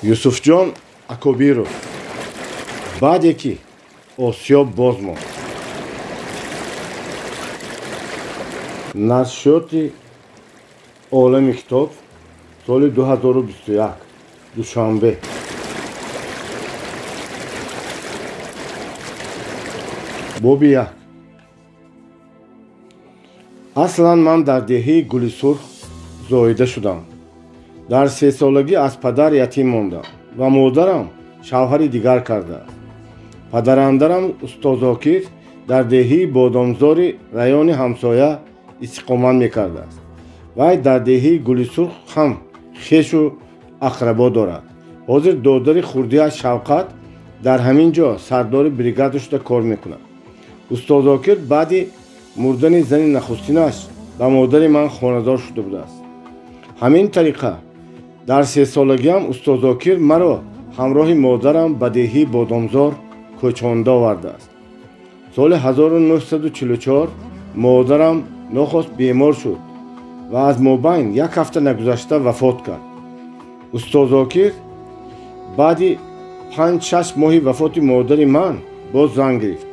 Юсуфҷон Акобиров баъде ки Осиёб боз монд. Нашрёти Олами китоб соли 2021 душанбе. боби 1. аслан ман дар деҳаи Гули Сурх зоида шудам. дар 3 солагӣ аз падар ятим мондам ва модарам шавҳари дигар кардааст. падарандарам Устоз Зокир дар деҳаи Бодомзори раёни ҳамсоя истиқомат мекардааст. вай дар деҳаи Гули Сурх ҳам хешу ақрабо дорад. ҳозир додари хурдиаш Шавқат дар ҳамин ҷо сардори бригада шуда кор мекунад. Устоз Зокир баъди мурдани зани нахустинаш ба модари ман хонадор шуда будааст. ҳамин тариқа дар 3 солагиам Устоз Зокир маро ҳамроҳи модарам ба деҳаи Бодомзор кӯчонда овардааст. соли 1944 модарам нохост бемор шуд ва аз мобайн 1 ҳафта нагузашта вафот кард. Устоз Зокир баъди 5-6 моҳи вафоти модари ман боз зан гирифт.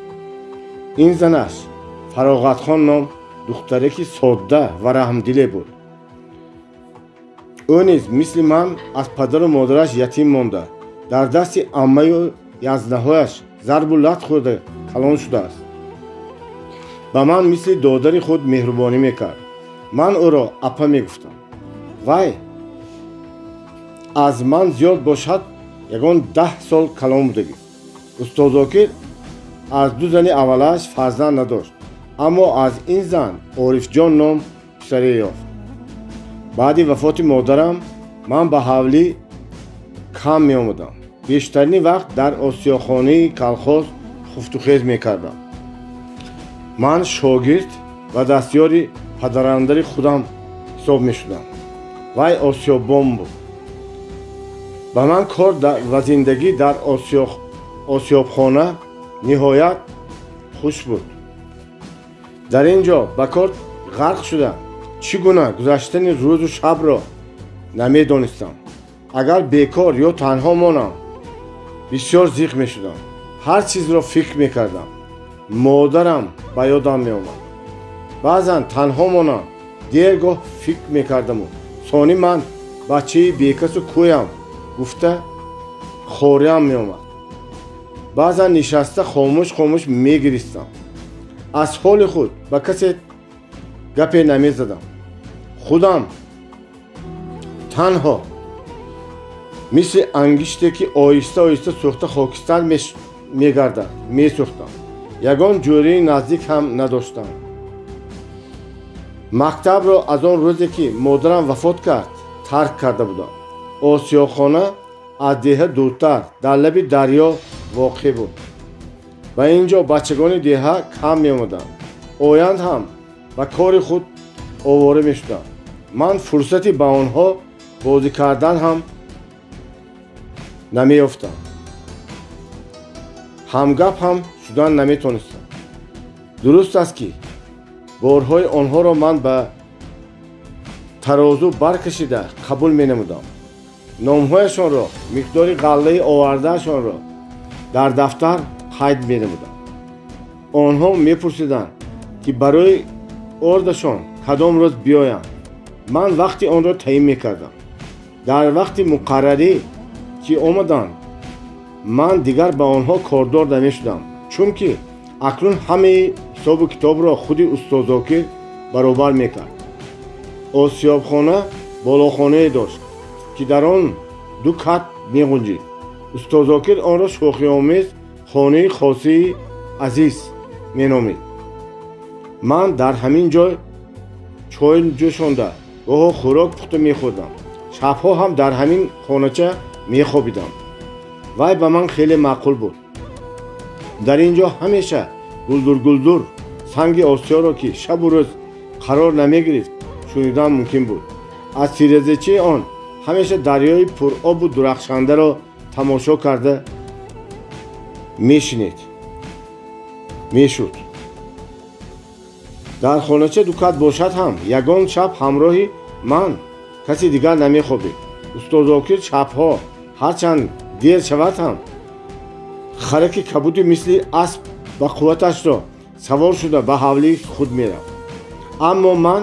ин занаш Фароғатхон ном духтареки содда ва раҳмдиле буд. ӯ низ мисли ман аз падару модараш ятим монда дар дасти аммаю яздаҳояш зарбу лат хӯрда калон шудааст. ба ман мисли додари худ меҳрубонӣ мекард. ман ӯро апа мегуфтам. вай аз ман зиёд бошад ягон 10 сол калон будагист. Устоз Зокир аз 2 зани аввалаш фарзанд надошт, аммо аз ин зан Орифҷон ном писаре ёфт. баъди вафоти модарам ман ба ҳавлӣ кам меомадам. бештарини вақт дар осиёхонаи калхоз хуфтухез мекардам. ман шогирд ва дастёри падарандари худам ҳисоб мешудам. вай осиёббон буд. ба ман кор ва зиндагӣ дар осиёбхона ниҳоят хуш буд. дар ин ҷо ба кор ғарқ шуда чӣ гуна гузаштани рӯзу шабро намедонистам. агар бекор ё танҳо монам бисёр зиқ мешудам. ҳар чизро фикр мекардам. модарам ба ёдам меомад. баъзан танҳо монам дергоҳ фикр мекардаму сони ман бачаи бекасу кӯям гуфта хореам меомад. баъзан нишаста хомӯш хомӯш мегиристам. аз ҳоли худ ба касе гапе намезадам. худам танҳо мисли ангиште ки оҳиста оҳиста сӯхта хокистар мегардад месӯхтам. ягон ҷӯрии наздик ҳам надоштам. мактабро аз он рӯзе ки модарам вафот кард тарк карда будам. осиёхона аз деҳа дуртар дар лаби дарьё воқеъ буд. ба ин ҷо бачагони деҳа кам меомаданд. оянд ҳам ба кори худ овора мешуданд. ман фурсати ба онҳо бозӣ кардан ҳам намеёфтам. ҳамгап ҳам шудан наметонистам. дуруст аст ки борҳои онҳоро ман ба тарозу баркашида қабул менамудам. номҳояшонро, миқдори ғаллаи овардаашонро дар дафтар қайд менамудам. онҳо мепурсиданд ки барои ордашон кадом рӯз биёям. ман вақти онро таъин мекардам. дар вақти муқаррарӣ ки омаданд ман дигар ба онҳо кордор намешудам, чунки акнун ҳамаи ҳисобу китобро худи Устоз Зокир баробар мекард. осиёбхона болохонае дошт ки дар он 2 кат меғунҷид. Устоз Зокир онро шӯхиомез хонаи хосии азиз меномид. ман дар ҳамин ҷой чой ҷӯшонда гоҳо хӯрок пухта мехӯрдам. шабҳо ҳам дар ҳамин хонача мехобидам. вай ба ман хеле маъқул буд. дар ин ҷо ҳамеша гулдур санги осиёро ки шабу рӯз қарор намегирифт шунидан мумкин буд. аз тиразачаи он ҳамеша дарёи пуробу дурахшандаро тамошо карда мешинед мешуд. дар хонача дукат бошад ҳам ягон шаб ҳамроҳи ман каси дигар намехобид. Устоз Зокир шабҳо ҳарчанд дер шавад ҳам хараки кабуди мисли асп ба қувваташро савор шуда ба ҳавлии худ мерафт. аммо ман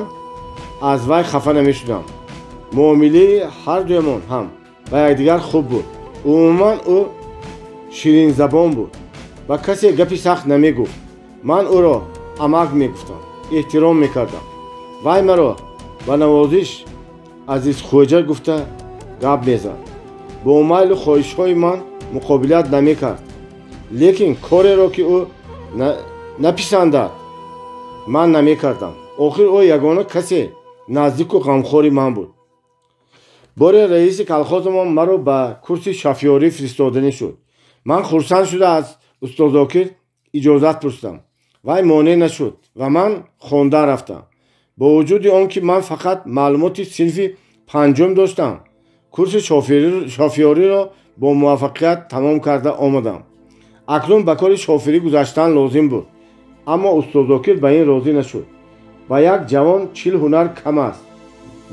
аз вай хафа намешудам. муомилаи ҳардуямон ҳам ба якдигар хуб буд. умуман ӯ ширинзабон буд. ба касе гапи сахт намегуфт. ман ӯро амак мегуфтам, эҳтиром мекардам. вай маро ба навозиш азизхоҷа гуфта гап мезад. бо майлу хоҳишҳои ман муқобилат намекард. лекин кореро ки ӯ написандад ман намекардам. охир ӯ ягона касе наздику ғамхори ман буд. боре раиси колхозамон маро ба курси шофёрӣ фиристоданӣ шуд. ман хурсанд шуда аз устод Зокир иҷозат пурсидам. вай монеъ нашуд ва ман хондан рафтам. бо вуҷуди он ки ман фақат маълумоти синфи панҷум доштам, курси шофёриро бо муваффақият тамом карда омадам. акнун ба кори шофирӣ гузаштан лозим буд. аммо устод Зокир ба ин розӣ нашуд. ба як ҷавон 40 ҳунар кам аст,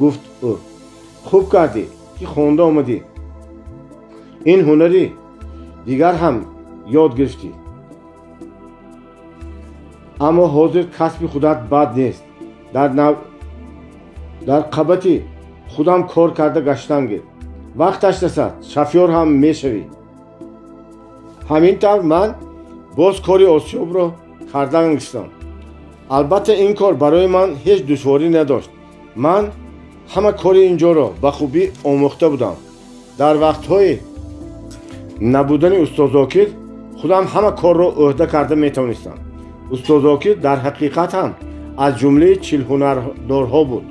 гуфт ӯ. хуб кардӣ ки хонда омадӣ. ин ҳунари дигар ҳам ёд гирифтӣ. аммо ҳозир касби худат бад нест. дар қабати худам кор карда гаштан гир. вақташ расад, шофёр ҳам мешавӣ. ҳамин тавр ман боз кори осёбро кардан гиштам. албатта ин кор барои ман ҳеҷ душворӣ надошт. ман ҳама кори инҷоро ба хубӣ омӯхта будам. дар вақтҳои набудани устод Зокир худам ҳама корро ӯҳда карда метавонистам. устод Зокир дар ҳақиқат ҳам аз ҷумлаи 40 ҳунардорҳо буд.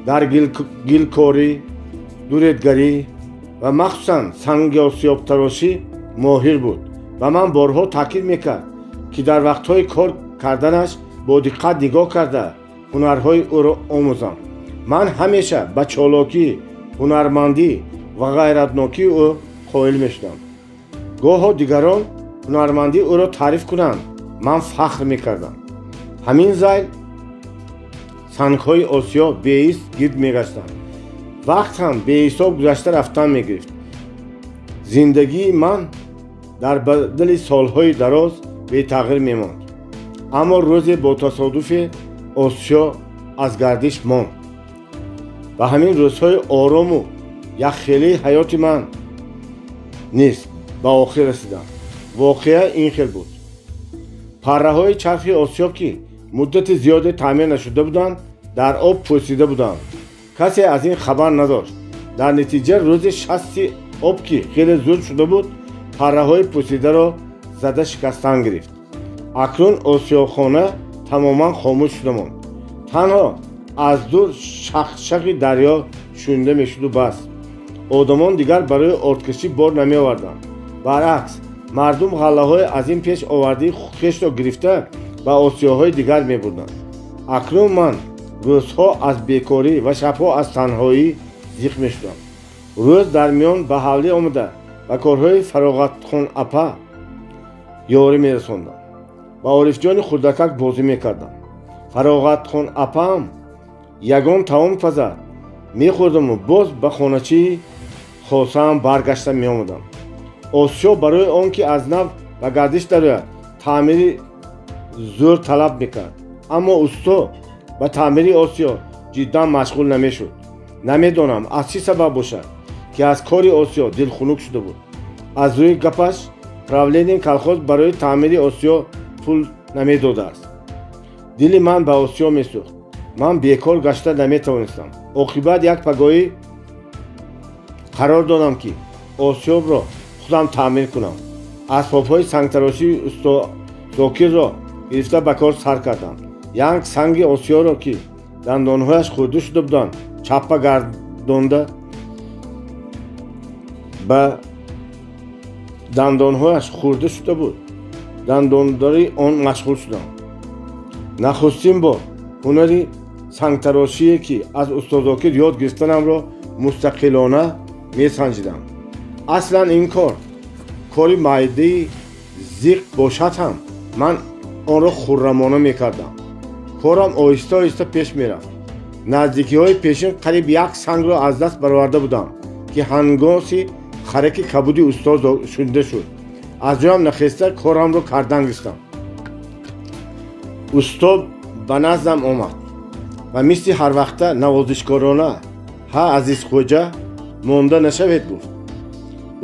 дар гилкорӣ, дуретгарӣ ва махсусан санги осёбтарошӣ моҳир буд. ва ман борҳо таъкид мекард ки дар вақтҳои кор карданаш бо диққат нигоҳ карда ҳунарҳои ӯро омӯзам. ман ҳамеша ба чолокӣ, ҳунармандӣ ва ғайратнокии ӯ қоил мешудам. гоҳо дигарон ҳунармандии ӯро таъриф кунанд, ман фахр мекардам. ҳамин зайл сангҳои осиё беист гирд мегаштанд. вақт ҳам беҳисоб гузашта рафтан мегирифт. зиндагии ман дар бадали солҳои дароз бетағйир мемонд. аммо рӯзе бо тасодуфе осиё аз гардиш монд. ба ҳамин рӯзҳои орому яххелии ҳаёти ман низ ба охир расидам. воқеа ин хел буд. парраҳои чархи осиё ки муддати зиёде таъмир нашуда буданд, дар об пӯсида буданд. касе аз ин хабар надошт. дар натиҷа рӯзи 60 об ки хеле зуд шуда буд, парраҳои пӯсидаро зада шикастан гирифт. акнун осиёхона тамоман хомӯш шуда монд. танҳо аз дур шахшахи дарьё шунда мешуду бас. одамон дигар барои ордкашӣ бор намеоварданд. баръакс, мардум ғаллаҳои аз ин пеш овардии хешро гирифта ба осиёҳои дигар мебурданд. акнун ман рӯзҳо аз бекорӣ ва шабҳо аз танҳоӣ зиқ мешудам. рӯз дар миён ба ҳавлӣ омада ба корҳои фароғатхонапа ёрӣ мерасондам. ба Орифҷони хурдакак бозӣ мекардам. фароғатхонапаам ягон таом пазад мехӯрдаму боз ба хоначии хосаам баргашта меомадам. осиё барои он ки аз нав ба гардиш дарояд таъмири зур талаб мекард. аммо усто ба таъмири осиё ҷиддан машғул намешуд. намедонам аз чӣ сабаб бошад ки аз кори осиё дилхунук шуда буд. аз рӯи гапаш правлениyaи колхоз барои таъмири осиё пул намедодааст. дили ман ба осиё месӯхт. ман бекор гашта наметавонистам. оқибат як пагоҳӣ қарор додам ки осиёбро худам таъмир кунам. асбобҳои сангтарошии устод Зокирро гирифта ба кор сар кардам. як санги осиёро ки дандонҳояш хурда шуда буданд чаппа гардонда ба дандонҳояш хурда шуда буд. дандондории он машғул шудам. нахустин бор ҳунари сангтарошие ки аз устод Зокир ёд гирифтанамро мустақилона месанҷидам. аслан ин кори майдаи зиқ бошад ҳам ман онро хуррамона мекардам. корам оҳиста оҳиста пеш мерафт. наздикиҳои пешин қариб як сангро аз даст бароварда будам ки ҳангоси хараки кабуди устоз шунда шуд. аз ҷоям нахеста корамро кардан гистам. устод ба наздам омад ва мисли ҳарвақта навозишкорона: ҳа азизхоҷа, монда нашавед, гуфт.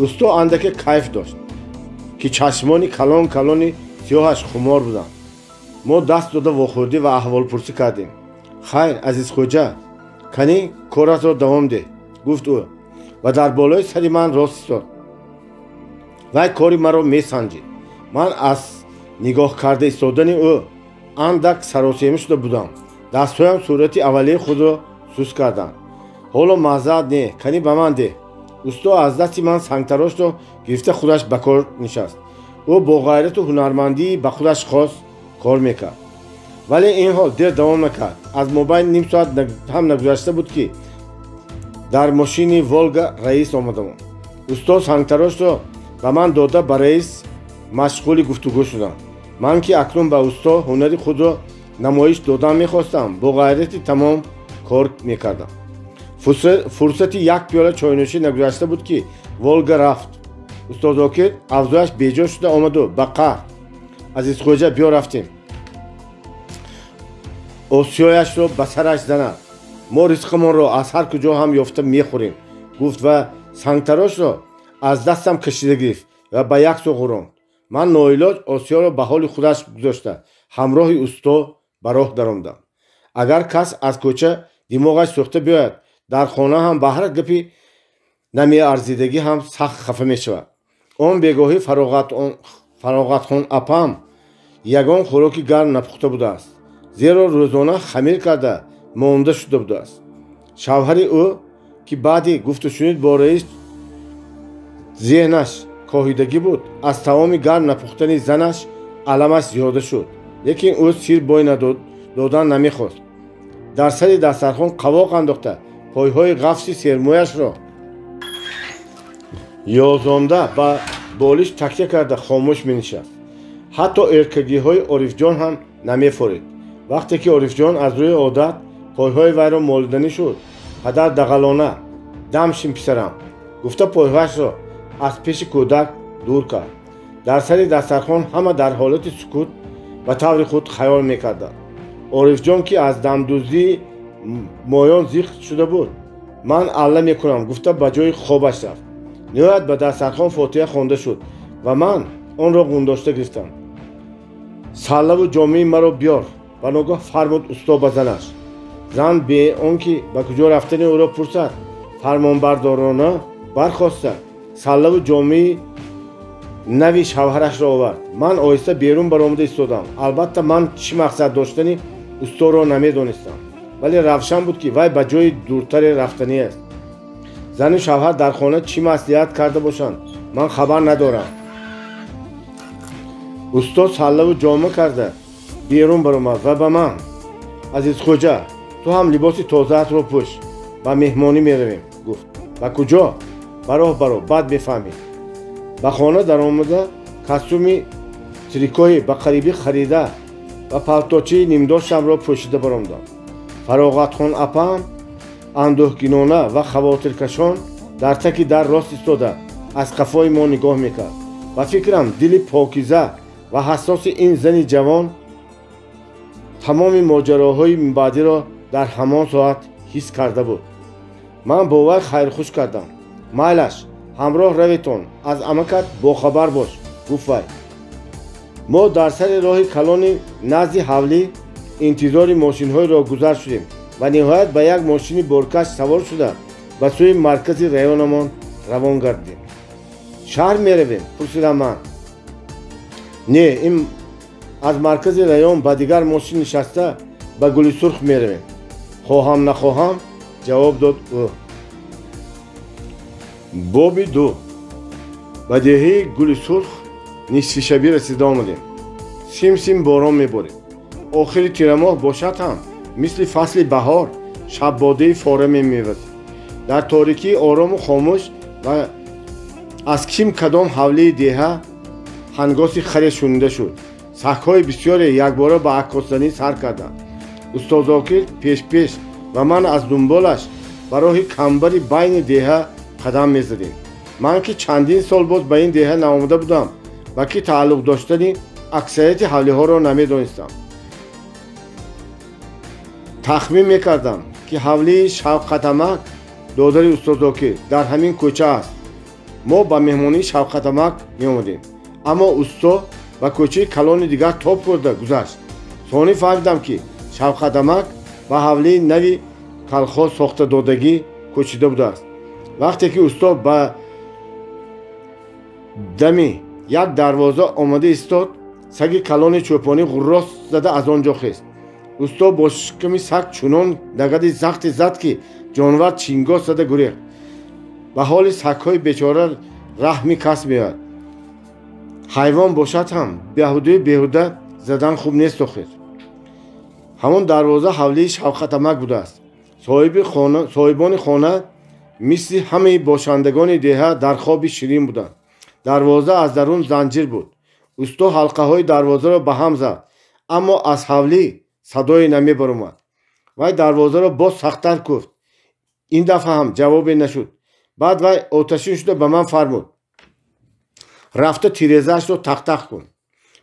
устод андаке кайф дошт ки чашмони калон калони сиёҳаш хумор буданд. мо даст дода вохӯрдӣ ва аҳволпурсӣ кардем. хайр, азизхоҷа, кани коратро давом деҳ, гуфт ӯ ва дар болои сари ман рост истод. вай кори маро месанҷид. ман аз нигоҳ карда истодани ӯ андак саросема шуда будам. дастҳоям сурати аввалияи худро сус карданд. ҳоло маъзарат не, кани ба ман деҳ. устод аз дасти ман сангтарошро гирифта худаш ба кор нишаст. ӯ бо ғайрату ҳунармандӣ ба худаш хост кор мекард. вале ин ҳол дер давом накард. аз мобайни ним соат ҳам нагузашта буд ки дар мошини волга раис омадамон. устод сангтарошро ба ман дода ба раис машғули гуфтугӯ шудам. ман ки акнун ба устод ҳунари худро намоиш додан мехостам, бо ғайрати тамом кор мекардам. фурсати як пиёла чойнӯшӣ нагузашта буд ки волга рафт. устод зокир авзояш беҷо шуда омаду ба қаҳр: азизхоҷа, биё рафтем. осиёяшро ба сараш занад: мо ризқамонро аз ҳар куҷо ҳам ёфта мехӯрем, гуфт ва сангтарошро аз дастам кашида гирифт ва ба як сӯ ғуронд. ман ноилоҷ осиёро ба ҳоли худаш гузошта ҳамроҳи устод ба роҳ даромдам. агар кас аз кӯча димоғаш сӯхта биёяд, дар хона ҳам ба ҳар гапи намеарзидагӣ ҳам сахт хафа мешавад. он бегоҳӣ фароғатхон апам ягон хӯроки гарм напухта будааст, зеро рӯзона хамир карда монда шуда будааст. шавҳари ӯ ки баъди гуфтушунид бо раис зеҳнаш коҳидагӣ буд, аз таоми гарм напухтани занаш аламаш зиёда шуд, лекин ӯ сир бой додан намехост. дар сари дастархон қавоқ андохта пойҳои ғафси сермӯяшро ёзонда ба болиш такя карда хомӯш менишаст. ҳатто эркагиҳои Орифҷон ҳам намефорид. вақте ки Орифҷон аз рӯи одат пойҳои вайро молиданӣ шуд: падар дағалона, дамшин писарам, гуфта пойҳояшро аз пеши кӯдак дур кард. дар сари дастархон ҳама дар ҳолати сукут ба таври худ хаёл мекарданд. Орифҷон ки аз дамдӯздии моён зиқ шуда буд: ман алла мекунам, гуфта ба ҷои хобаш рафт. ниҳоят ба дастархон фотиҳа хонда шуд ва ман онро гундошта гирифтам. саллаву ҷомеи маро биёр, ба ногоҳ фармуд устод ба занаш. зан бе он ки ба куҷо рафтани ӯро пурсад, фармонбардорона бархоста саллаву ҷомеи нави шавҳарашро овард. ман оҳиста берун баромада истодам. албатта ман чӣ мақсад доштани устодро намедонистам, вале равшан буд ки вай ба ҷои дуртаре рафтанӣ аст. зану шавҳар дар хона чӣ маслиҳат карда бошанд, ман хабар надорам. устод саллаву ҷома карда берун баромад ва ба ман: азизхоҷа, ту ҳам либоси тозаатро пӯш, ба меҳмонӣ меравем, гуфт. ба куҷо? ба роҳ баро, баъд мефаҳмӣ. ба хона даромада костюми трикои ба қарибӣ харида ва палточаи нимдоштамро пӯшида баромдам. фароғатхон апам андӯҳгинона ва хавотиркашон дар таки дар рост истода аз қафои мо нигоҳ мекард. ба фикрам дили покиза ва ҳассоси ин зани ҷавон тамоми моҷароҳои минбаъдиро дар ҳамон соат ҳис карда буд. ман бо вай хайрхуш кардам. майлаш, ҳамроҳ раветон, аз амакат бохабар бош, гуфт вай. мо дар сари роҳи калони назди ҳавлӣ интизори мошинҳоеро гузар шудем ва ниҳоят ба як мошини боркаш савор шуда ба сӯи маркази раёнамон равон гардидем. шаҳр меравем? пурсидам ман. не, ин аз маркази раён ба дигар мошин нишаста ба Гули Сурх меравем. хоҳам нахоҳам, ҷавоб дод ӯ. боби 2. ба деҳаи Гули Сурх нисфи шабӣ расида омадем. сим борон меборид. охири тирамоҳ бошад ҳам мисли фасли баҳор шаббодаи фора мемевазид. дар торикии орому хомӯш ва аз ким кадом ҳавлии деҳа ҳангоси харе шунида шуд. сагҳои бисёре якбора ба аккосзанӣ сар карданд. устод Зокир пеш ва ман аз дунболаш ба роҳи камбари байни деҳа қадам мезадем. من که چندین سال بود به این دهه نآمده بودم و که تعلق داشتنی اکثریت حولی ها را نمیدانستم. تخمین میکردم که حولی شوقتمک دادر استاد زاکر در همین کوچه است. ما با مهمانی شوقتمک می آمدیم، اما استاد با کوچه کلان دیگر توپ کرده گذشت. ثانی فهمیدم که شوقتمک با حولی نوی کلخوز ساخته دادگی کوچیده بوده است. وقتی که استاد با دمی یک دروازه آمده ایستاد، سگ کلان چوپانی غراس زده از آنجا خیست. استاد با شکم سگ چنان لگد سختی زد که جانور چینگاه زده گریخت. به حال سگ‌های بیچاره رحمی کس می‌آید. حیوان باشد هم بیهوده زدن خوب نیست آخر. همون دروازه حولی شوقتمک بوده است. صاحبان خانه مثل همه باشندگان دهه در خواب شیرین بودند. دروازه از درون زنجیر بود. استاد حلقه های دروازه را به هم زد، اما از حولی صدای نمی برآمد. وی دروازه را باز سخت‌تر گفت. این دفعه هم جوابی نشد. بعد وی آتشین شده به من فرمود: رفته تیره‌اش را تق تق کن.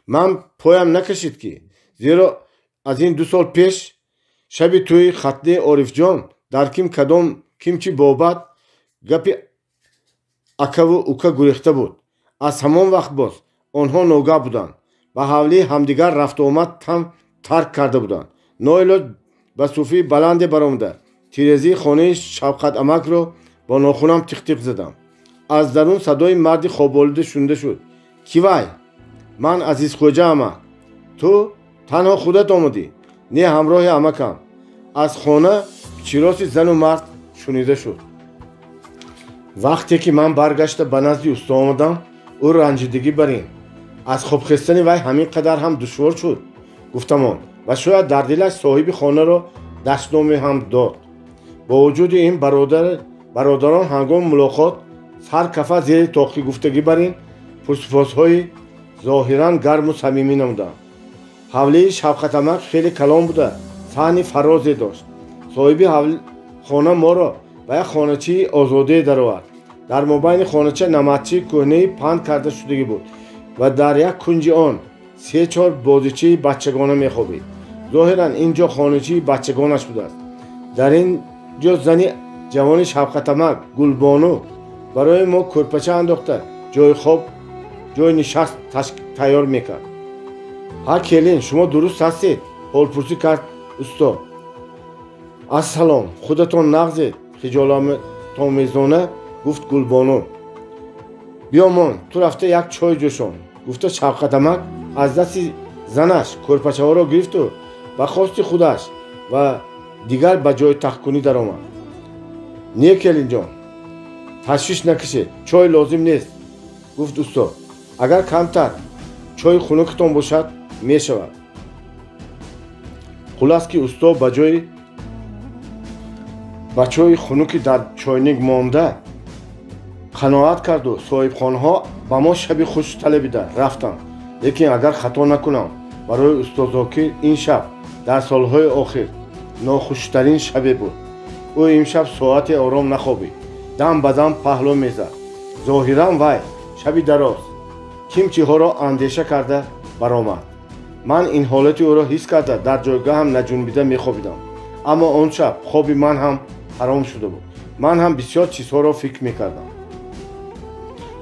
من پایم نکشید که، زیرا از این 2 سال پیش شبی توی ختنه عارف جان در کدام کیمچی بابت گپی اکا و اوکا گریخته بود. از همان وقت باز آنها ناگاه بودند. به حولی همدیگر رفت و آمد هم ترک کرده بودند. ناعلاج به صوفی بلند برآمده تیرزی خانه شوقتمک را با ناخونم تیق تیق زدم. از درون صدای مردی خواب‌آلوده شنیده شد: کی وای؟ من عزیز خوجه امک. تو تنها خودت آمدی؟ نه همراه امکم. از خانه چیراسی زن و مرد شنیده شد. وقتی که من برگشته به نزد استاد آمدم، او رنجیدگی برین از خواب خستن وی همین قدر هم دشوار شد. گفتم و شاید در دلش صاحب خانه را دشنامی هم داد. با وجود این برادران هنگام ملاقات سر کفه زیر تاقی گفتگی برین پرسپاس‌های ظاهراً گرم و صمیمی نمودند. حولی شوقتمک خیلی کلام بوده، فن فرازی داشت. صاحب خانه ما را به یک خانه‌چه آزاده درآورد. در مابین خانه‌چه نمدچه کهنه پهن کرده شدگی بود و در یک کنج آن 3-4 بازیچه بچگانه می‌خوابید. ظاهراً اینجا خانه‌چه بچگانش بوده است. در اینجا زنی جوان شوقتمک گلبانو برای ما کرپچه انداخته جای خواب جای نشست تیار میکرد. ها کلین شما درست هستید؟ حالپرسی کرد استاد. السلام، خودتون نغزید؟ خجالت آمیزانه گفت گلبانو. بیامان تو رفته یک چای جوشان. گفته شوقتمک از دست زنش کرپچه ها را گرفت و به خواست خودش و دیگر به جای تخت در آمد. نه کلین جان، تشویش نکشید، چای لازم نیست. گفت استاد اگر کمتر چای خنکتان باشد می شود. خلاص که استاد به جای چای خنکی در چاینک مانده قناعت کرد و صاحب خانه ها به ما شب خوش طلبیده رفتم. لیکن اگر خطا نکنم برای استاد زاکر این شب در سالهای آخر ناخوشترین شب بود. او امشب ساعت آرام نخوابید، دم به دم پهلو میزد. ظاهراً وی شبی دراز کیمچی ها را اندیشه کرده برآمد. من این حالتی او را حس کرده در جایگاه هم نجنبیده میخوابیدم. اما آن شب خواب من هم حرام شده بود. من هم بسیار چیزها را فکر میکردم.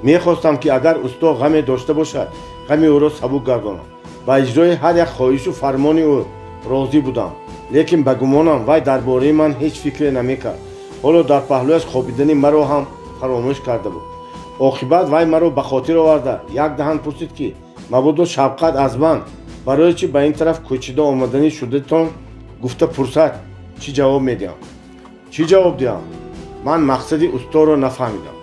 میخواستم که اگر استاد غمی داشته باشد غمی او را سبک گردانم. با اجرای هر یک خواهش و فرمان او راضی بودم. لیکن به گمانم وی درباره من هیچ فکری نمیکرد. حالا در پهلویش خوابیدن مرا هم فراموش کرده بود. عاقبت وی مرا به خاطر آورده یک دهن پرسید که مبادا شفقت از من برای چی به این طرف کوچیده آمدنی شده تان گفته پرسد چی جواب میدیم؟ چی جواب دیم؟ من مقصد استاد را نفهمیدم.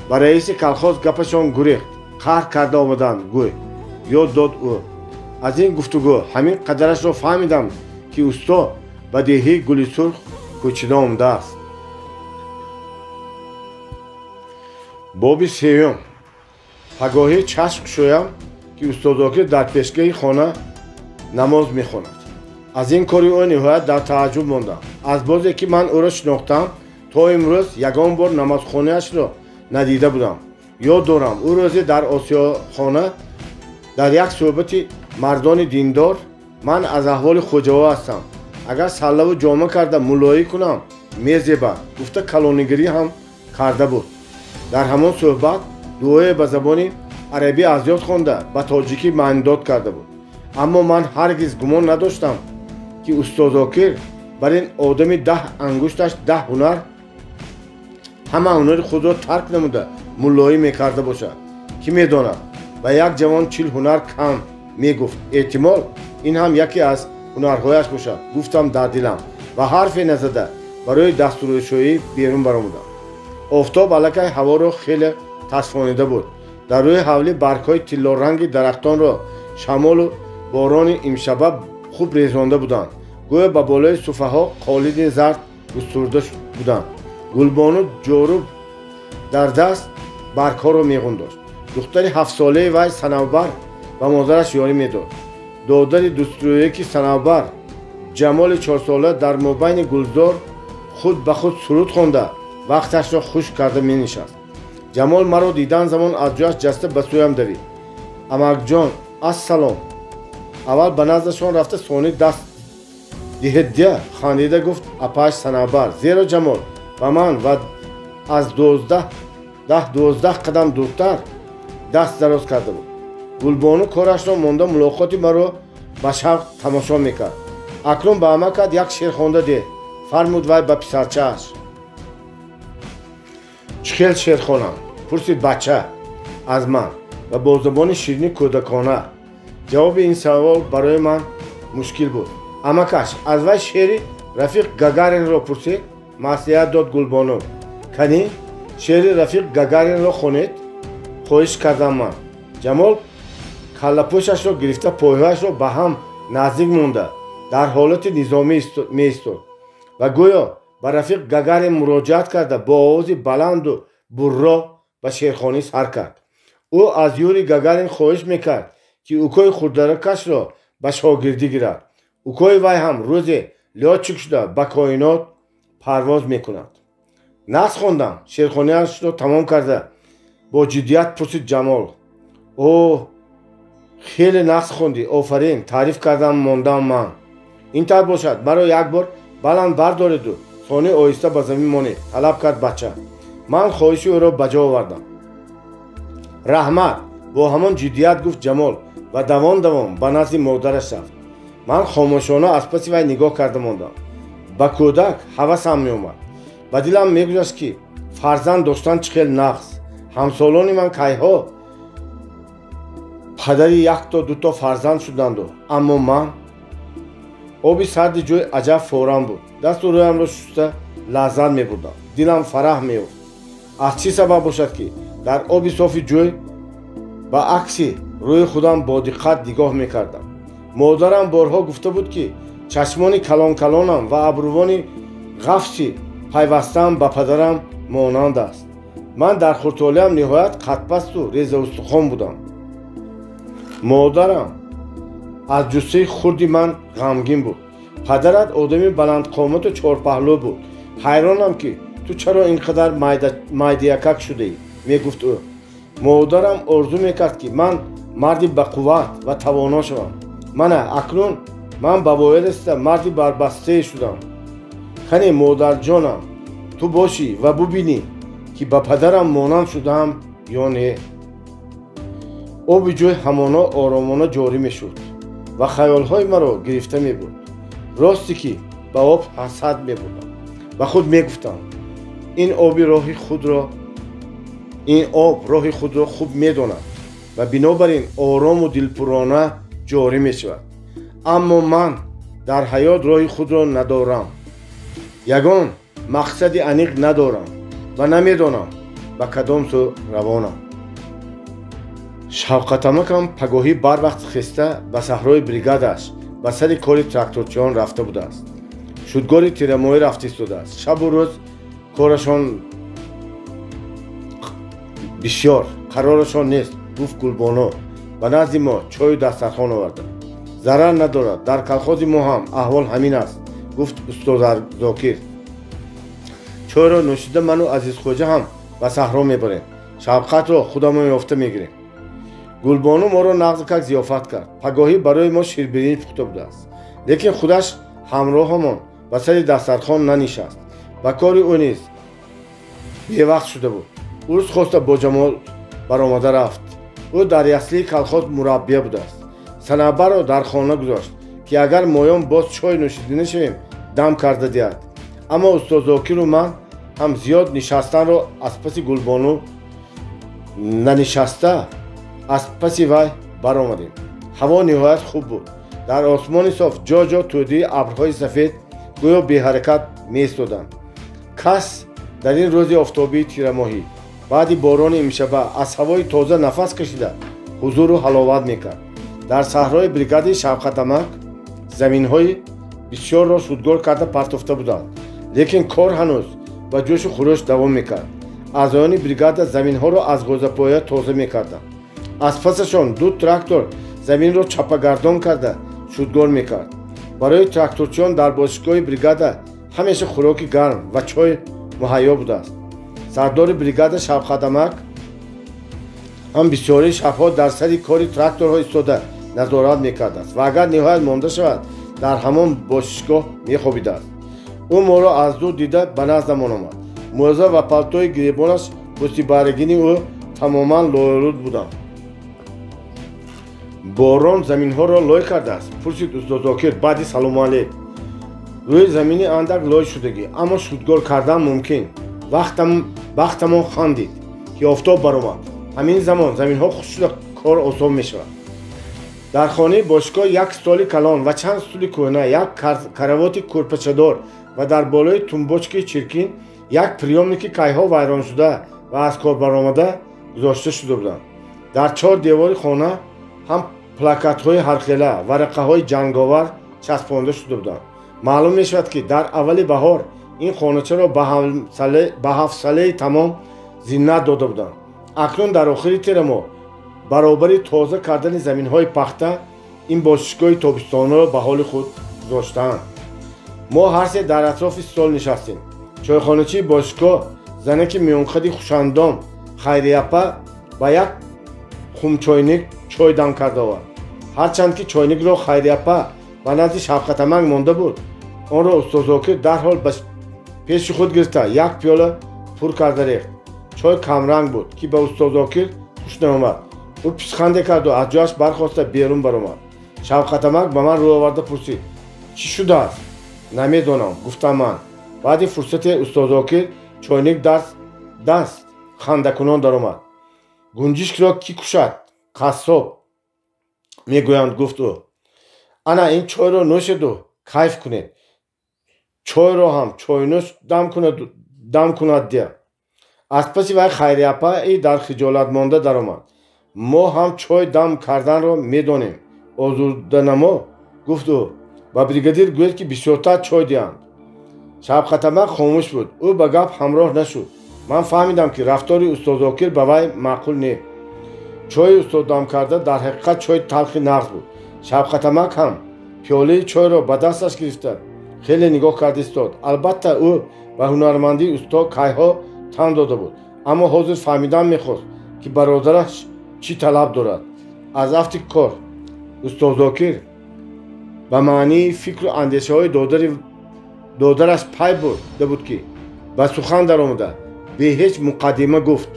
با رئیس کلخاز گپشان گریخت. قهر کرده آمدند گوی یاد داد او. از این گفتگو همین قدرش را فهمیدم که استاد به دهه گلی سرخ کوچیده آمده است. بابی سیوم. پگاهی چشم شویم که استاد زاکر در پیشگاه خانه نماز میخواند. از این کاری او نهایت در تعجب ماندم. از بازی که من او را شناختم تا امروز یگان بار نمازخانه‌اش را ندیده بودم. یاد دارم او روزی در آسیا خانه در یک صحبت مردان دیندار من از احوال خوجوا هستم اگر سلام و جامه کرده مولایی کنم میزیبد گفته کلانیگری هم کرده بود در همان صحبت دعای به زبان عربی از یاد خوانده به تاجیکی معنی داد کرده بود اما من هرگز گمان نداشتم که استاد زاکر بر این آدم 10 انگشتش 10 هنر همه هنر خود را ترک نموده مولایی میکرده باشد کی میداند و یک جوان 40 هنر کم میگفت احتمال این هم یکی از هنرهایش باشد گفتم در دلم و حرفی نزده برای دستورالشویی بیرون برآمدم آفتاب الکی هوا را خیلی تصفانیده بود در روی حولی برگ‌های طلا رنگ درختان را شمال و باران امشب خوب ریزانده بودند گویا به بالای صفحه ها قالین زرد گسترده بودند گلبانو جارو در دست برگ‌ها را می‌غونداشت دختری 7 ساله وی صنوبر و مادرش یاری میداد دادر دستوریکی صنوبر جمال 4 ساله در مابین گلزار خود به خود سرود خوانده وقتش را خوش کرده می نشست جمال مرا دیدن زمان از جایش جسته به سویم دوید امک جان السلام اول به نزدشان رفته ثانی دست دهدیه خندیده گفت اپاش صنوبر زیرا جمال و من و از 12 قدم دورتر دست دراز کرده بود گلبانو کارش را مانده ملاقاتی مرا به شوق تماشا میکرد اکنون به امکت یک شعر خوانده ده فرمود وی به پسرچه‌اش چخیل شعر خوانم پرسید بچه از من و با زبان شیرینی کودکانه جواب این سوال برای من مشکل بود امکش از وی شعری رفیق گاگارین را پرسید مصلحت داد گلبانو کنی شعری رفیق گاگارین را خوانید خواهش کردم من جمال کله‌پوشش را گرفته پایهایش را به هم نزدیک مانده در حالت نظامی می ایستاد و گویا به رفیق گاگارین مراجعت کرده با آوازی بلند و برا به شعرخوانی سر کرد او از یوری گاگارین خواهش میکرد که اوکوی خوددارکش را به شاگردی گیرد اوکوی وی هم روزی لاتچک شده به کائنات پرواز میکند نقص خواندم شعرخوانیش را تمام کرده با جدیت پرسید جمال اوه خیلی نقص خوندی آفرین تعریف کردم ماندم من این طور باشد مرا یک بار بلند بردارید و ثانی آهسته به زمین مانید طلب کرد بچه من خواهشی او را بجا آوردم رحمت با همان جدیت گفت جمال و دوان به نزد مادرش رفت من خاموشانه از پس وی نگاه کرده ماندم به کودک هوسم می‌آمد به دلم می‌گذشت که فرزند داشتن چخیل نقص همسالان من کیها پدری 1 تا 2 تا فرزند شدند اما من آبی سرد جوی عجب فورم بود دست و رویم را شسته لذت می‌بردم دلم فرح می‌یافت از چی سبب باشد که در آبی صاف جوی به عکس روی خودم با دقت نگاه می‌کردم مادرم بارها گفته بود که چشمان کلان کلانم و ابروان غفصی پیوستم به پدرم مانند است من در خردسالیم نهایت قدپست و ریزه استخوان بودم مادرم از جثه خردی من غمگین بود پدرت آدمی بلند قامت و چهارپهلو بود حیرانم که تو چرا اینقدر معده‌یکک شده ای میگفت او مادرم آرزو میکرد که من مردی با قوت و توانا شوم اکنون من ببایست مردی بربسته شدم خنی مادر جانم تو باشی و ببینی که با پدرم مانند شدم یا نه آب جوی همانا آرامانه جاری میشد و خیالهای مرا گرفته میبرد راستی که به آب حسد میبردم و خود میگفتم این آب راه خود را خوب میداند و بنابراین آرام و دلپرانه جاری میشود اما من در حیات راه خود را ندارم یگان مقصد عمیق ندارم و نمیدانم به کدام سو روانم شوقتمکم پگاهی بر وقت خسته به صحرای بریگادش به سر کاری تراکتورچیان رفته بوده است شودگاری تیرمایی رفته ایستاده است شب و روز کارشان بسیار قرارشان نیست گفت گلبانو به نزد ما چای دسترخوان آورده ضرر ندارد در کلخاز ما هم احوال همین است گفت استاد زاکر چای را نوشیده منو عزیز خوجه هم به صحرا میبریم шафқат ро худамон ёфта мегирем. Гулбону моро нағзи как зиёфат кард. Пагоҳӣ барои мо ширбиринӣ пухта будааст. Лекин худаш ҳамроҳамон ба сари дастархон нанишаст. Ба кори ӯ низ бевақт шуда буд. урус хоста бо ҷамол баромада рафт. ӯ дар яслии калхоз мураббия будааст. санабаро дар хона гузошт ки агар моён боз чой нӯшида нашавем дам карда диҳад. аммо устод Зокиру ман ҳам зиёд нишастанро аз паси Гулбону нанишаста аз паси вай баромадем. ҳаво ниҳоят хуб буд. дар осмони соф ҷо ҷо тӯдии абрҳои сафед гӯё беҳаракат меистоданд. кас дар ин рӯзи офтобии тирамоҳӣ баъди борони имшаба аз ҳавои тоза нафас кашида ҳузуру ҳаловат мекард. дар саҳрои бригадаи Шавқатамак заминҳои бисёрро шудгор карда партофта буданд. лекин кор ҳанӯз ба ҷӯшу хурӯш давом мекард. аъзоёни бригада заминҳоро аз ғозапоя тоза мекарданд. аз пасашон ду трактор заминро чапагардон карда шудгор мекард. барои тракторчиён дар бошгоҳи бригада ҳамеша хӯроки гарм ва чой муҳайё будааст. сардори бригада Шавқатамак ҳам бисёрии шабҳо дар сари кори тракторҳо истода назорат мекардааст ва агар ниҳоят монда шавад дар ҳамон бошгоҳ мехобидааст. ӯ моро аз дур дида ба наздамон омад. мӯза ва палтои гиребонаш пӯсти баргини ӯ тамоман лойолуд буданд. борон заминҳоро лой кардааст? пурсид устод Зокир баъди салому алейк. рӯи замини андак лой шудагӣ, аммо шудгор кардан мумкин. вақтамон хандид ки офтоб баромад. ҳамин замон заминҳо хуш шуда кор осон мешавад. дар хонаи бошгоҳ як столи калон ва чанд стули кӯҳна, як каравоти курпачадор ва дар болои тумбочкаи чиркин як приёмники кайҳо вайроншуда ва аз кор баромада гузошта шуда буданд. дар чор девори хона ҳам плакатҳои ҳархела, варақаҳои ҷанговар часпонда шуда буданд. маълум мешавад ки дар аввали баҳор ин хоначаро ба ҳафсалаи тамом зиннат дода буданд. акнун дар охири тирамоҳ баробари тоза кардани заминҳои пахта ин бошгоҳи тобистонаро ба ҳоли худ гузоштаанд. мо ҳар се дар атрофи стол нишастем. чойхоначии бошгоҳ занаки миёнқади хушандом Хайрияпа ба як хумчойник чой дам карда овард. ҳарчанд ки чойникро Хайрияпа ба назди Шавқатамак монда буд, онро устод Зокир дарҳол ба пеши худ гирифта як пиёла пур карда рехт. чой камранг буд ки ба устод Зокир хуш наомад. ӯ писханде карду аз ҷояш бархоста берун баромад. Шавқатамак ба ман рӯ оварда пурсид: чӣ шудааст? намедонам, гуфтам ман. баъди фурсате устод Зокир чойник даст хандакунон даромад. гунҷишкро кӣ кушад? қассоб мегӯянд, гуфт ӯ. ана ин чойро нӯшеду кайф кунед. чойро ҳам чойнӯш дам кунад диҳа. аз паси вай Хайрияпа дар хиҷолат монда даромад. мо ҳам чой дам карданро медонем. озурда намо, гуфт ӯ. ба бригадир гӯед ки бисёртар чой диҳанд. Шавқатамак хомӯш буд. ӯ ба гап ҳамроҳ нашуд. ман фаҳмидам ки рафтори устод Зокир ба вай маъқул не. чойи устод дам карда дар ҳақиқат чойи талхи нағз буд. Шавқатамак ҳам пиёлаи чойро ба дасташ гирифта хеле нигоҳ карда истод. албатта ӯ ба ҳунармандии устод кайҳо тан дода буд, аммо ҳозир фаҳмидан мехост ки бародараш чӣ талаб дорад. аз афти кор устод Зокир ба маънии фикру андешаҳои додараш пай бурда буд ки ба сухан даромада бе ҳеҷ муқаддима гуфт: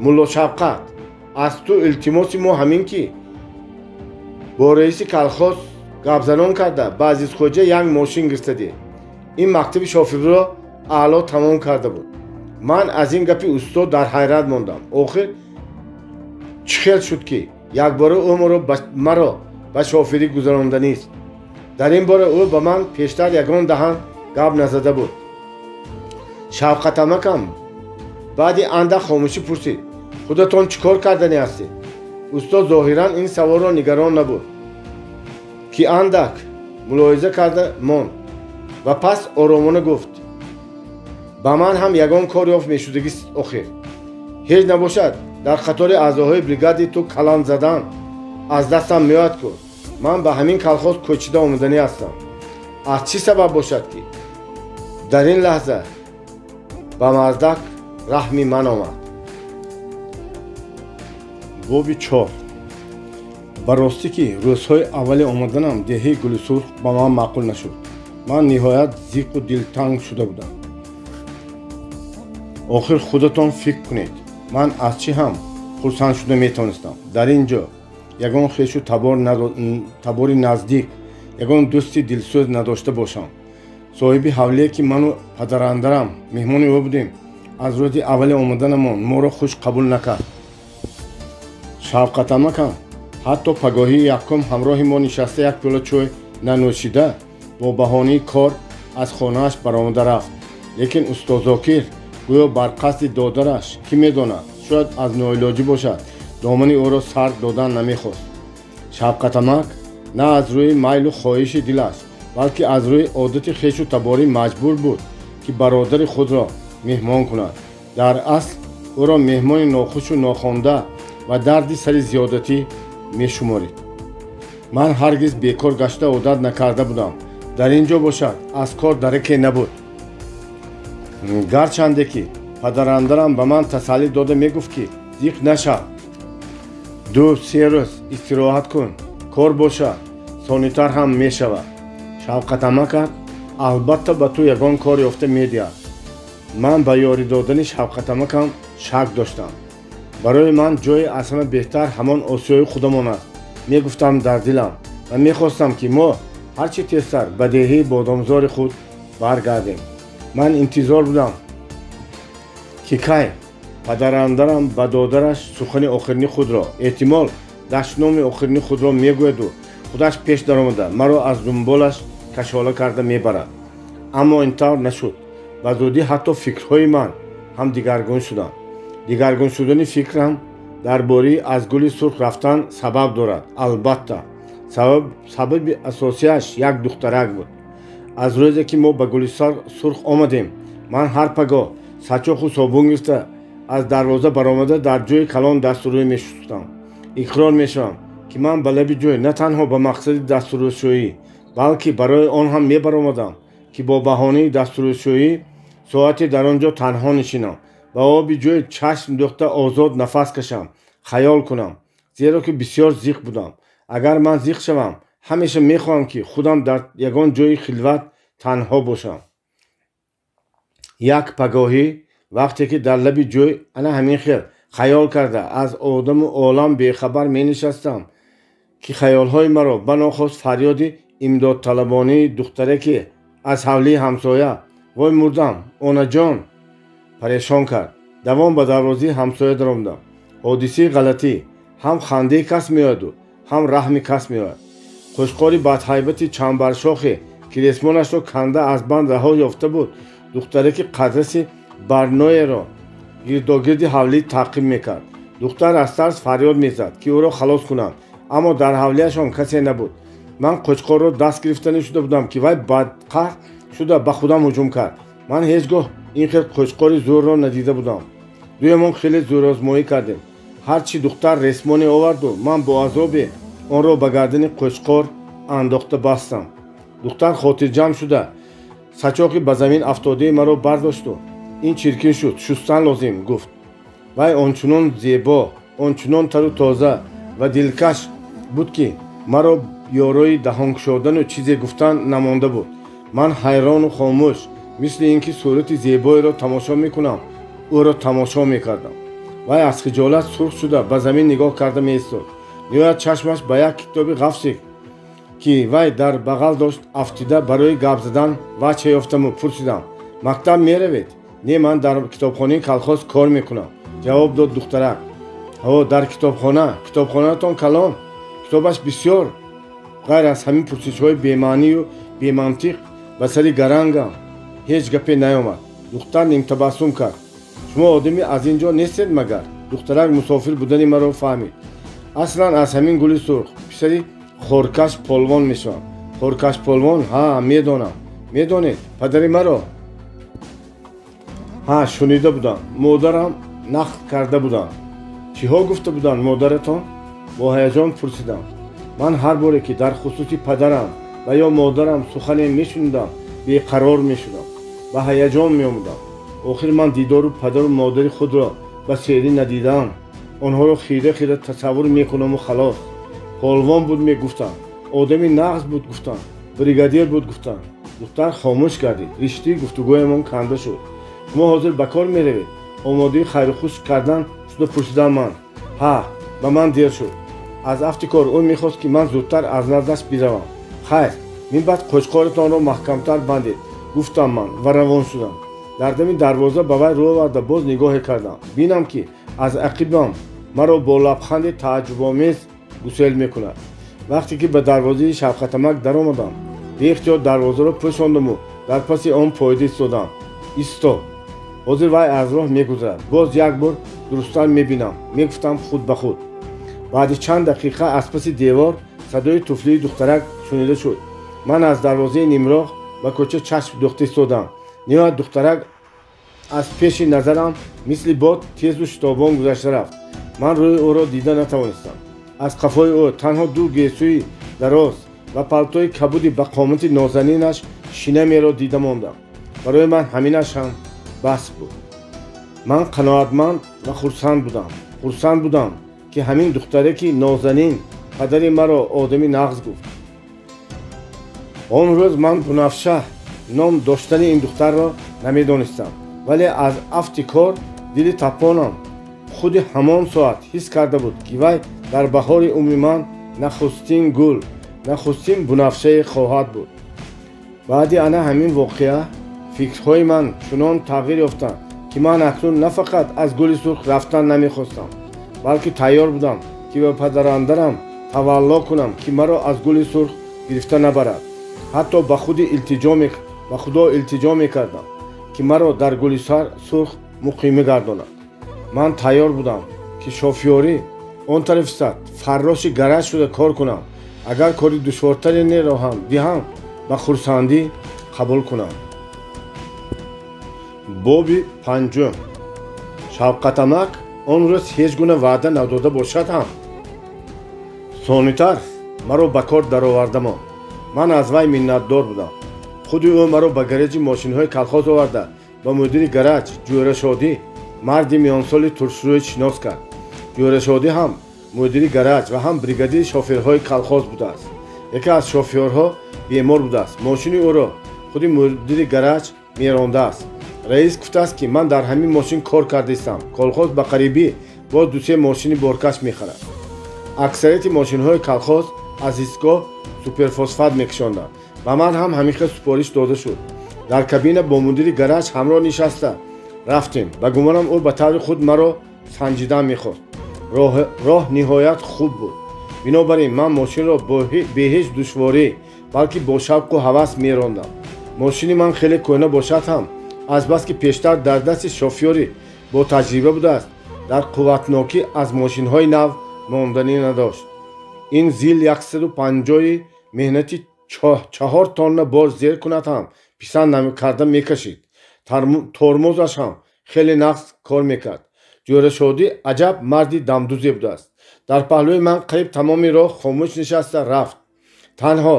мулло Шавқат, аз ту илтимоси мо ҳамин ки бо раиси калхоз гапзанон карда ба Азизхоҷа як мошин гирифтадӣ. ин мактаби шофириро аъло тамом карда буд. ман аз ин гапи устод дар ҳайрат мондам. охир чӣ хел шуд ки якбора ӯ маро ба шофирӣ гузаронданист? дар ин бора ӯ ба ман пештар ягон даҳан гап назада буд. Шавқатамакам баъди андак хомӯшӣ пурсид: худатон чӣ кор кардани ҳастед? устод зоҳиран ин саволро нигарон набуд, ки андак мулоҳиза карда монд ва пас оромона гуфт: ба ман ҳам ягон кор ёфт мешудагист. охир ҳеҷ набошад дар қатори аъзоҳои бригадаи ту калан задан аз дастам меояд ку ман ба ҳамин калхоз кӯчида омаданӣ ҳастам. аз чӣ сабаб бошад ки дар ин лаҳза ба маздак раҳми ман омад. боби 4 ба ростӣ ки рӯзҳои аввали омаданам деҳаи Гули Сурх ба ман маъқул нашуд. Ман ниҳоят зиқу дилтанг шуда будам. охир худатон фикр кунед, ман аз чӣ ҳам хурсанд шуда метавонистам дар ин ҷо ягон хешу табори наздик, ягон дӯсти дилсӯз надошта бошам. соҳиби ҳавлие ки ману падарандарам меҳмони ӯ будем, аз рӯзи аввали омаданамон моро хуш қабул накард. шавқатамакам ҳатто пагоҳии якум ҳамроҳи мо нишаста як пиёла чой нанӯшида бо баҳонаи кор аз хонааш баромада рафт. лекин устод Зокир гӯё бар қасди додараш, кӣ медонад, шояд аз ноилоҷӣ бошад, домани ӯро сар додан намехост. шавқатамак на аз рӯи майлу хоҳиши дилаш, балки аз рӯи одати хешу таборӣ маҷбур буд ки бародари худро меҳмон кунад. дар асл ӯро меҳмони нохушу нохонда ва дарди сари зиёдатӣ мешуморид. ман ҳаргиз бекор гашта одат накарда будам. дар ин ҷо бошад аз кор дараке набуд. гарчанде ки падарандарам ба ман тасаллӣ дода мегуфт ки зиқ нашав, 2-3 рӯз истироҳат кун, кор бошад, сонитар ҳам мешавад. шавқатамакат албатта ба ту ягон кор ёфта медиҳад. ман ба ёрӣ додани шавқатамакам шак доштам. барои ман ҷои аз ҳама беҳтар ҳамон осиёи худамон аст, мегуфтам дар дилам ва мехостам ки мо ҳарчи тезтар ба деҳаи бодомзори худ баргардем. ман интизор будам ки кай падарандарам ба додараш сухани охирини худро, эҳтимол даштноми охирини худро мегӯяду худаш пеш даромада маро аз дунболаш кашола карда мебарад. аммо ин тавр нашуд. ба зудӣ ҳатто фикрҳои ман ҳам дигаргун шуданд. дигаргун шудани фикрам дар бораи аз Гули Сурх рафтан сабаб дорад. албатта сабаби асосияш як духтарак буд. аз рӯзе ки мо ба Гули Сурх омадем, ман ҳар пагоҳ сачоху собун гирифта аз дарвоза баромада дар ҷои калон дастурӯй мешустам. иқрор мешавам ки ман ба лаби ҷой на танҳо ба мақсади дастурӯшоӣ, балки барои он ҳам мебаромадам ки бо баҳонаи дастурӯшоӣ соате дар он ҷо танҳо нишинам, ба оби ҷой чашм дӯхта озод нафас кашам, хаёл кунам, зеро ки бисёр зиқ будам. агар ман зиқ шавам, ҳамеша мехоҳам ки худам дар ягон ҷои хилват танҳо бошам. як пагоҳӣ вақте ки дар лаби ҷой ана ҳамин хел хаёл карда аз одаму олам бехабар менишастам ки хаёлҳои маро ба нохост фарёди имдодталабонии духтаре ки аз ҳавлии ҳамсоя «Вой мурдам, онаҷон!» парешон кард. давом ба дарвозаи ҳамсоя даромадам. ҳодисаи ғалатӣ ҳам хандаи кас меояду, ҳам раҳми кас меояд. қушқори бадҳайбати чамбаршохе ки ресмонашро канда аз банд раҳо ёфта буд, духтаре ки қадраси барноеро гирдогирди ҳавлӣ таъқиб мекард. духтар аз тарс фарёд мезад ки ӯро халос кунанд, аммо дар ҳавлияшон касе набуд. ман қучқорро даст гирифтанӣ шуда будам ки вай бадқаҳр шуда ба худам ҳуҷум кард. ман ҳеҷ гоҳ ин хел қучқори зӯрро надида будам. дуюмон хеле зӯрозмоӣ кардем. ҳар чӣ духтар ресмоне оварду, ман бо азобе онро ба гардани қучқор андохта бастам. духтар хотирҷамъ шуда сачоқи ба замин афтодаи маро бардошту ин чиркин шуд, шустан лозим, гуфт. вай ончунон зебо, ончунон тару тоза ва дилкаш буд ки маро ёрои даҳонкушодану чизе гуфтан намонда буд. ман ҳайрону хомӯш, мисли ин ки сурати зебоеро тамошо мекунам, ӯро тамошо мекардам. вай аз хиҷолат сурх шуда ба замин нигоҳ карда меистод. ниҳоят чашмаш ба як китоби ғафсик ки вай дар бағал дошт афтида барои гап задан ваҷҳа ёфтаму пурсидам: мактаб меравед? не, ман дар китобхонаи колхоз кор мекунам, ҷавоб дод духтарак. ҳо, дар китобхона? китобхонатон калон? китобаш бисёр. ғайр аз ҳамин пурсишҳои бемаънию бемантиқ ба сари гарангам ҳеҷ гапе наёмад. духтар нимтабассум кард. шумо одами аз ин ҷо нестед магар? духтарак мусофир будани маро фаҳмид. аслан аз ҳамин Гули Сурх писари хоркаш полвон мешавам. хоркаш полвон? ҳа, медонам. медонед падари маро? ҳа, шунида будам. модарам нақл карда будам. чиҳо гуфта буданд модаратон? бо ҳаяҷон пурсидам. ман ҳар боре ки дар хусуси падарам ва ё модарам сухане мешунидам, беқарор мешудам, ба ҳаяҷон меомадам. охир ман дидору падару модари худро ба серӣ надидам. онҳоро хира хира тасаввур мекунам халос. Полвон буд мегуфтанд, одами нағз буд гуфтанд, бригадир буд гуфтанд. духтар хомӯш гардид. риштаи гуфтугӯямон канда шуд. шумо ҳозир ба кор меравед? омодаи хайрухуш кардан шуда пурсидам ман. ҳа, ба ман дер шуд. аз афти кор ӯ мехост ки ман зудтар аз наздаш биравам. хайр, минбаъд қӯчқоратонро маҳкамтар бандед, гуфтам ман ва равон шудам. дар дами дарвоза ба вай рӯ оварда боз нигоҳе кардам. бинам ки аз ақибам маро бо лабханди тааҷҷубомез гусел мекунад. вақте ки ба дарвозаи Шавқатамак даромадам, беихтиёр дарвозаро пӯшондаму дар паси он поида истодам. исто. ҳозир вай аз роҳ мегузарад. боз як бор дурусттар мебинам, мегуфтам худ ба худ. баъди чанд дақиқа аз паси девор садои туфлии духтарак шунида шуд. ман аз дарвозаи нимроғ ба кӯча чашм духта истодам. ниҳоят духтарак аз пеши назарам мисли бод тезу шитобон гузашта рафт. ман рӯи ӯро дида натавонистам. аз қафои ӯ танҳо ду гесӯи дароз ва палтои кабуди ба қомати нозанинаш шинамеро дида мондам. барои ман ҳаминаш ҳам бас буд. ман қаноатманд ва хурсанд будам ки ҳамин духтареки нозанин падари маро одами нағз гуфт. он рӯз ман Бунафша ном доштани ин духтарро намедонистам, вале аз афти кор дили тапонам худи ҳамон соат ҳис карда буд ки вай дар баҳори умри ман нахустин гул, нахустин Бунафшаи хоҳад буд. баъди ана ҳамин воқеа фикрҳои ман чунон тағйир ёфтанд ки ман акнун на фақат аз гули сурх рафтан намехостам, балки тайёр будам ки ба падарандарам тавалло кунам ки маро аз гули сурх гирифта набарад. ҳатто ба худо илтиҷо мекардам ки маро дар гули сурх муқима гардонад. ман тайёр будам ки шофёрӣ он тарафи сад фарроши гараж шуда кор кунам, агар кори душвортареро ҳам диҳам ба хурсандӣ қабул кунам. боби панҷум. Шавқатамак он рӯз ҳеҷ гуна ваъда надода бошад ҳам сонитар маро ба кор дароварда монд. ман аз вай миннатдор будам. худи ӯ маро ба гаражи мошинҳои калхоз оварда ба мудири гараж Ҷӯрашодӣ, марди миёнсоли туршрӯй шинос кард. Ҷӯрашодӣ ҳам мудири гараж ва ҳам бригадири шофёрҳои калхоз будааст. яке аз шофёрҳо бемор будааст. мошини ӯро худи мудири гараж мерондааст. раис гуфтааст ки ман дар ҳамин мошин кор кардаистам. колхоз ба қарибӣ боз ду-се мошини боркаш мехарад. аксарияти мошинҳои калхоз аз истгоҳ суперфосфат мекашонданд. ба ман ҳам ҳамин хел супориш дода шуд. дар кабина бо мудири гараж ҳамроҳ нишаста рафтем. ба гумонам ӯ ба таври худ маро санҷидан мехост. роҳ ниҳоят хуб буд. бинобар ин ман мошинро бе ҳеҷ душворӣ, балки бо шавқу ҳавас мерондам. мошини ман хеле кӯҳна бошад ҳам, азбаски пештар дар дасти шофёри бо таҷриба будааст, дар қувватнокӣ аз мошинҳои нав монданӣ надошт. ин зил 150-и меҳнати 4 тонна боз зер кунад ҳам писанд карда мекашид. тормозаш ҳам хеле нағз кор мекард. Ҷӯрашодӣ аҷаб марди дамдузе будааст. дар паҳлӯи ман қариб тамоми роҳ хомӯш нишаста рафт. танҳо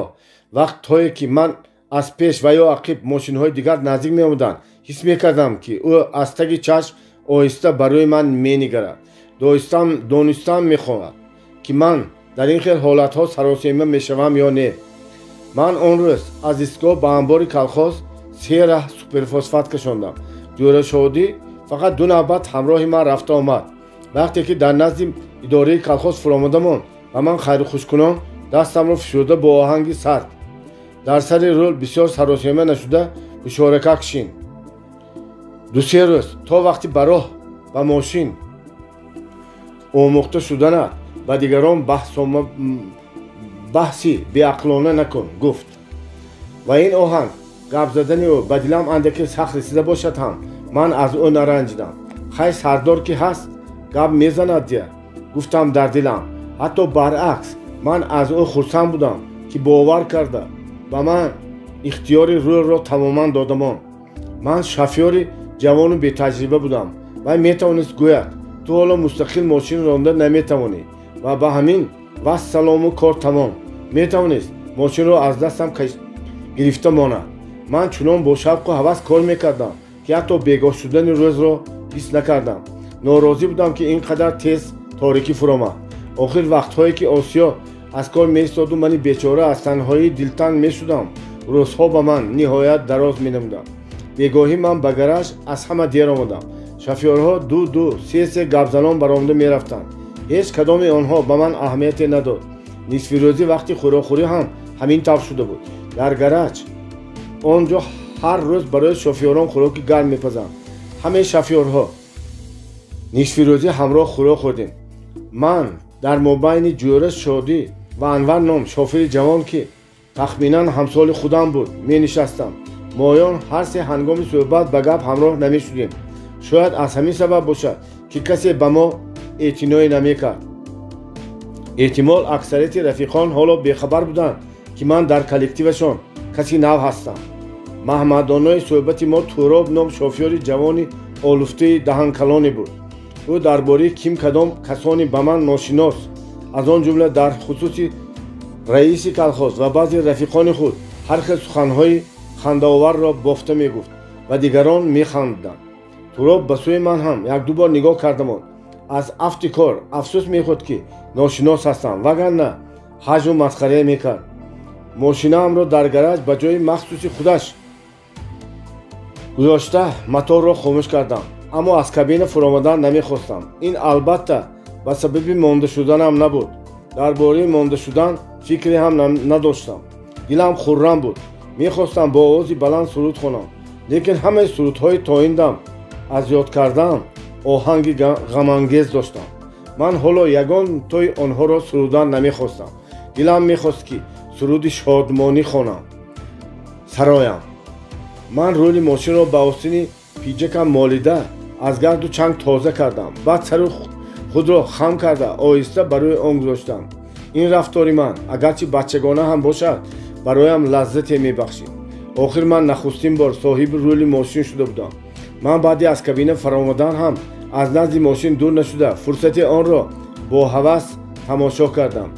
вақтҳое ки ман аз пеш ва ё ақиб мошинҳои дигар наздик меомаданд, ҳис мекардам ки ӯ аз таги чашм оҳиста ба рӯи ман менигарад. донистан мехоҳад ки ман дар ин хел ҳолатҳо саросема мешавам ё не. ман он рӯз аз истгоҳ ба анбори калхоз 3 раҳ суперфосфат кашондам. Ҷӯрашодӣ фақат 2 навбат ҳамроҳи ман рафта омад. вақте ки дар назди идораи калхоз фуромада монд ва ман хайрухушкунон дастамро фишурда бо оҳанги сард дар сари рӯл бисёр саросема нашуда ишорака кашин. 2-3 рӯз то вақти ба роҳ ба мошин омӯхта шуданат ба дигарон баҳси беақлона накун, гуфт. ва ин оҳанг гап задани ӯ ба дилам андаке сахт расида бошад ҳам ман аз ӯ наранҷидам. хай сардор ки ҳаст гап мезанад дия, гуфтам дар дилам. ҳатто баръакс ман аз ӯ хурсанд будам ки бовар карда ба ман ихтиёри рӯлро тамоман додамон. ман шофёри ҷавону бетаҷриба будам. вай метавонист гӯяд ту ҳоло мустақил мошин ронда наметавонӣ ва ба ҳамин вассалому кор тамом. метавонист мошинро аз дастам гирифта монад. ман чунон бо шавқу ҳавас кор мекардам ки ҳатто бегоҳ шудани рӯзро ҳис накардам. норозӣ будам ки ин қадар тез то торикӣ фуромад. охир вақтҳое ки осиё аз кор меистоду мани бечора аз танҳоӣ дилтанг мешудам, рӯзҳо ба ман ниҳоят дароз менамуданд. бегоҳӣ ман ба гараж аз ҳама дер омадам. шофёрҳо ду се гапзанон баромада мерафтанд. ҳеҷ кадоми онҳо ба ман аҳамияте надод. нисфи рӯзӣ вақти хӯрохӯрӣ ҳам ҳамин тавр шуда буд. дар гараж он ҷо ҳар рӯз барои шофёрон хӯроки гарм мепазанд. ҳамаи шофёрҳо нисфи рӯзӣ ҳамроҳ хӯрок хӯрдем. ман дар мобайни ҷӯра шодӣ ва анвар ном шофири ҷавон ки тахминан ҳамсоли худам буд менишастам. моён ҳар се ҳангоми суҳбат ба гап ҳамроҳ намешудем. шояд аз ҳамин сабаб бошад ки касе ба мо эътиноӣ намекард. эҳтимол аксарияти рафиқон ҳоло бехабар буданд ки ман дар коллективашон каси нав ҳастам. маҳмадонои суҳбати мо Туроб ном шофёри ҷавони олуфтаи даҳанкалоне буд. ӯ дар бораи ким кадом касони ба ман ношинос, аз он ҷумла дар хусуси раиси колхоз ва баъзе рафиқони худ ҳар хел суханҳои хандаоварро бофта мегуфт ва дигарон механдиданд. Туроб ба сӯи ман ҳам як-ду бор нигоҳ кардамон. аз афти кор афсӯс мехӯрд ки ношинос ҳастам, вагарна ҳаҷву масхария мекард. мошинаамро дар гараж ба ҷои махсуси худаш гузошта моторро хомӯш кардам, аммо аз кабина фуромадан намехостам. ин албатта ба сабаби монда шуданам набуд. дар бораи монда шудан фикре ҳам надоштам. дилам хуррам буд. мехостам бо овози баланд суруд хонам, лекин ҳамаи сурудҳои тоиндам аз ёд кардам оҳанги ғамангез доштам. ман ҳоло ягон тои онҳоро сурудан намехостам. дилам мехост ки суруди шодмонӣ хонам. сароям. ман рӯли мошинро ба остини пиҷакам молида аз гарду чанг тоза кардам. баъд сари худро хам карда оҳиста ба рӯи он гузоштам. ин рафтори ман агарчи бачагона ҳам бошад бароям лаззате мебахшид. охир ман нахустин бор соҳиби рӯли мошин шуда будам. ман баъди аз кабина фаромадан ҳам аз назди мошин дур нашуда фурсати онро бо ҳавас тамошо кардам.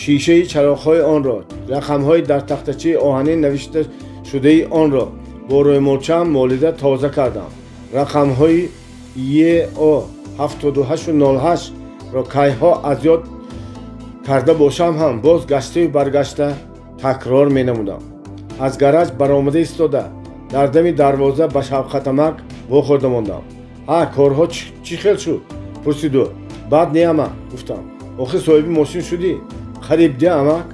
шишаи чароғҳои онро, рақамҳои дар тахтачаи оҳанин навишта шудаи онро бо рӯймолчаам молида тоза кардам. рақамҳои ЕО 7808ро кайҳо аз ёд карда бошам ҳам боз гаштаю баргашта такрор менамудам. аз гараж баромада истода дар дами дарвоза ба Шавқатамак вохӯрда мондам. ҳа, корҳо чӣ хел шуд? пурсиду. баъд не амак, гуфтам. охир соҳиби мошин шудӣ? харибдӣ амак?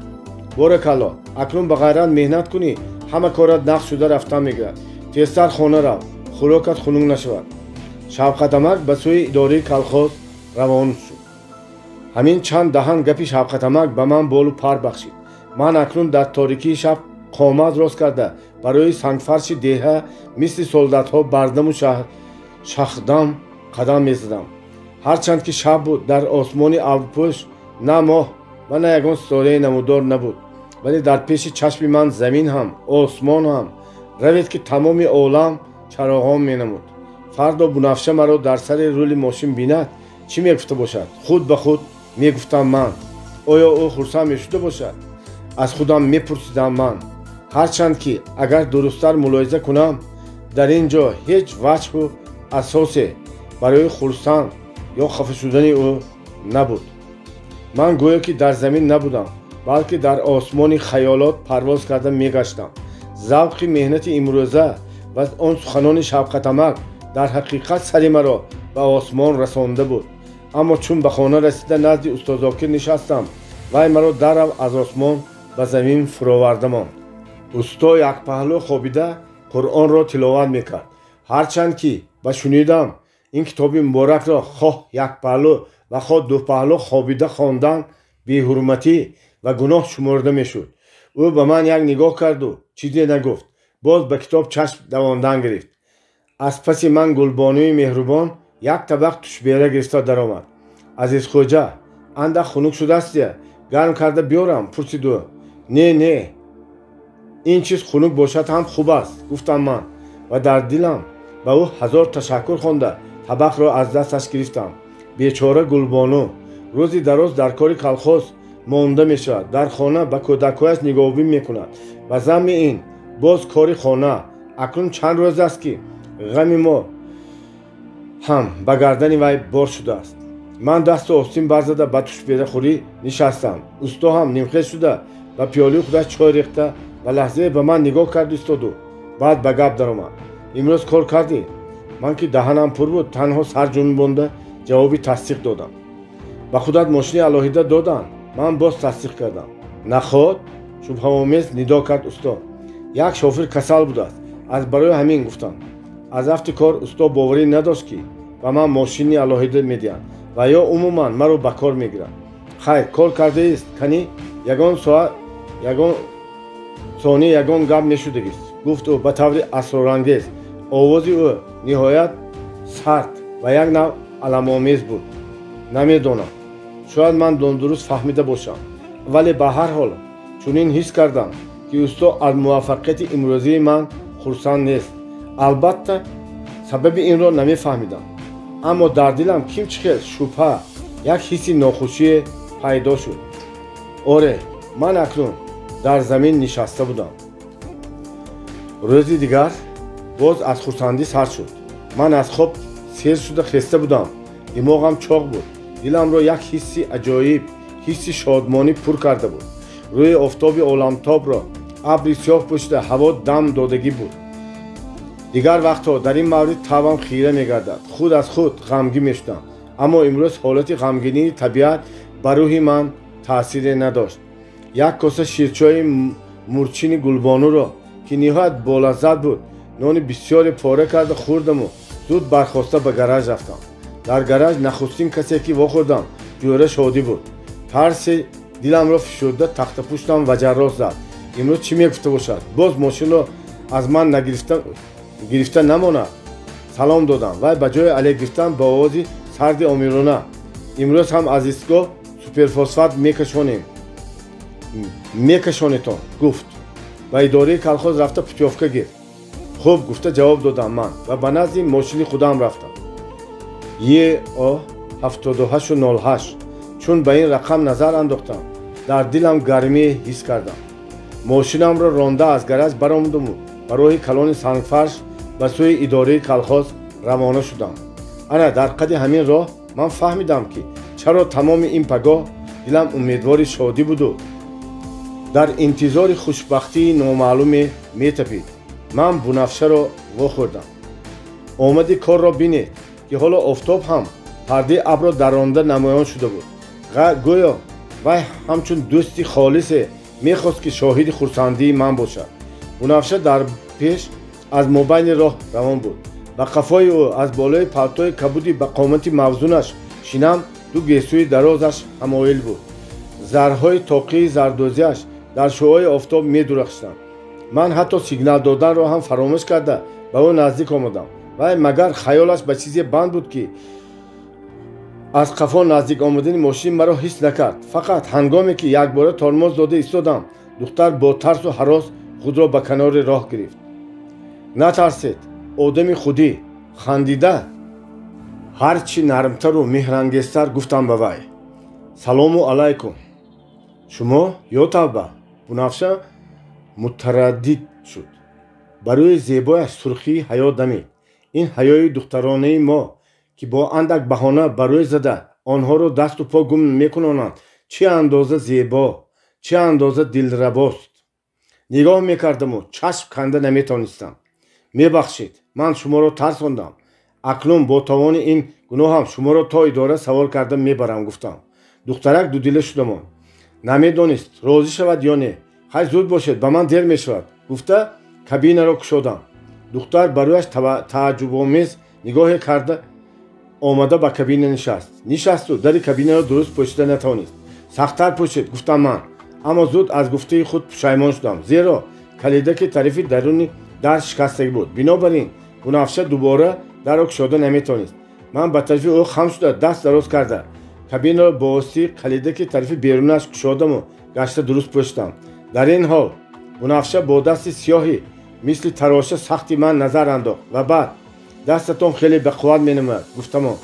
боракалло, акнун ба ғайрат меҳнат кунӣ, ҳама корат нақ шуда рафтан мегирад. тезтар хона рав, хӯрокат хунук нашавад. Шавқатамак ба сӯи идораи колхоз равон шуд. ҳамин чанддаҳан гапи Шавқатамак ба ман болу пар бахшид. ман акнун дар торикии шаб қомат рост карда барои сангфарши деҳа мисли солдатҳо бардаму шахдам қадам мезадам. ҳарчанд ки шаб буд, дар осмони абрпӯш на моҳ ва на ягон ситораи намудор набуд, вале дар пеши чашми ман замин ҳам осмон ҳам равед ки тамоми олам чароғон менамуд. фардо бунафша маро дар сари рӯли мошин бинад чӣ мегуфта бошад? худ ба худ мегуфтам ман. оё ӯ хурсанд мешуда бошад? аз худам мепурсидам ман. ҳарчанд ки агар дурусттар мулоҳиза кунам, дар ин ҷо ҳеҷ ваҷҳу асосе барои хурсанд ё хафа шудани ӯ набуд. ман гӯё ки дар замин набудам, балки дар осмони хаёлот парвоз карда мегаштам. завқи меҳнати имрӯза ва он суханони Шавқатамак дар ҳақиқат сари маро ба осмон расонда буд. аммо чун ба хона расида назди устозокир нишастам, вай маро дарав аз осмон ба замин фуроварда монд. усто якпаҳлӯ хобида Қуръонро тиловат мекард. ҳарчанд ки ба шунидам ин китоби муборакро хоҳ якпаҳлӯ ва хоҳ дупаҳлӯ хобида хондан беҳурматӣ ва гуноҳ шуморида мешуд. ӯ ба ман як нигоҳ карду чизе нагуфт. боз ба китоб чашм давондан гирифт. аз паси ман Гулбонуи меҳрубон як табақ тушбера гирифта даромад. азизхоҷа, андак хунук шудастия? гарм карда биёрам? пурсиду. не, ин чиз хунук бошад ҳам хуб аст, гуфтам ман ва дар дилам ба ӯ ҳазор ташаккур хонда табақро аз дасташ гирифтам. бечора Гулбону рӯзи дароз дар кори колхоз монда мешавад. дар хона ба кӯдакҳояш нигоҳубин мекунад. ва замми ин боз кори хона. акнун чанд рӯз аст ки ғами мо ҳам ба гардани вай бор шудааст. ман дасту остин барзада ба тушберахӯрӣ нишастам. Усто ҳам нимхез шуда ба пиёлаи худаш чой рехта ва лаҳзае ба ман нигоҳ карду истоду. Баъд ба гап даромад: имрӯз кор кардӣ? Ман ки даҳанам пур буд, танҳо сар ҷунбонда ҷавоби тасдиқ додам. ба худат мошини алоҳида доданд? Ман боз тасдиқ кардам. Наход? шубҳаомез нидо кард усто. Як шофир касал будааст, аз барои ҳамин гуфтам. аз рафти кор усто боварӣ надошт ки ба ман мошини алоҳида медиҳанд ва ё умуман маро ба кор мегиранд. хайр, кор кардаист канӣ? ягон сони ягон гап мешудагист, гуфт ӯ ба таври асрорангез. овози ӯ ниҳоят сард ва як нав аламомез буд. намедонам, шояд ман нондуруст фаҳмида бошам, вале ба ҳар ҳол чунин ҳис кардам ки усто аз муваффақияти имрӯзии ман хурсанд нест. албатта сабаби инро намефаҳмидам, аммо дар дилам кимчихел шубҳа, як ҳисси нохушие пайдо шуд. оре, ман акнун дар замин нишаста будам. рӯзи дигар боз аз хурсандӣ сар шуд. ман аз хоб сер шуда хеста будам. димоғам чоқ буд. диламро як ҳисси аҷоиб, ҳисси шодмонӣ пур карда буд. рӯи офтоби оламтобро абри сиёҳ пӯшида ҳаво дам додагӣ буд. дигар вақтҳо дар ин маврид тавбам хира мегардад. худ аз худ ғамгин мешудам, аммо имрӯз ҳолати ғамгинии табиат ба рӯҳи ман таъсире надошт. як коса ширчои мурчини гулбонуро ки ниҳоят болаззат буд, нони бисёре пора карда хӯрдаму зуд бархоста ба гараж рафтам. дар гараж нахустин касе ки вохӯрдам ҷӯра шодӣ буд. тарси диламро фишурда тахтапуштам ваҷаррос зад. имрӯз чӣ мегуфта бошад? боз мошинро аз ман гирифта намонад. салом додам. вай ба ҷои алек гирифтан ба овози сарди омирона: имрӯз ҳам аз истгоҳ суперфосфат мекашонетон, гуфт. ба идораи колхоз рафта путёвка гир. хуб, гуфта ҷавоб додам ман ва ба назди мошини худам рафтам. ЕО 7808. чун ба ин рақам назар андохтам, дар дилам гармие ҳис кардам. мошинамро ронда аз гараж баромадаму ба роҳи калони сангфарш ба сӯи идораи колхоз равона шудам. ана дар қади ҳамин роҳ ман фаҳмидам ки чаро тамоми ин пагоҳ дилам умедвори шодӣ буду дар интизори хушбахтии номаълуме метапид. ман бунафшаро вохӯрдам. омади корро бинед ки ҳоло офтоб ҳам пардаи абро даронда намоён шуда буд. гӯё вай ҳамчун дӯсти холисе мехост ки шоҳиди хурсандии ман бошад. бунафша дар пеш аз мобайни роҳ равон буд. ба қафои ӯ аз болои палтои кабуди ба қомати мавзунаш шинам ду гесӯи дарозаш ҳамоил буд. зарҳои тоқии зардозиаш дар шуои офтоб медурахшиданд. ман ҳатто сигнал доданро ҳам фаромӯш карда ба ӯ наздик омадам. вай магар хаёлаш ба чизе банд буд ки аз қафо наздик омадани мошини маро ҳис накард. фақат ҳангоме ки якбора тормоз дода истодам, духтар бо тарсу ҳарос худро ба канори роҳ гирифт. натарсед, одами худӣ, хандида ҳарчи нармтару меҳрангезтар гуфтам ба вай: салому алайкум. шумо ё тавба? бунафша мутараддид шуд. ба рӯи зебояш сурхии ҳаё дамид. ин ҳаёи духтаронаи мо ки бо андак баҳона ба рӯй зада онҳоро дасту по гум мекунонанд, чӣ андоза зебо, чӣ андоза дилрабост. нигоҳ мекардаму чашм канда наметонистам. мебахшед, ман шуморо тарсондам. акнун бо тавони ин гуноҳам шуморо то идора савол карда мебарам, гуфтам. духтарак дудила шудамон. намедонист розӣ шавад ё не. хай зуд бошед, ба ман дер мешавад, гуфта кабинаро кушодам. духтар ба рӯяш тааҷҷубомез нигоҳе карда омада ба кабина нишасту дари кабинаро дуруст пӯшида натавонист. сахттар пӯшед, гуфтам ман. аммо зуд аз гуфтаи худ пушаймон шудам, зеро калидаки тарафи даруни дар шикастагӣ буд. бинобар ин бунафша дубора дарро кушода наметавонист. ман ба тарафи ӯ хам шуда даст дароз карда кабинаро бо воситаи калидаки тарафи берунаш кушодаму гашта дуруст пӯшидам. дар ин ҳол бунафша бо дасти сиёҳи мисли тароша сахти ман назар андохт ва баъд: дастатон хеле бақувват менамояд, гуфтамон.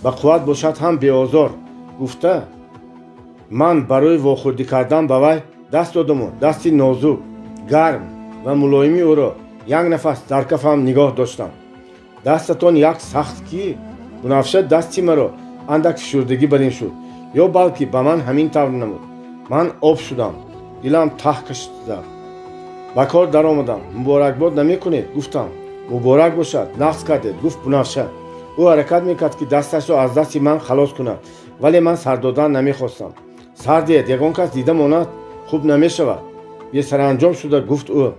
бақувват бошад ҳам беозор, гуфта ман барои вохӯрдӣ кардан ба вай даст додаму дасти нозук, гарм ва мулоими ӯро як нафас дар кафам нигоҳ доштам. дастатон як сахт ки? бунафша дасти маро андак фишурдагӣ бар ин шуд, ё балки ба ман ҳамин тавр намуд. ман об шудам, дилам таҳ кашида. ба кор даромадам. муборакбод намекунед? гуфтам. муборак бошад, нақс кардед, гуфт Бунафша. ӯ ҳаракат мекард ки дасташро аз дасти ман халос кунад, вале ман сар додан намехостам. сар диҳед, ягон кас дида монад, хуб намешавад. бесаранҷом шуда гуфт ӯ.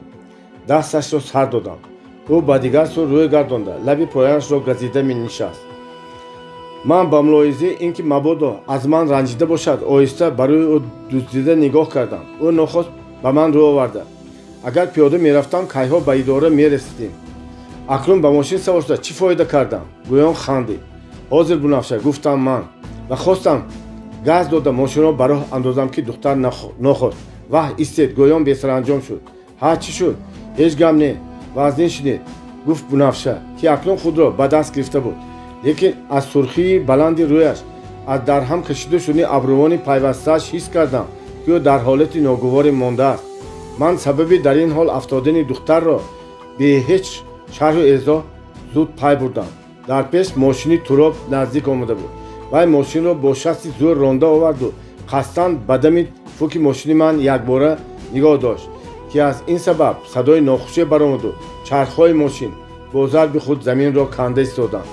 дасташро сар додам. ӯ ба дигар сӯ рӯй гардонда, лаби поянашро газида менишаст. ман ба мулоҳизаи ин ки мабодо аз ман ранҷида бошад, оҳиста ба рӯи ӯ дуздида нигоҳ кардам. ӯ нохост ба ман рӯ оварда. агар пиёда мерафтам, кайҳо ба идора мерасидем. акнун ба мошин савор шуда чӣ фоида кардам? гӯён хандид. ҳозир Бунафша, гуфтам ман ва хостам газ дода мошинро ба роҳ андозам, ки духтар нохост. ваҳ истед, гӯён бесаранҷом шуд. ҳа чӣ шуд? ҳеҷ гап не. вазнин шудед, гуфт Бунафша, ки акнун худро ба даст гирифта буд. лекин аз сурхии баланди рӯяш, аз дарҳам кашида шудани абрувони пайвастааш ҳис кардам, ки ӯ дар ҳолати ногуворе мондааст. ман сабаби дар ин ҳол афтодани духтарро бе ҳеҷ шарҳу эзо зуд пай бурдам. дар пеш мошини Туроб наздик омада буд. вай мошинро бо шасти зӯр ронда оварду қасдан ба дами фуки мошини ман якбора нигоҳ дошт, ки аз ин сабаб садои нохуше баромаду чархҳои мошин бо зарби худ заминро канда истоданд.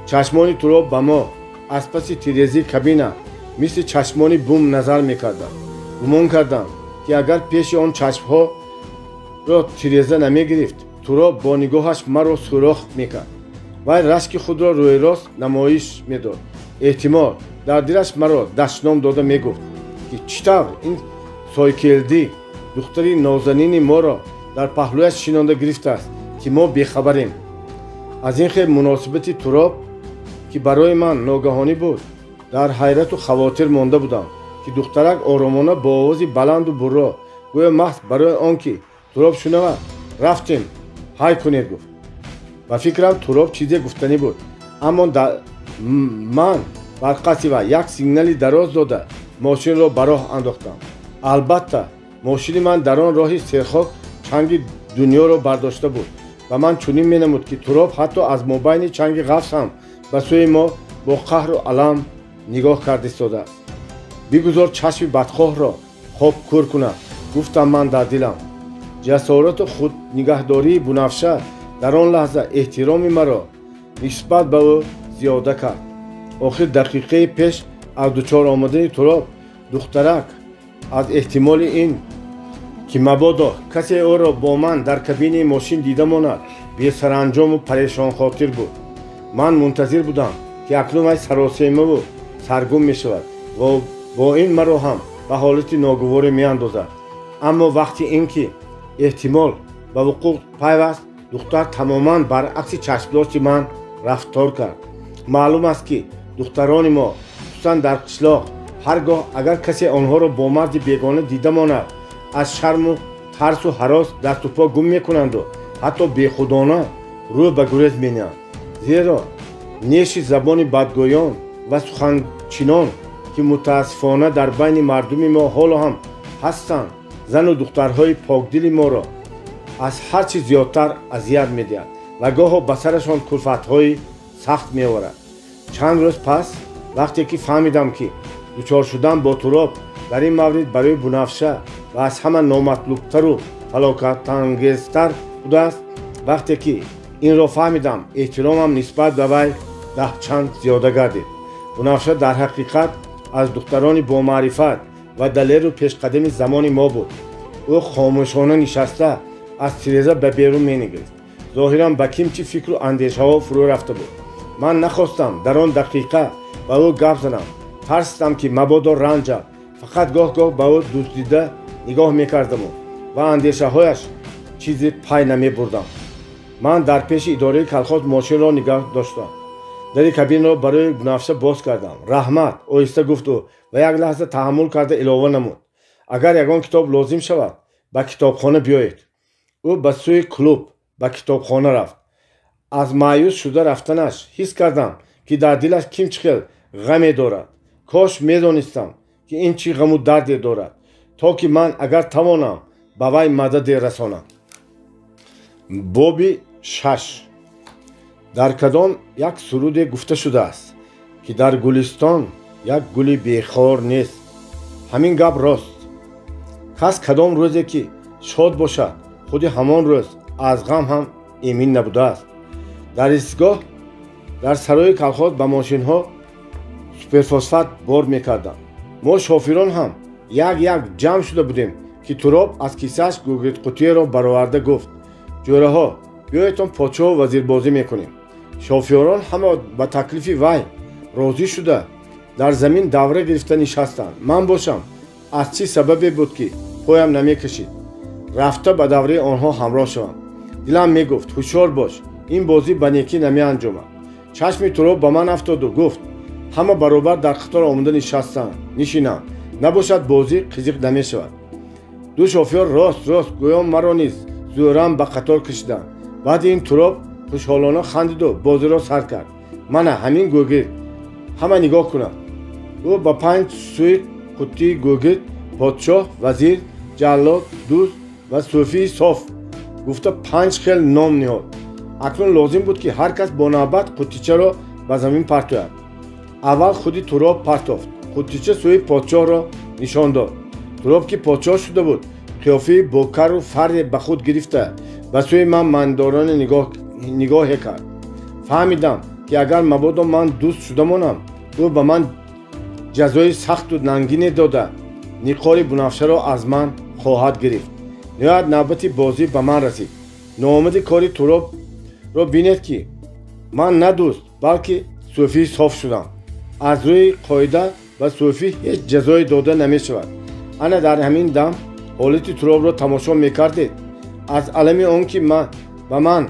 чашмони Туроб ба мо аз паси тирезии кабина мисли чашмони бум назар мекарданд. гумон кардам, ки агар пеши он чашмҳоро тиреза намегирифт, Туроб бо нигоҳаш маро сурох мекард. вай рашки худро рӯйрост намоиш медод. эҳтимол дар дилаш маро дашном дода мегуфт, ки чӣ тавр ин сойкелдӣ духтари нозанини моро дар паҳлӯяш шинонда гирифтааст, ки мо бехабарем. аз ин хел муносибати Туроб, ки барои ман ногаҳонӣ буд, дар ҳайрату хавотир монда будам, ки духтарак оромона бо овози баланду бурро, гӯё маҳз барои он ки Туроб шунавад, рафтем, ҳай кунед гуфт. ба фикрам Туроб чизе гуфтанӣ буд, аммо ман бар қасди вай як сигнали дароз дода мошинро ба роҳ андохтам. албатта мошини ман дар он роҳи серхок чанги дунёро бардошта буд ва ман чунин менамуд, ки Туроб ҳатто аз мобайни чанги ғафс ҳам ба сӯи мо бо қаҳру алам нигоҳ карда истодааст. бигузор чашми бадхоҳро хоб кур кунад, гуфтам ман дар дилам. ҷасорату худнигаҳдории Бунафша дар он лаҳза эҳтироми маро нисбат ба ӯ зиёда кард. охир дақиқаи пеш аз дучор омадани Туроб, духтарак аз эҳтимоли ин, ки мабодо касе ӯро бо ман дар кабини мошин дида монад, бесаранҷому парешонхотир буд. ман мунтазир будам, ки акнун вай саросемаву саргум мешавад ва бо ин маро ҳам ба ҳолати ногуворе меандозад. аммо вақти ин ки эҳтимол ба вуқӯъ пайваст, духтар тамоман баръакси чашмдошти ман рафтор кард. маълум аст, ки духтарони мо, хусусан дар қишлоқ, ҳар гоҳ агар касе онҳоро бо марди бегона дида монад, аз шарму тарсу ҳарос дасту по гум мекунанду ҳатто бехудона рӯй ба гурез мениҳанд. зеро неши забони бадгӯён ва суханчинон, ки мутаассифона дар байни мардуми мо ҳоло ҳам ҳастанд, зану духтарҳои покдили моро аз ҳар чиз зиёдтар азият медиҳад ва гоҳо ба сарашон кулфатҳои сахт меоварад. чанд рӯз пас, вақте ки фаҳмидам, ки дучор шудан бо Туроб дар ин маврид барои Бунафша ва аз ҳама номатлубтару фалокатангезтар будааст, вақте ки инро фаҳмидам, эҳтиромам нисбат ба вай даҳчанд зиёда гардид. Бунафша дар ҳақиқат аз духтарони бомаърифат ва далеру пешқадами замони мо буд. ӯ хомӯшона нишаста аз тиреза ба берун менигрист. зоҳиран ба кимчи фикру андешаҳо фурӯ рафта буд. ман нахостам дар он дақиқа ба ӯ гап занам. тарсидам, ки мабодо ранҷад. фақат гоҳ-гоҳ ба ӯ дуздида нигоҳ мекардаму ва андешаҳояш чизе пай намебурдам. ман дар пеши идораи калхоз мошинро нигоҳ доштам. дари кабинро барои Бунафша боз кардам. раҳмат, оҳиста гуфт ӯ ва як лаҳза таҳаммул карда илова намуд. агар ягон китоб лозим шавад, ба китобхона биёед. ӯ ба сӯи клуб ба китобхона рафт. аз маъюс шуда рафтанаш ҳис кардам, ки дар дилаш кимчи хел ғаме дорад. кош медонистам, ки ин чӣ ғаму дарде дорад, то ки ман агар тавонам ба вай мададе расонам. боби 6. дар кадом як суруде гуфта шудааст, ки дар гулистон як гули бехор нест. ҳамин гап рост. кас кадом рӯзе ки шод бошад, худи ҳамон рӯз аз ғам ҳам эмин набудааст. дар истгоҳ дар сарои колхоз ба мошинҳо суперфосфат бор мекарданд. мо шофирон ҳам як ҷамъ шуда будем ки Туроб аз кисааш гӯгирдқутиеро бароварда гуфт: ҷӯраҳо, биёедтон подшоҳу вазирбозӣ мекунем. шофёрон ҳама ба таклифи вай розӣ шуда дар замин давра гирифта нишастанд. ман бошам аз чӣ сабабе буд ки поям намекашид рафта ба давраи онҳо ҳамроҳ шавам. дилам мегуфт: ҳушёр бош, ин бозӣ ба некӣ намеанҷомад. чашми Туроб ба ман афтоду гуфт: ҳама баробар дар қатор омада нишастанд, нишинам, набошад бозӣ қизиқ намешавад. ду шофёр рост гӯё маро низ зӯрам ба қатор кашиданд. баъди ин Туроб хушҳолона хандиду бозиро сар кард. мана ҳамин гӯгирд, ҳама нигоҳ кунад. ӯ ба 5 сӯи қуттии гӯгирд подшоҳ, вазир, ҷаллод, дӯст ва суфии соф гуфта 5 хел ном ниҳод. акнун лозим буд ки ҳар кас бо навбат қуттичаро ба замин партояд. аввал худи Туроб партофт. қуттича сӯи подшоҳро нишон дод. Туроб ки подшоҳ шуда буд, қиёфаи бокару фарре ба худ гирифта ба сӯи ман майндорона нигоҳе кард. фаҳмидам ки агар мабодо ман дӯст шуда монам, ӯ ба ман ҷазои сахту нангине дода ниқори бунафшаро аз ман хоҳад гирифт. ниҳоят навбати бозӣ ба ман расид. ноомади кори Туробро бинед ки ман на дӯст, балки суфии соф шудам. аз рӯи қоида ба суфӣ ҳеҷ ҷазое дода намешавад. ана дар ҳамин дам ҳолати Туробро тамошо мекардед. аз алами он ки ба ман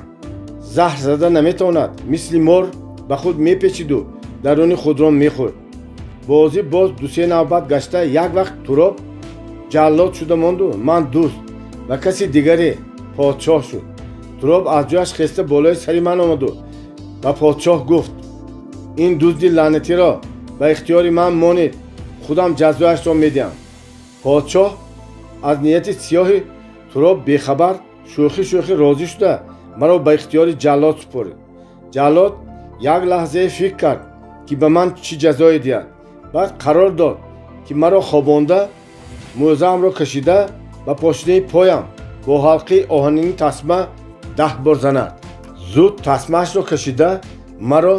заҳр зада наметавонад, мисли мор ба худ мепечиду даруни худро мехӯрд. бозӣ боз дусе навбат гашта як вақт Туроб ҷаллод шуда монду, ман дӯст ва каси дигаре подшоҳ шуд. Туроб аз ҷояш хеста болои сари ман омаду ба подшоҳ гуфт: ин дузди лаънатиро ба ихтиёри ман монед, худам ҷазояшро медиҳам. подшоҳ аз нияти сиёҳи Туроб бехабар шӯхӣ розӣ шуда маро ба ихтиёри ҷаллод супорид. ҷаллод як лаҳзае фикр кард ки ба ман чӣ ҷазое диҳад. баъд қарор дод ки маро хобонда, мӯъзаамро кашида ба пошинаи поям бо ҳалқаи оҳанини тасма 10 бор занад. зуд тасмаашро кашида маро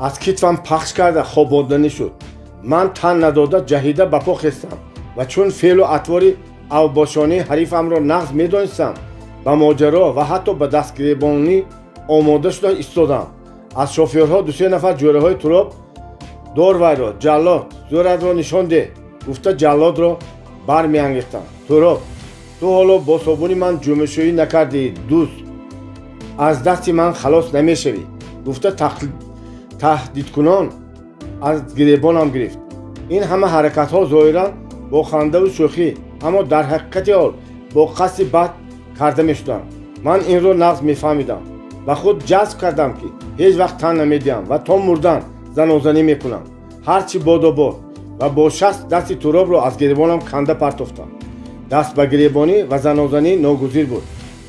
аз китфам пахш карда хобонданӣ шуд. ман тан надода ҷаҳида ба по хестам ва чун феълу атвори авбошонии ҳарифамро нағз медонистам, ба моҷаро ва ҳатто ба дастгиребонӣ омода шуда истодам. аз шофёрҳо 2-3 нафар ҷӯраҳои Туроб: дор вайро, ҷаллод, зӯратро нишон деҳ, гуфта ҷаллодро бармеангехтанд. Туроб: ту ҳоло бо собуни ман ҷӯмашӯӣ накардии дӯст, аз дасти ман халос намешавӣ, гуфта таҳдидкунон аз гиребонам гирифт. ин ҳама ҳаракатҳо зоҳиран бо хандаву шӯхӣ, аммо дар ҳақиқати ҳол бо қасди бад карда мешуданд. ман инро нағз мефаҳмидам. ба худ ҷазб кардам ки ҳеҷ вақт тан намедиҳам ва то мурдан занозанӣ мекунам. ҳарчи бодо бод ва бо шаст дасти Туробро аз гиребонам канда партофтам. даст ба гиребонӣ ва занозанӣ ногузир буд.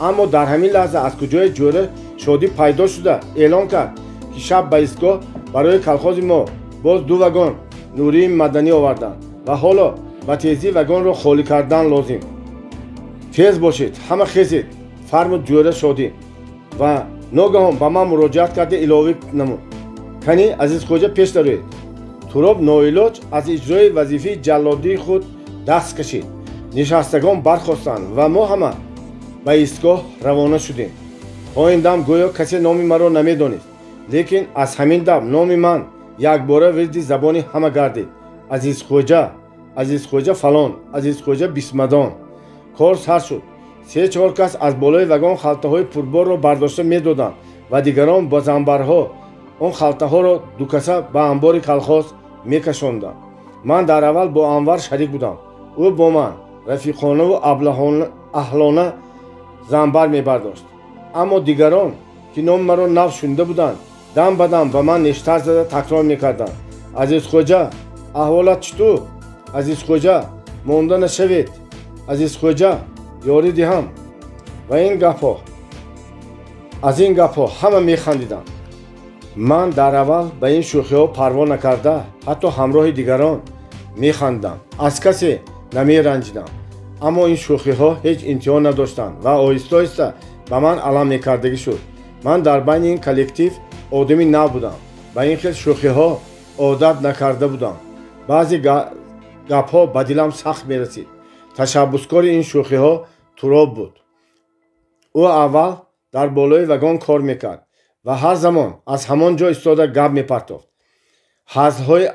аммо дар ҳамин лаҳза аз куҷои ҷӯра шодӣ пайдо шуда эълон кард ки шаб ба истгоҳ барои колхози мо боз 2 вагон нурии маданӣ оварданд ва ҳоло ба тезӣ вагонро холӣ кардан лозим. тез бошед, ҳама хезед, фармуд ҷӯра Шодӣ ва ногаҳон ба ман муроҷиат карда илова намуд: кани Азизхоҷа пеш дароед. Туроб ноилоҷ аз иҷрои вазифаи ҷаллодии худ даст кашид. нишастагон бархостанд ва мо ҳама ба истгоҳ равона шудем. он дам гӯё касе номи маро намедонист, лекин аз ҳамин дам номи ман якбора вирди забони ҳама гардид: Азизхоҷа фалон, Азизхоҷа Бисмадон. кор сар шуд. 3-4 кас аз болои вагон халтаҳои пурборро бардошта медоданд ва дигарон ба занбарҳо он халтаҳоро дукаса ба анбори колхоз мекашонданд. ман дар аввал бо Анвар шарик будам. ӯ бо ман рафиқонаву аҳлона занбар мебардошт. аммо дигарон ки номи маро нав шунда буданд, дам ба дам ба ман нештар зада такрор мекарданд: Азизхоҷа, аҳволат чуту? Азизхоҷа, монда нашавед? Азизхоҷа, ёрӣ диҳам. ва аз ин гапҳо ҳама механдиданд. ман дар аввал ба ин шӯхиҳо парво накарда ҳатто ҳамроҳи дигарон механдам, аз касе намеранҷидам. аммо ин шӯхиҳо ҳеҷ интиҳо надоштанд ва оҳиста оҳиста ба ман алам мекардагӣ шуд. ман дар байни ин коллектив одами нав будам, ба ин хел шӯхиҳо одат накарда будам. баъзе гапҳо ба дилам сахт мерасид. ташаббускори ин шӯхиҳо Туроб буд. ӯ аввал дар болои вагон кор мекард ва ҳар замон аз ҳамон ҷо истода гап мепартофт. ҳазлҳои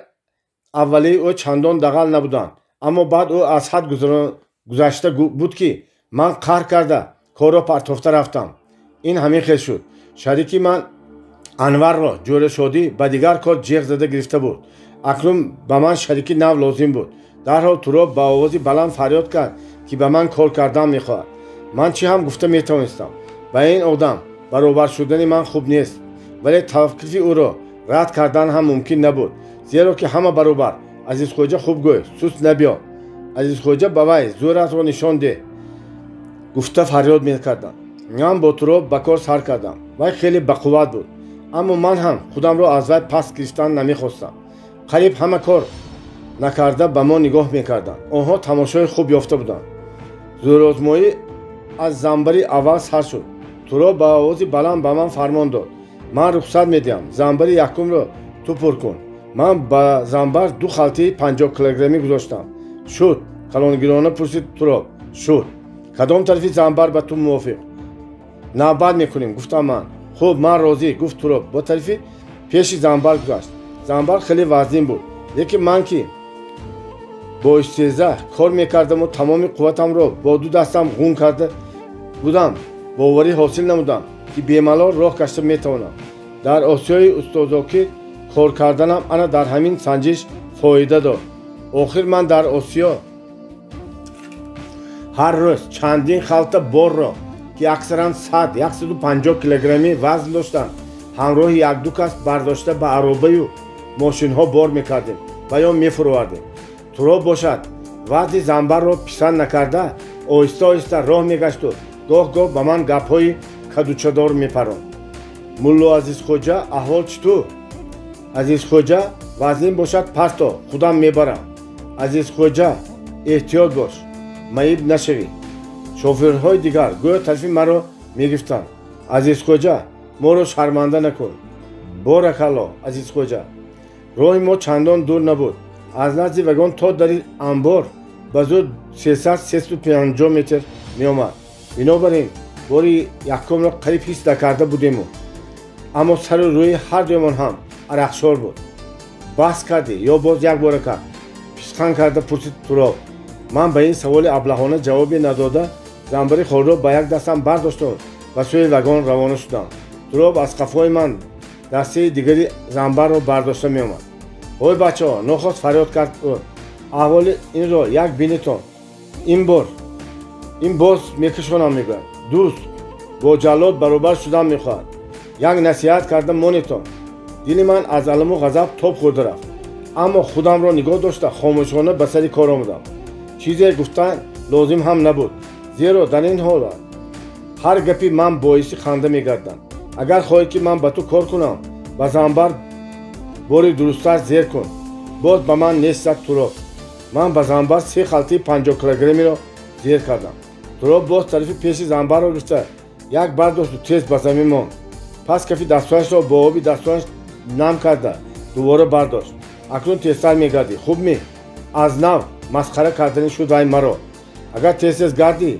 аввалии ӯ чандон дағал набуданд, аммо баъд ӯ аз ҳад гузашта буд ки ман қаҳр карда корро партофта рафтам. ин ҳамин хел шуд. шарики ман Анварро ҷӯрашодӣ ба дигар кор ҷеғ зада гирифта буд. акнун ба ман шарики нав лозим буд. дарҳол Туроб ба овози баланд фарёд кард ки ба ман кор кардан мехоҳад. ман чӣ ҳам гуфта метавонистам? ба ин одам баробар шудани ман хуб нест, вале тавқифи ӯро рад кардан ҳам мумкин набуд, зеро ки ҳама баробар. Азизхоҷа хуб гӯй, суст набиё. Азизхоҷа ба вай зӯратро нишон де, гуфта фарёд мекардам. ман бо Туроб ба кор сар кардам. вай хеле бақувват буд, аммо ман ҳам худамро аз вай паст гирифтан намехостам. қариб ҳама кор накарда ба мо нигоҳ мекарданд. онҳо тамошои хуб ёфта буданд. зӯрозмоӣ аз замбари аввал сар шуд. Туроб ба овози баланд ба ман фармон дод. ман рухсат медиҳам, замбари якумро ту пур кун. ман ба замбар 2 халтаи 50 килограммӣ гузоштам. шуд? калонгирона пурсид Туроб. шуд. кадом тарафи замбар ба ту мувофиқ? навбат мекунем, гуфтам ман. хуб, ман розӣ, гуфт Туроб. бо тарафи пеши замбар гузашт. замбар хеле вазнин буд, лекин ман ки бо истеза кор мекардаму тамоми қувватамро бо 2 дастам ғун карда будам, боварӣ ҳосил намудам ки бемалол роҳ кашида метавонам. дар осиёи устозокӣ кор карданам ана дар ҳамин санҷиш фоида дод. охир ман дар осиё ҳар рӯз чандин халта борро ки аксаран 100-150 килограммӣ вазн доштанд, ҳамроҳи 1-2 кас бардошта ба аробаю мошинҳо бор мекардем ва ё мефурӯвардем. Туроб бошад вазни замбарро писанд накарда оҳиста оҳиста роҳ мегашту гоҳ-гоҳ ба ман гапҳои кадучадор мепаронд. мулло Азизхоҷа, аҳвол чӣ ту? Азизхоҷа, вазнин бошад парто, худам мебарам. Азизхоҷа, эҳтиёт бош, маиб нашавӣ. шофёрҳои дигар гӯё тарафи маро мегифтанд. Азизхоҷа, моро шарманда накун. боракалло, Азизхоҷа. роҳи мо чандон дур набуд. аз назди вагон то дари амбор ба зуд 300-350 метр меомад. бинобар ин бори якумро қариб ҳис накарда будему, аммо сару рӯи ҳардуямон ҳам арақшор буд. баҳс кардӣ ё боз як борака? писқан карда пурсид Туроб. ман ба ин саволи аблаҳона ҷавобе надода замбари хорро ба як дастам бардошту ба сӯи вагон равона шудам. Туроб аз қафои ман дастаи дигари замбарро бардошта меомад. ой бачаҳо, нохост фарёд кард ӯ. аҳволи инро як бинитон. ин боз мекашонам мегӯяд. дӯст, бо ҷаллод баробар шудан мехоҳад. як насиҳат карда монетон. дили ман аз аламу ғазаб тоб хӯрда рафт, аммо худамро нигоҳ дошта хомӯшона ба сари кор омадам. чизе гуфтан лозим ҳам набуд, зеро дар ин ҳолат ҳар гапи ман боиси ханда мегардад. агар хоҳӣ ки ман ба ту кор кунам, ба замбар бори дурусттар зер кун. боз ба ман нест зад Туроб. ман ба замбар 3 халтаи 50 килограммиро зер кардам. Туроб боз тарафи пеши замбарро гирифта як бардошту тез ба замин монд. пас кафи дастҳояшро бо оби дастҳояш нам карда дубора бардошт. акнун тезтар мегардӣ, хуб ми? аз нав масхара кардани шуд вай маро. агар тез гардӣ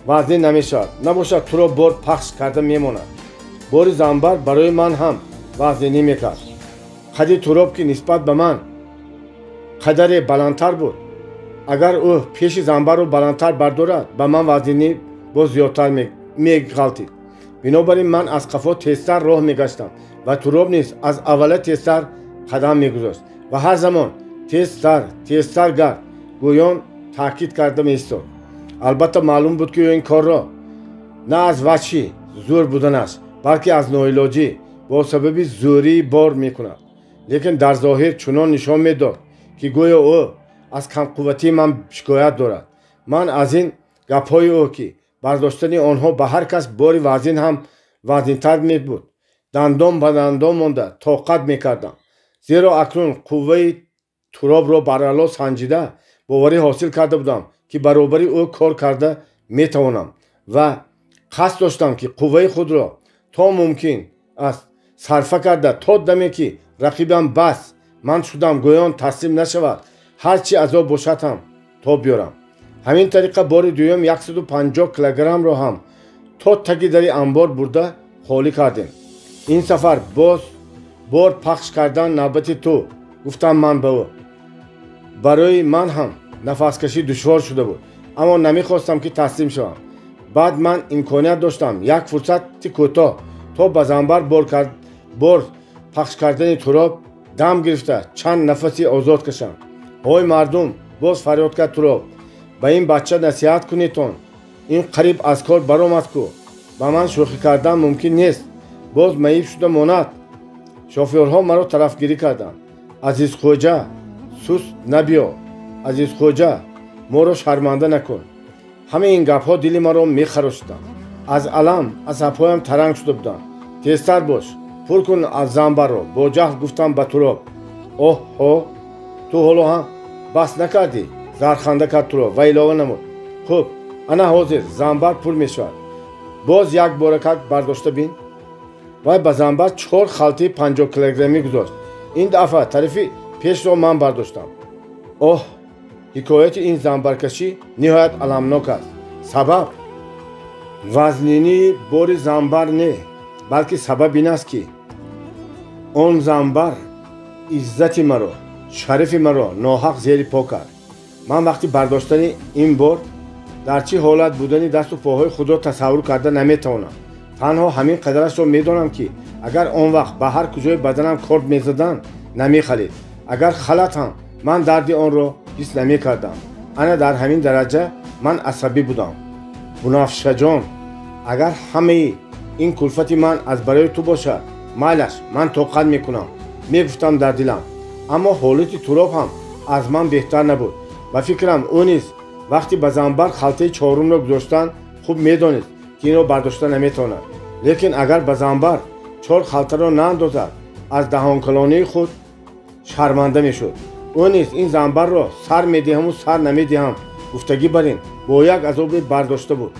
вазнин намешавад, набошад Туроб бор пахш карда мемонад. бори замбар барои ман ҳам вазнинӣ мекард. қадди Туроб ки нисбат ба ман қадаре баландтар буд. агар ӯ пеши замбарро баландтар бардорад, ба ман вазнинӣ боз зиёдтар меғалтид. бинобар ин ман аз қафо тезтар роҳ мегаштам ва Туроб низ аз аввала тезтар қадам мегузошт ва ҳар замон тезтар гард, гӯён таъкид карда меистод. албатта маълум буд ки ӯ ин корро на аз ваҷҳи зӯр буданаш, балки аз ноилоҷӣ бо сабаби зӯрии бор мекунад. лекин дар зоҳир чунон нишон медод ки гӯё ӯ аз камқувватии ман шикоят дорад. ман аз ин гапҳои ӯ ки бардоштани онҳо ба ҳар кас бори вазнин ҳам вазнинтар мебуд دندان به دندان مانده طاقت میکردم، زیرا اکنون قوه تراب را بر اعلی سنجیده باوری حاصل کرده بودم که برابری او کار کرده میتوانم و قصد داشتم که قوه خود را تا ممکن است صرفه کرده تا دمی که رقیبم بس من شدم گویان تسلیم نشود هرچی عذاب باشد هم تا بیارم. همین طریقه بار دوم 150 کیلوگرم را هم تا تگی در انبار برده خالی کردیم. این سفر باز بار پخش کردن نوبت تو، گفتم من به او. برای من هم نفس کشی دشوار شده بود، اما نمیخواستم که تسلیم شوم. بعد من امکانیت داشتم یک فرصت کوتاه تا به زنبر بار پخش کردن تراب دم گرفته چند نفسی آزاد کشم. های مردم، باز فریاد کرد تراب، به این بچه نصیحت کنیتون، این قریب از کار برآمد کو، با من شوخی کردن ممکن نیست. باز معیب شده ماند. شوفیرها مرا طرفگیری کردند. عزیز خوجا سست نبیا، عزیز خوجا ما را شرمنده نکن. همه این گپ ها دل مرا میخراشتند. از علم عصبهایم ترنگ شده بودند. تیزتر باش، پر کن از زنبر را. با جهل گفتم به تراب. اوه تو حالا هم بس نکردی؟ زرخنده کرد تراب و علاوه نمود. خوب، انا حاضر، زنبر پر میشود. باز یک بارکک برداشته بین. و به زنبر 4 خلطه 50 کیلوگرمی گذاشت. این دفعه طرفی پیش را من برداشتم. اوه، حکایت این زنبرکشی نهایت المناک است. سبب وزنینی بار زنبر نه، بلکه سبب این است که اون زنبر عزت مرا، شرف مرا ناحق زیر پا کرد. من وقتی برداشتن این بار در چه حالت بودنی دست و پاهای خود را تصور کرده نمیتوانم. تنها همین قدرش را میدانم که اگر آن وقت به هر کجای بدنم کارد میزدن نمیخلید. اگر خلط هم من دردی آن را حس نمیکردم. انا در همین درجه من عصبی بودم. بنفشه جان، اگر همه این کلفت من از برای تو باشد مایلش من طاقت میکنم، میگفتم در دلم. اما حالت تراب هم از من بهتر نبود. و فکرم او نیز وقتی به زنبر خلطه 4 را گذاشتن خوب میدانست که این را برداشته نمیتواند. لیکن اگر به زنبر 4 خلطه را ناندازد از دهان کلانی خود شرمنده میشد. او نیز این زنبر را سر میدهم و سر نمیدهم گفتگی برین با یک عذاب برداشته بود.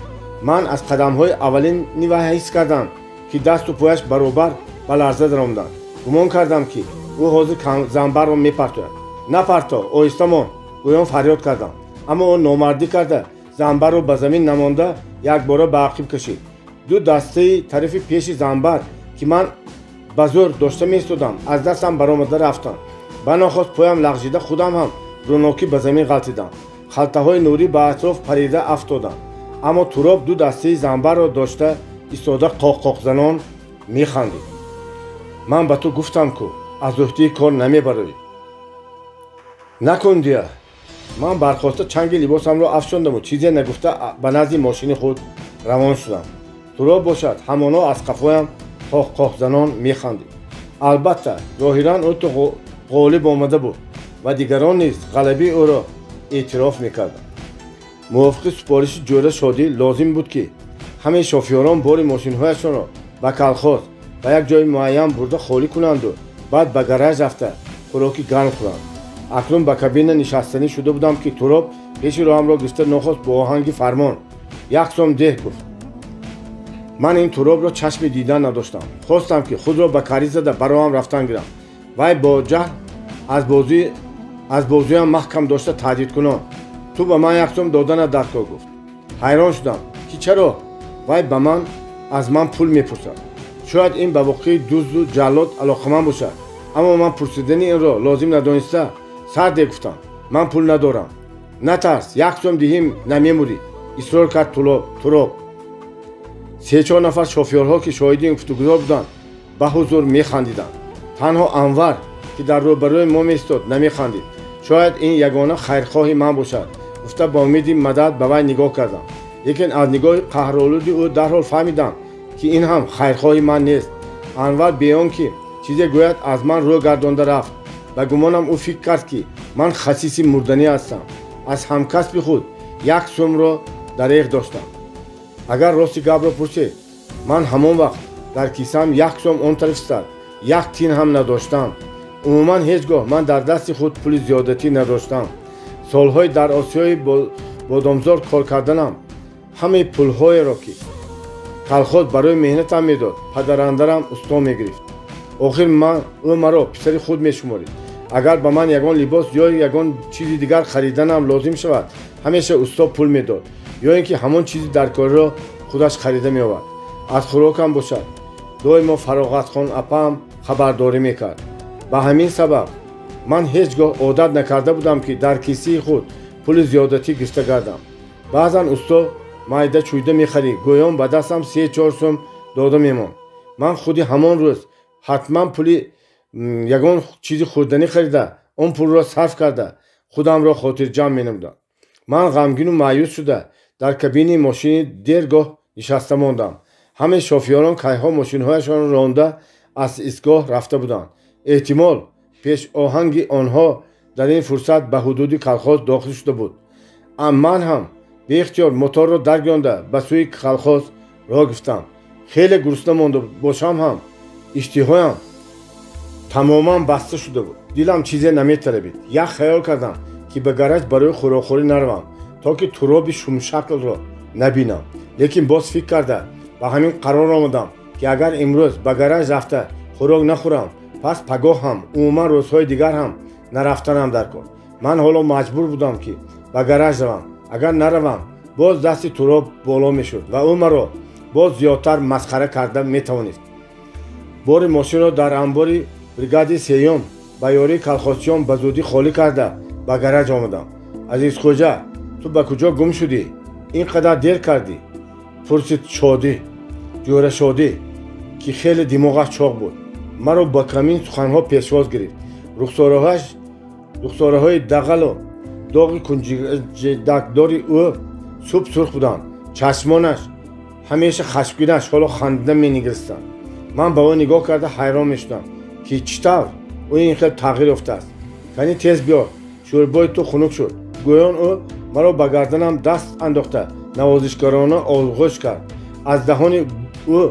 من از قدم های اولین نیوه حس کردم که دست و پایش برابر به لرزه درآمدند. گمان کردم که او حاضر زنبر را میپرتاید. نپرتا، آهسته مان، گویان فریاد کردم. اما او نامردی کرده زنبر را به زمین نمانده یک باره به عقب کشید. 2 دسته طرف پیش زنبر که من به زور داشته میستودم از دستم برآمده رفتند. بناخواست پایم لغزیده خودم هم روناکی به زمین غلطیدم. خلطه های نوری به اطراف پریده افتادند. اما تراب 2 دسته زنبر را داشته ایستاده قاق زنان میخندید. من به تو گفتم که از عهده کار نمیبری. نکن دیگه. من برخواسته چنگ لباسم را افشاندم و چیزی نگفته به نزد ماشین خود روان شدم. تراب باشد همانا از قفایم قاق زنان میخندید. البته ظاهرا او تو غالب آمده بود و دیگران نیز غلبی او را اعتراف میکردند. موافق سپارش جوره شادی لازم بود که همه شوفیران بار ماشین‌هایشان را به کلخاز و یک جای معین برده خالی کنند و بعد به گراژ رفته خوراکی گرم خورند. اکنون به کابین نشستنی شده بودم که تراب پیش راهم را گرفته نخواست با آهنگ فرمان 1 سوم ده گفت. من این تراب را چشم دیدن نداشتم. خواستم که خود را به کاری زده برایم رفتن گیرم. وای با جهل از بازویم محکم داشته تهدید کنان. تو به من 1 سوم دادن دستگاه گفت. حیران شدم که چرا وای به من از من پول میپرسد. شاید این به واقع دزد و جلاد علاقمند باشد. اما من پرسیدن این را لازم ندانسته سرده گفتم من پول ندارم. نترس، 1 سوم دهیم نمیموری. اصرار کرد تراب. 3-4 نفر شوفیرها که شاهد این گفتگوها بودند به حضور میخندیدند. تنها انور که در روبروی ما میستاد نمیخندید. شاید این یگانه خیرخواهی من باشد. گفته با امید مدد به وی نگاه کردم. لیکن از نگاه قهرآلود او درحال فهمیدم که این هم خیرخواهی من نیست. انور بی آنکه چیزی گوید از من رو گردانده رفت. و گمانم او فکر کرد که من خسیس مردنی هستم. از همکسب خود 1 سوم را دریغ داشتم. اگر راستی گپ را پرسید من همان وقت дар кисам 1 сом он тараф 1 тин ҳам надоштам. умуман ҳеҷ гоҳ ман дар дасти худ пули зиёдатӣ надоштам. солҳои дар осиёи бодомзор кор карданам ҳамаи пулҳоеро ки калхоз барои меҳнатам медод падарандарам усто мегирифт. охир ӯ маро писари худ мешуморид. агар ба ман ягон либос ё ягон чизи дигар хариданам лозим шавад ҳамеша усто пул медод ё ин ки ҳамон чизи даркориро худаш харида меовард. аз хӯрокам бошад доимо фароғатхон апам хабардорӣ мекард. ба ҳамин сабаб ман ҳеҷ гоҳ одат накарда будам ки дар кисии худ пули зиёдатӣ гирифта гардам. баъзан усто майда чӯйда мехарид гӯён ба дастам 3-4 сом дода мемонд. ман худи ҳамон рӯз ҳатман пули ягон чизи хӯрданӣ харида он пулро сарф карда худамро хотирҷамъ менамудам. ман ғамгину маъюс шуда дар кабини мошини дер гоҳ нишаста мондам. ҳамаи шофёрон кайҳо мошинҳояшонро ронда аз истгоҳ рафта буданд. эҳтимол пешоҳанги онҳо дар ин фурсат ба ҳудуди калхоз дохил шуда буд. ман ҳам беихтиёр моторро даргиёнда ба сӯи калхоз роҳ гирифтам. хеле гурсна монда бошам ҳам иштиҳоям тамоман баста шуда буд. дилам чизе наметарабид. як хаёл кардам ки ба гараж барои хӯрокхӯрӣ наравам то ки туроби шумшаклро набинам. лекин боз фикр карда ба ҳамин қарор омадам ки агар имрӯз ба гараж рафта хӯрок нахӯрам пас пагоҳ ҳам умуман рӯзҳои дигар ҳам нарафтанам дар кор. ман ҳоло маҷбур будам ки ба гараж равам. агар наравам боз дасти туроб боло мешуд ва ӯ маро боз зиёдтар масхара карда метавонист. бори мошинро дар амбори бригади сеюм ба ёрии калхозчиён ба зудӣ холӣ карда ба гараж омадам. азизхоҷа, ту ба куҷо гум шудӣ? ин қадар дер кардӣ? пурсид шодӣ ҷӯра шодӣ ки хеле димоғаш чоқ буд. маро ба камин суханҳо пешвоз гирифт. рухсораҳои дағалу доғи кунҷидакдори ӯ суб сурх буданд. чашмонаш ҳамеша хашмгинаш ҳоло хандида менигристанд. ман ба ӯ нигоҳ карда ҳайрон мешудам ки чӣ тавр ӯ ин хел тағйир ёфтааст. кани тез биёр, шӯрбои ту хунук шуд. гӯён ӯ маро ба гарданам даст андохта навозишгарона оғӯш кард. аз даҳони ӯ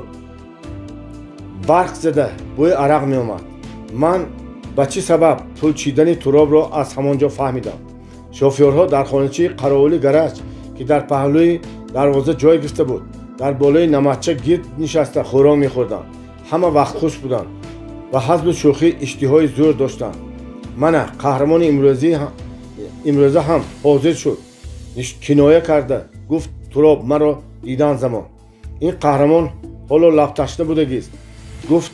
барқ зада бӯи арақ меомад. ман ба чӣ сабаб пул чидани туробро аз ҳамон ҷо фаҳмидам. шофёрҳо дар хоначаи қаровули гараж ки дар паҳлӯи дарвоза ҷой гирифта буд дар болои наматча гирд нишаста хӯрок мехӯрданд. ҳама вақтхуш буданд ва ҳазлу шӯхӣ иштиҳои зӯр доштанд. мана қаҳрамони имрӯза ҳам ҳозир шуд. киноя карда гуфт туроб маро дидан замон. ин қаҳрамон ҳоло лабташна будагист. гуфт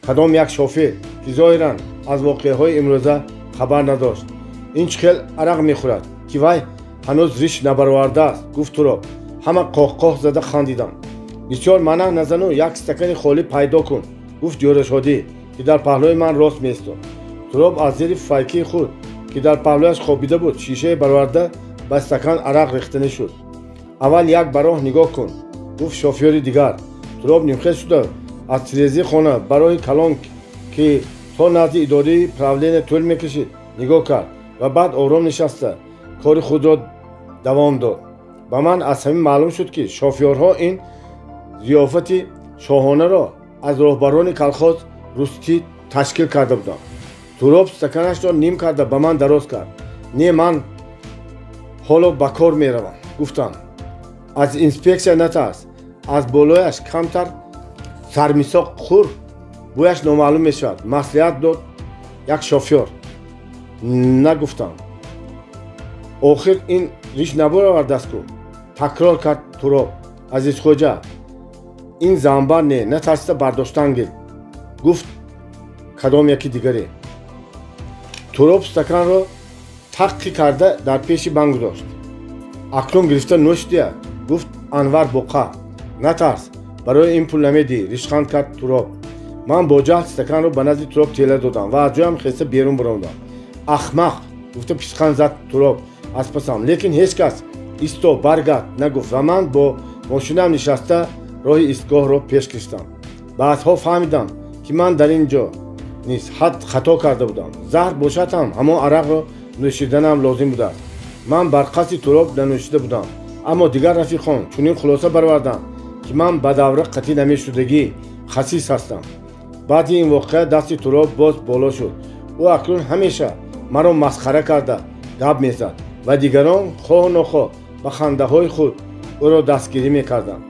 кадом як шофер ки зоҳиран аз воқеаҳои имрӯза хабар надошт. ин чӣ хел арақ мехӯрад ки вай ҳанӯз риш набаровардааст? гуфт туроб. ҳама қоҳ-қоҳ зада хандиданд. бисёр манъ назану як стакани холӣ пайдо кун, гуфт ҷӯрашодӣ ки дар паҳлӯи ман рост меистод. туроб аз зери файкии худ ки дар паҳлӯяш хобида буд шишае бароварда ба стакан арақ рехтанӣ шуд. аввал як бароҳ нигоҳ кун, гуфт шофёри дигар. туроб нимхел шуда аз тирезии хона ба роҳи калон ки то назди идораи правления тӯл мекашид нигоҳ кард ва баъд ором нишаста кори худро давом дод. ба ман аз ҳамин маълум шуд ки шофёрҳо ин зиёфати шоҳонаро аз роҳбарони калхоз рустӣ ташкил карда буданд. туроб стаканашро ним карда ба ман дароз кард. не, ман ҳоло ба кор меравам, гуфтам. аз инспексия натарс. аз болояш камтар сармисоқ хур бӯяш номаълум мешавад, маслиҳат дод як шофёр. нагуфтам. охир ин риш набаровардаст ку? такрор кард туроб. азизхоҷа, ин занбар не натарсида бардоштан гир, гуфт кадом яки дигаре. туроб стаканро таққӣ карда дар пеши ман гузошт. акнун гирифта нӯшидия? гуфт Анвар Боқа. натарс, барои ин пул намедиҳӣ, ришханд кард туроб. ман бо ҷаҳл стаканро ба назди туроб тела додам ва аз ҷоям хеста берун баромдам. ахмақ, гуфта писқан зад туроб аз пасам. лекин ҳеҷ кас исто баргард нагуфт ва ман бо мошинам нишаста роҳи истгоҳро пеш киштам. баъдҳо фаҳмидам ки ман дар ин ҷо низ хато карда будам. заҳр бошад ҳам ҳамон арақро нӯшиданам лозим будааст. ман бар қасди туроб нанӯшида будам, аммо дигар рафиқон чунин хулоса бароварданд ки ман ба давра қатъӣ намешудагӣ خسیس هستم. بعد این واقعه دستی تو را باز بالا شد. او اکنون همیشه مرا مسخره کرده گپ میزد و دیگران خواه و نخواه با خنده های خود او را دستگیری میکردند.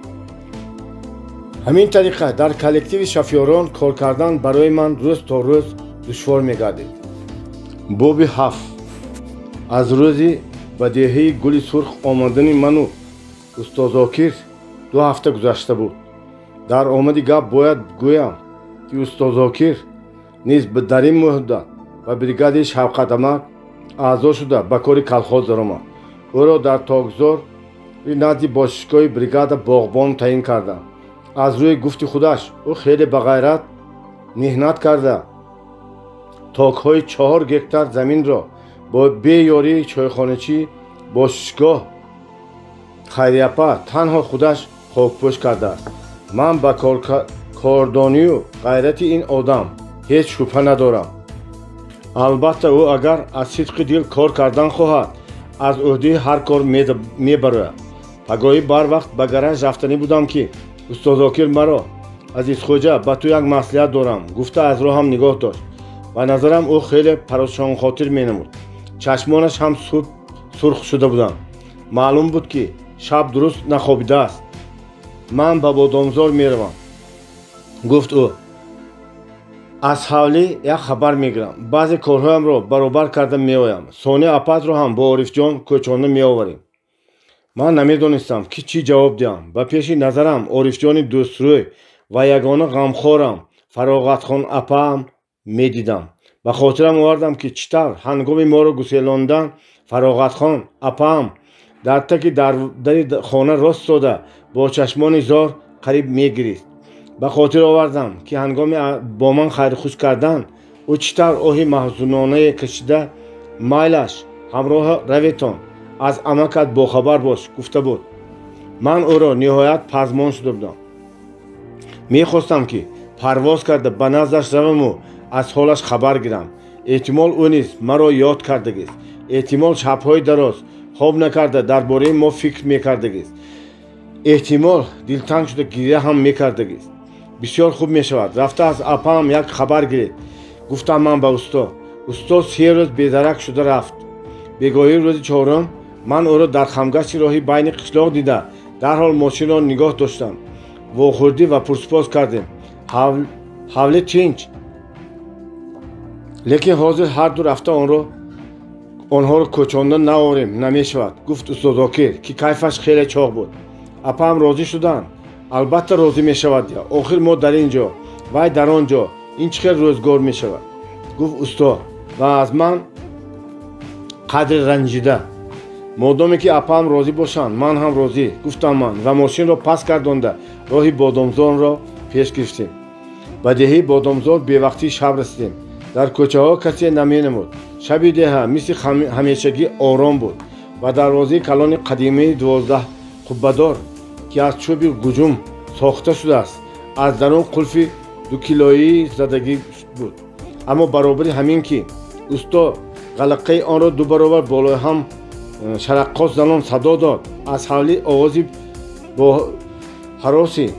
همین طریقه در کلکتیو شافیوران کار کردن برای من روز تا روز دشوار میگردید. باب 7. از روزی به دهه گل سرخ آمدن من و استاد زاکر 2 هفته گذشته بود. در آمدی گپ باید گویم که استاد زاکر نیز در این مدت و بریگاد شوقتمک اعضا شده به کار کلخاز درآمد. او را در تاگزار نزد باشگاه بریگاد باغبان تعیین کردند. از روی گفت خودش او خیلی به غیرت محنت کرده تاک‌های 4 گکتار زمین را با بیاری چایخانه‌چی باشگاه خیریه‌پا تنها خودش خاکپوش کرده است. من با کاردانی و غیرت این آدم هیچ شبهه ندارم. البته او اگر از صدق دل کار کردن خواهد از عهده هر کار میبراید. پگاهی بر وقت به گرنج رفتنی بودم که استاد زاکر مرا عزیز خوجه به تو یک مصلحت دارم گفته از راه هم نگاه داشت و نظرم او خیلی پریشان خاطر مینمود. چشمانش هم سرخ شده بودند. معلوم بود که شب درست نخوابیده است. من به بادامزار میروم گفت او. از حوالی یک خبر میگیرم. بعضی کارهایم را برابر کرده میآیم. سونی اپت را هم با عارف جان کوچانده میآوریم. من نمیدانستم که چی جواب دهم. به پیش نظرم عارف جان دوستروی و یگانه غمخوارم فراغت خان اپام میدیدم. به خاطرم آوردم که چطور هنگام ما را گسیلاندن فراغت خان اپام در تکی در خانه راست داده با چشمان زار قریب میگریست. به خاطر آوردم که هنگام با من خیر خوش کردن او چطور آهی محزونانه کشیده مایلش همراه رویتان از عمکت باخبر باش گفته بود. من او را نهایت پزمان شده بودم. میخواستم که پرواز کرده به نزدش روم و از حالش خبر گیرم. احتمال او نیز مرا یاد کردگی است. احتمال شبهای دراز خواب نکرده درباره ما فکر میکردگی است. احتمال دلتنگ شده گریه هم میکردگی است. بسیار خوب میشود رفته از اپام یک خبر گیرید. گفتم من به استاد 3 روز بیدرک شده رفت. بگاهی روز 4 من او را در خمگشت راهی بین قشلاق دیده در حال ماشین را نگاه داشتم. واخوردی و پرسپاس کردیم. حوله تینچ لیکن حاضر هر دو رفته آنها را کوچاندن نآوریم نمیشود. گفت استاد زاکر که کیفش خیلی چاق بود. اپام راضی شدن. البته راضی میشود یا آخر ما در اینجا و در آنجا این چقدر روزگار میشود. گفت استاد و از من قدر رنجیده. مادامی که اپام راضی باشند من هم راضی گفتم من و ماشین را پس گردانده راهی بادامزار را پیش گرفتیم. به دهه بادامزار به وقتی شب رسیدیم. در کوچه ها کسی نمینمود. شب دهه مثل همیشگی آرام بود و دروازه کلان قدیمی 12 قبه‌دار که از چوب گوجم ساخته شده است از درون قلف 2 کیلویی زدگی بود. اما برابر همین که استاد غلقه آن را 2 برابر بالای هم شرقاس زنان صدا داد از حوالی آوازی با هراسی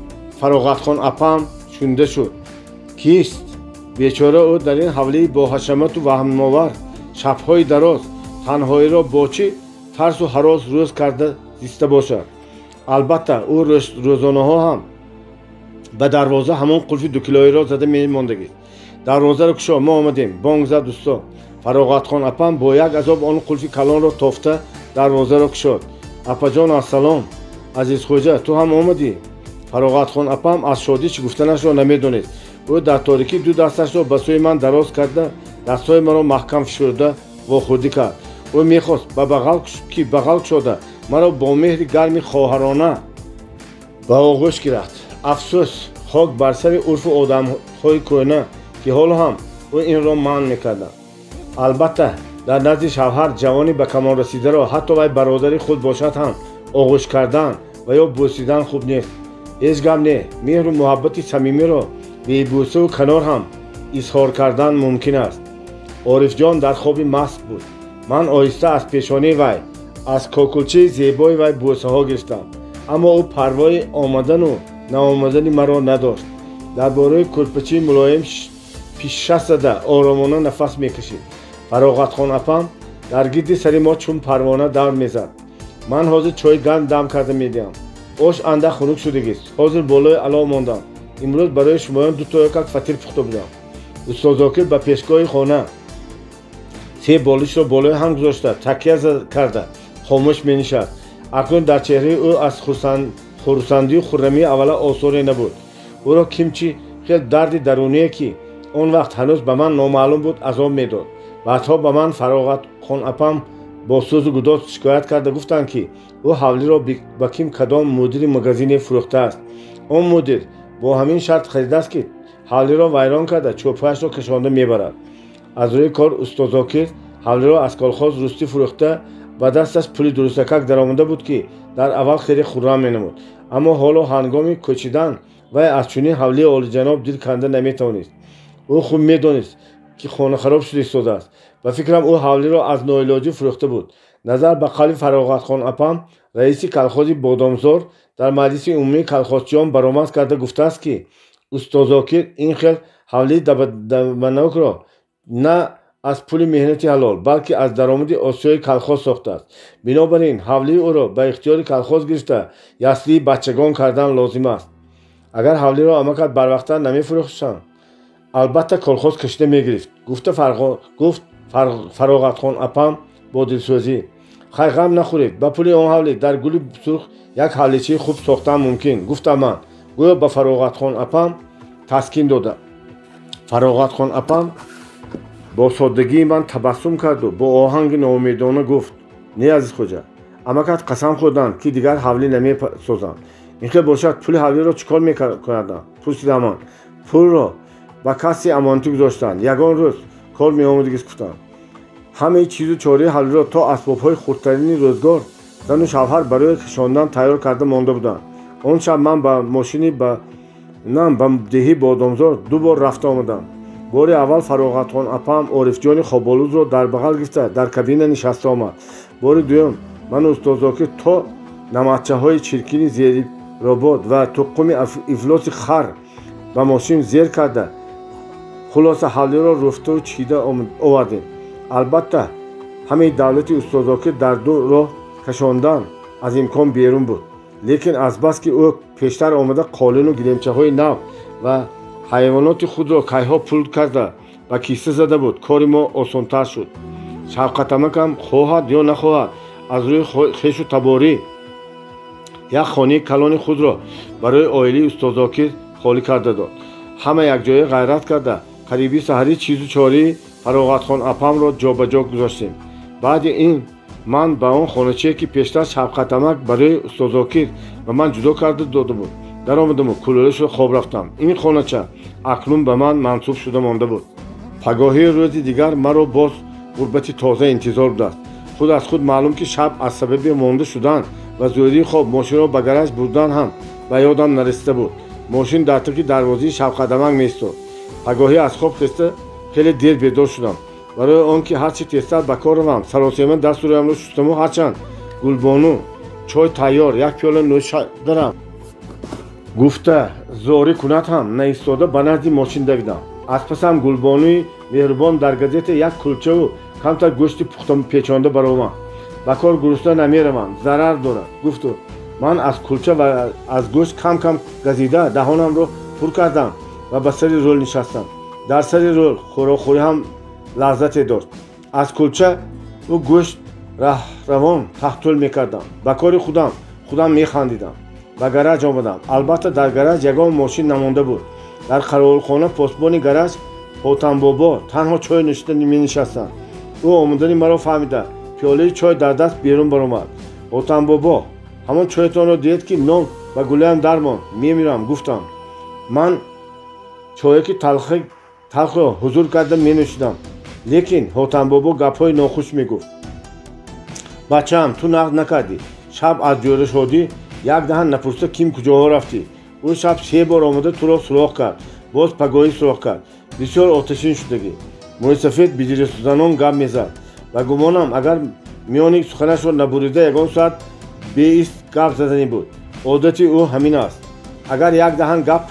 فراغت خان اپام شنیده شد. کیست؟ بیچاره او در این حوالی با حشمت و وهم‌آور شب‌های دراز تنهایی را با چه ترس و هراس روز کرده زیسته باشد. البته او روزانه ها هم به دروازه همون قلف 2 کیلویی را زده میماندگی. دروازه را کشا ما آمدیم. بانگ زد دوستا. فراغت خان اپام با یک عذاب آن قلف کلان را تافته دروازه را کشاد. اپا جان السلام عزیز خوجه تو هم آمدی؟ فراغت خان اپام از شادی چی گفتنش را نمیدونست. او در تاریکی 2 دستش را به سوی من دراز کرده دستای مرا محکم فشرده واخوردی کرد. او میخواست به بغل شده مرا با مهر گرمی خواهرانه به آغوش گرفت. افسوس خاک بر سر عرف آدم‌های کهنه که حال هم او این را منع میکردند. البته در نزد شوهر جوانی به کمال رسیده را حتی وی برادری خود باشد هم آغوش کردن و یا بوسیدن خوب نیست. هیچ غم نه. مهر و محبت صمیمی را به بوسه و کنار هم اظهار کردن ممکن است. عارف جان در خواب مست بود. من آهسته از پیشانی وی از کاکلچه زیبای وی بوسه ها گرفتم. اما او پروای آمدن و ناآمدن مرا نداشت. дар бораи кӯрпачии мулоим пишша зада оромона нафас мекашид. Фароғатхон апам дар гирди сари мо чун парвона давр мезад. Ман ҳозир чойи гарм дам карда медиҳам. Ош анда хунук шудагист. Ҳозир болои алов мондам. имрӯз барои шумоён ду тоякак фатир пухта будам. Устоз Зокир ба пешгоҳи хона се болишро болои ҳам гузошта такя карда хомӯш менишаст. акнун дар чеҳраи ӯ аз хурсандию хуррамии аввала осоре набуд. ӯро кимчи хел дарди даруние ки он вақт ҳанӯз ба ман номаълум буд азоб медод. баъдҳо ба ман Фароғатхон апам бо сӯзу гудоз шикоят карда гуфтанд ки ӯ ҳавлиро ба ким кадом мудири магазине фурӯхтааст. он мудир бо ҳамин шарт харидааст ки ҳавлиро вайрон карда чӯпҳояшро кашонда мебарад. аз рӯи кор устоз Зокир ҳавлиро аз колхоз рустӣ фурӯхта ба дасташ пули дурустакак даромада буд ки дар аввал хеле хуррам менамуд. аммо ҳоло ҳангоми кӯчидан вай аз чунин ҳавлии олиҷаноб дил канда наметавонист. ӯ хуб медонист ки хонахароб шуда истодааст. ба фикрам ӯ ҳавлиро аз ноилоҷӣ фурӯхта буд. назар ба қавли Фароғатхон апам раиси колхози Бодомзор дар маҷлиси умумии колхозчиён баромад карда гуфтааст ки устоз Зокир ин хел ҳавлии дабанокро на аз пули меҳнати ҳалол балки аз даромади осиёи колхоз сохтааст. бинобар ин ҳавлии ӯро ба ихтиёри колхоз гирифта яслии бачагон кардан лозим аст. агар ҳавлиро амакат барвақта намефурӯхтанд албатта колхоз кашида мегирифт, гуфт Фароғатхон апам бо дилсӯзӣ. хай ғам нахӯред, ба пули он ҳавлӣ дар гули сурх як ҳавличии хуб сохтан мумкин, гуфтам ман. гӯё ба Фароғатхон апам таскин дода. Фароғатхон апам бо соддагии ман табассум карду бо оҳанги ноумедона гуфт: не азиз хоҷа, амакат қасам хӯрданд ки дигар ҳавлӣ намесозанд. ин хел бошад, пули ҳавлиро чӣ кор мекарданд? пурсидам ман. пулро ба касси амонатӣ гузоштанд. ягон рӯз кор меомадагист гуфтанд. ҳамаи чизу чораи ҳавлиро то асбобҳои хурдтарини рӯзгор зану шавҳар барои кашондан тайёр карда монда буданд. он шаб ман ба мошини ба деҳи Бодомзор ду бор рафта омадам. бори аввал Фароғатхон апам Орифҷони Хоболузро дар бағал гирифта дар кабина нишаста омад. бори дуюм ману устоз Зокир то наматчаҳои чиркини зериробод ва туққуми ифлоси хар ба мошин зер карда хулоса ҳавлиро руфту чида овардем. албатта ҳамаи давлати устоз Зокир дар ду роҳ кашондан аз имкон берун буд. лекин азбаски ӯ пештар омада қолину гилемчаҳои нав ва ҳайвоноти худро кайҳо пул карда ба киса зада буд, кори мо осонтар шуд. Шавқатамакам хоҳад ё нахоҳад аз рӯи хешу таборӣ як хонаи калони худро барои оилаи устоз Зокир холӣ карда дод. ҳама якҷоя ғайрат карда қариби саҳари чизу чории Фароғатхон апамро ҷобаҷо гузоштем. баъди ин ман ба он хоначие ки пештар Шавқатамак барои устоз Зокир ба ман ҷудо карда дода буд даромадаму кулола шуда хоб рафтам. ин хонача акнун ба ман мансуб шуда монда буд. пагоҳии рӯзи дигар маро боз ғурбати тоза интизор будааст. худ аз худ маълум ки шаб аз сабаби монда шудан ва зӯрии хоб мошинро ба гараж бурдан ҳам ба ёдам нарасида буд. мошин дар таки дарвозаи Шавқатамак меистод. пагоҳӣ аз хоб хеста хеле дер бедор шудам. барои он ки ҳарчи тезтар ба кор равам саросема дасту рӯямро шустаму ҳарчанд Гулбону чой тайёр як пиёла нӯша дарам гуфта зорӣ кунад ҳам наистода ба назди мошин давидам. аз пасам Гулбонуи меҳрубон дар газета як кулчаву камтар гӯшти пухта печонда баромад. ба кор гурусна намеравам, зарар дорад. гуфту ман аз кулча ва аз гӯшт кам газида даҳонамро пур кардам ва ба сари рӯл нишастам. дар сари рӯл хӯрохӯрӣ ҳам лаззате дошт. аз кулча ӯ гӯшт раҳравон таҳтул мекардам. ба кори худам механдидам. ба гараж омадам. албатта дар гараж ягон мошин намонда буд. дар қаровулхона посбони гараж Ҳотанбобо танҳо чой нӯшида менишастанд. ӯ омадани маро фаҳмида пиёлаи чой дар даст берун баромад. Ҳотанбобо, ҳамон чойатонро диҳед ки нон ба гулаям дармонд, мемирам, гуфтам. ман чое ки талхро ҳузур карда менӯшидам. лекин Ҳотанбобо гапҳои нохуш мегуфт. бачаам, ту нақд накардӣ. шаб аз ҷӯра шодӣ як даҳан напурса ким куҷоҳо рафтӣ. ӯ шаб 3 бор омада туро суроғ кард. боз пагоҳӣ суроғ кард. бисёр оташин шудагӣ. мӯйсафед бидирасузанон гап мезад. ба гумонам агар миёни суханашро набурида ягон соат беист гап заданӣ буд. одати ӯ ҳамин аст. агар як даҳан гап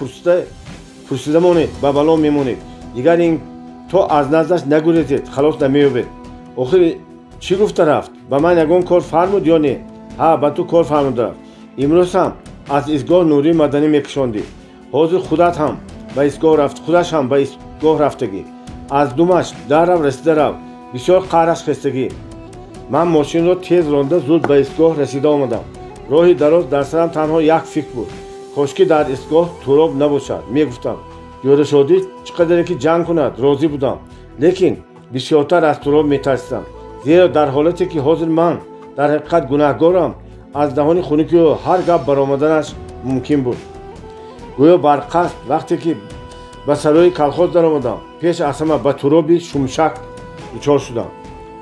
پرسیده مانید به بلا میمونید. دیگر این تو از نزدش نگریزید خلاص نمییابید. آخر چی گفته رفت؟ به من یگان کار فرمود یا نه؟ ها به تو کار فرمود رفت. امروز هم از ایستگاه نوری مدنی میکشاندی. حاضر خودت هم به ایستگاه رفت، خودش هم به ایستگاه رفتگی. از دومش در رو رسیده رو بسیار قهرش خستگی. من ماشین رو تیز رانده زود به ایستگاه رسیده آمدم. راهی دراز در سرم تنها یک فکر بود. کاشکی در ایستگاه تراب نباشد. میگفتم جوره شدی چقدر که جنگ کند راضی بودم، لیکن بسیارتر از تراب میترسیدم، زیرا در حالتی که حاضر من در حقیقت گناهکارم از دهان خنکی و هر گپ برآمدنش ممکن بود. گویا برقصد وقتی که به سرای کلخوز در آمدم پیش از همه به ترابی شمشک دچار شدم.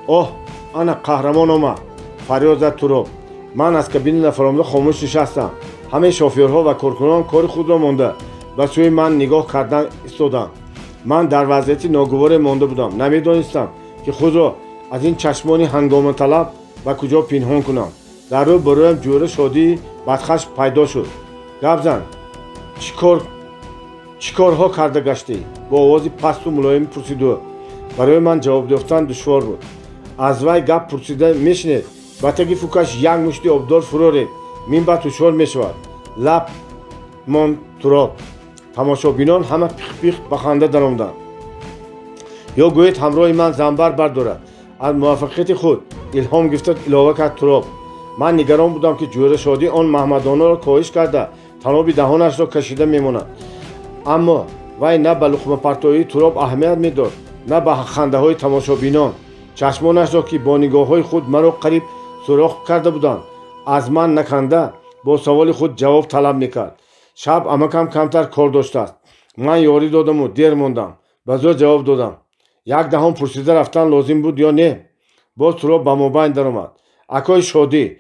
اوه انا قهرمان آمد، فریاد زد تراب. من از کابین نفرآمده خاموش نشستم. همه شوفیرها و کارکنان کار خود را مانده به سوی من نگاه کردن ایستادند. من در وضعیتی ناگوار مانده بودم. نمیدانستم که خود را از این چشمان هنگامه طلب و کجا پنهان کنم. در رو برویم جوره شادی بدخشم پیدا شد. گپ زن چی کارها کرده گشتی؟ با آوازی پست و ملایم پرسید و برای من جواب دادن دشوار بود. از وی گپ پرسیده میشنید با تگی فوکش یک مشتی آبدار فرو رید. من با دشوار میشود. لب مان تراب. تماشابینان همه پیخ به خنده درآمدند. یا گویید همراه من زنبر بردارد. از موفقیت خود الهام گرفته علاوه کرد تراب. من نگران بودم که جوره شادی آن محمدانه را کاهش کرده تنابی دهانش را کشیده میماند. اما وی نه به لقمه پرتایی تراب اهمیت میداد، نه به خنده های تماشابینان. چشمانش را که با نگاه های خود مرا قریب سوراخ کرده بودند از من نکنده با سوال خود جواب طلب میکرد. شب امکم کمتر کار داشته است. من یاری دادم و دیر ماندم. به زور جواب دادم. یک دهم پرسیده رفتن لازم بود یا نه؟ باز تراب به مابین درآمد. اکای شادی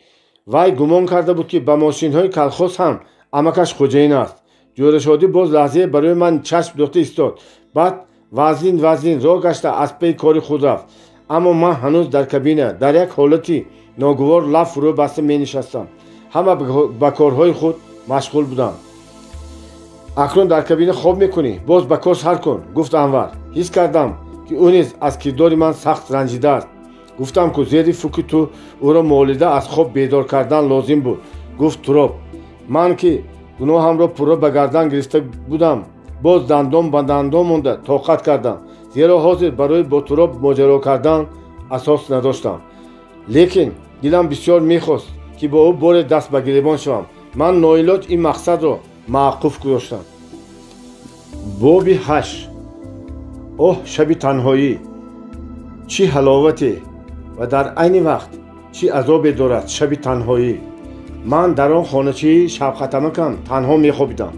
وی گمان کرده بود که به ماشین های کلخوز هم امکش خوجین است. جوره شادی باز لحظه برای من چشم دوخته ایستاد. بعد وزین راه گشته از پی کار خود رفت. اما من هنوز در کابینه در یک حالتی ناگوار لب فرو بسته می نشستم. همه به کارهای خود مشغول بودند. اکنون در کابینه خواب میکنی؟ باز به کار سر کن، گفت انور. حس کردم که او نیز از کردار من سخت رنجیده است. گفتم که زیر فکر تو او را مالیده از خواب بیدار کردن لازم بود. گفت تراب. من که گناهم را پورا به گردن گرفته بودم باز دندان به دندان مانده طاقت کردم، زیرا حاضر برای با تراب ماجرا کردن اساس نداشتم. لیکن دلم بسیار میخواست که با او بار دست به گریبان شوم. من ناعلاج این مقصد را معقوف گذاشتم. باب 8. اوه شب تنهایی چی حلاوتی و در عین وقت چی عذابی دارد شب تنهایی. من در آن خانه‌چه شب ختمکم تنها میخوابیدم.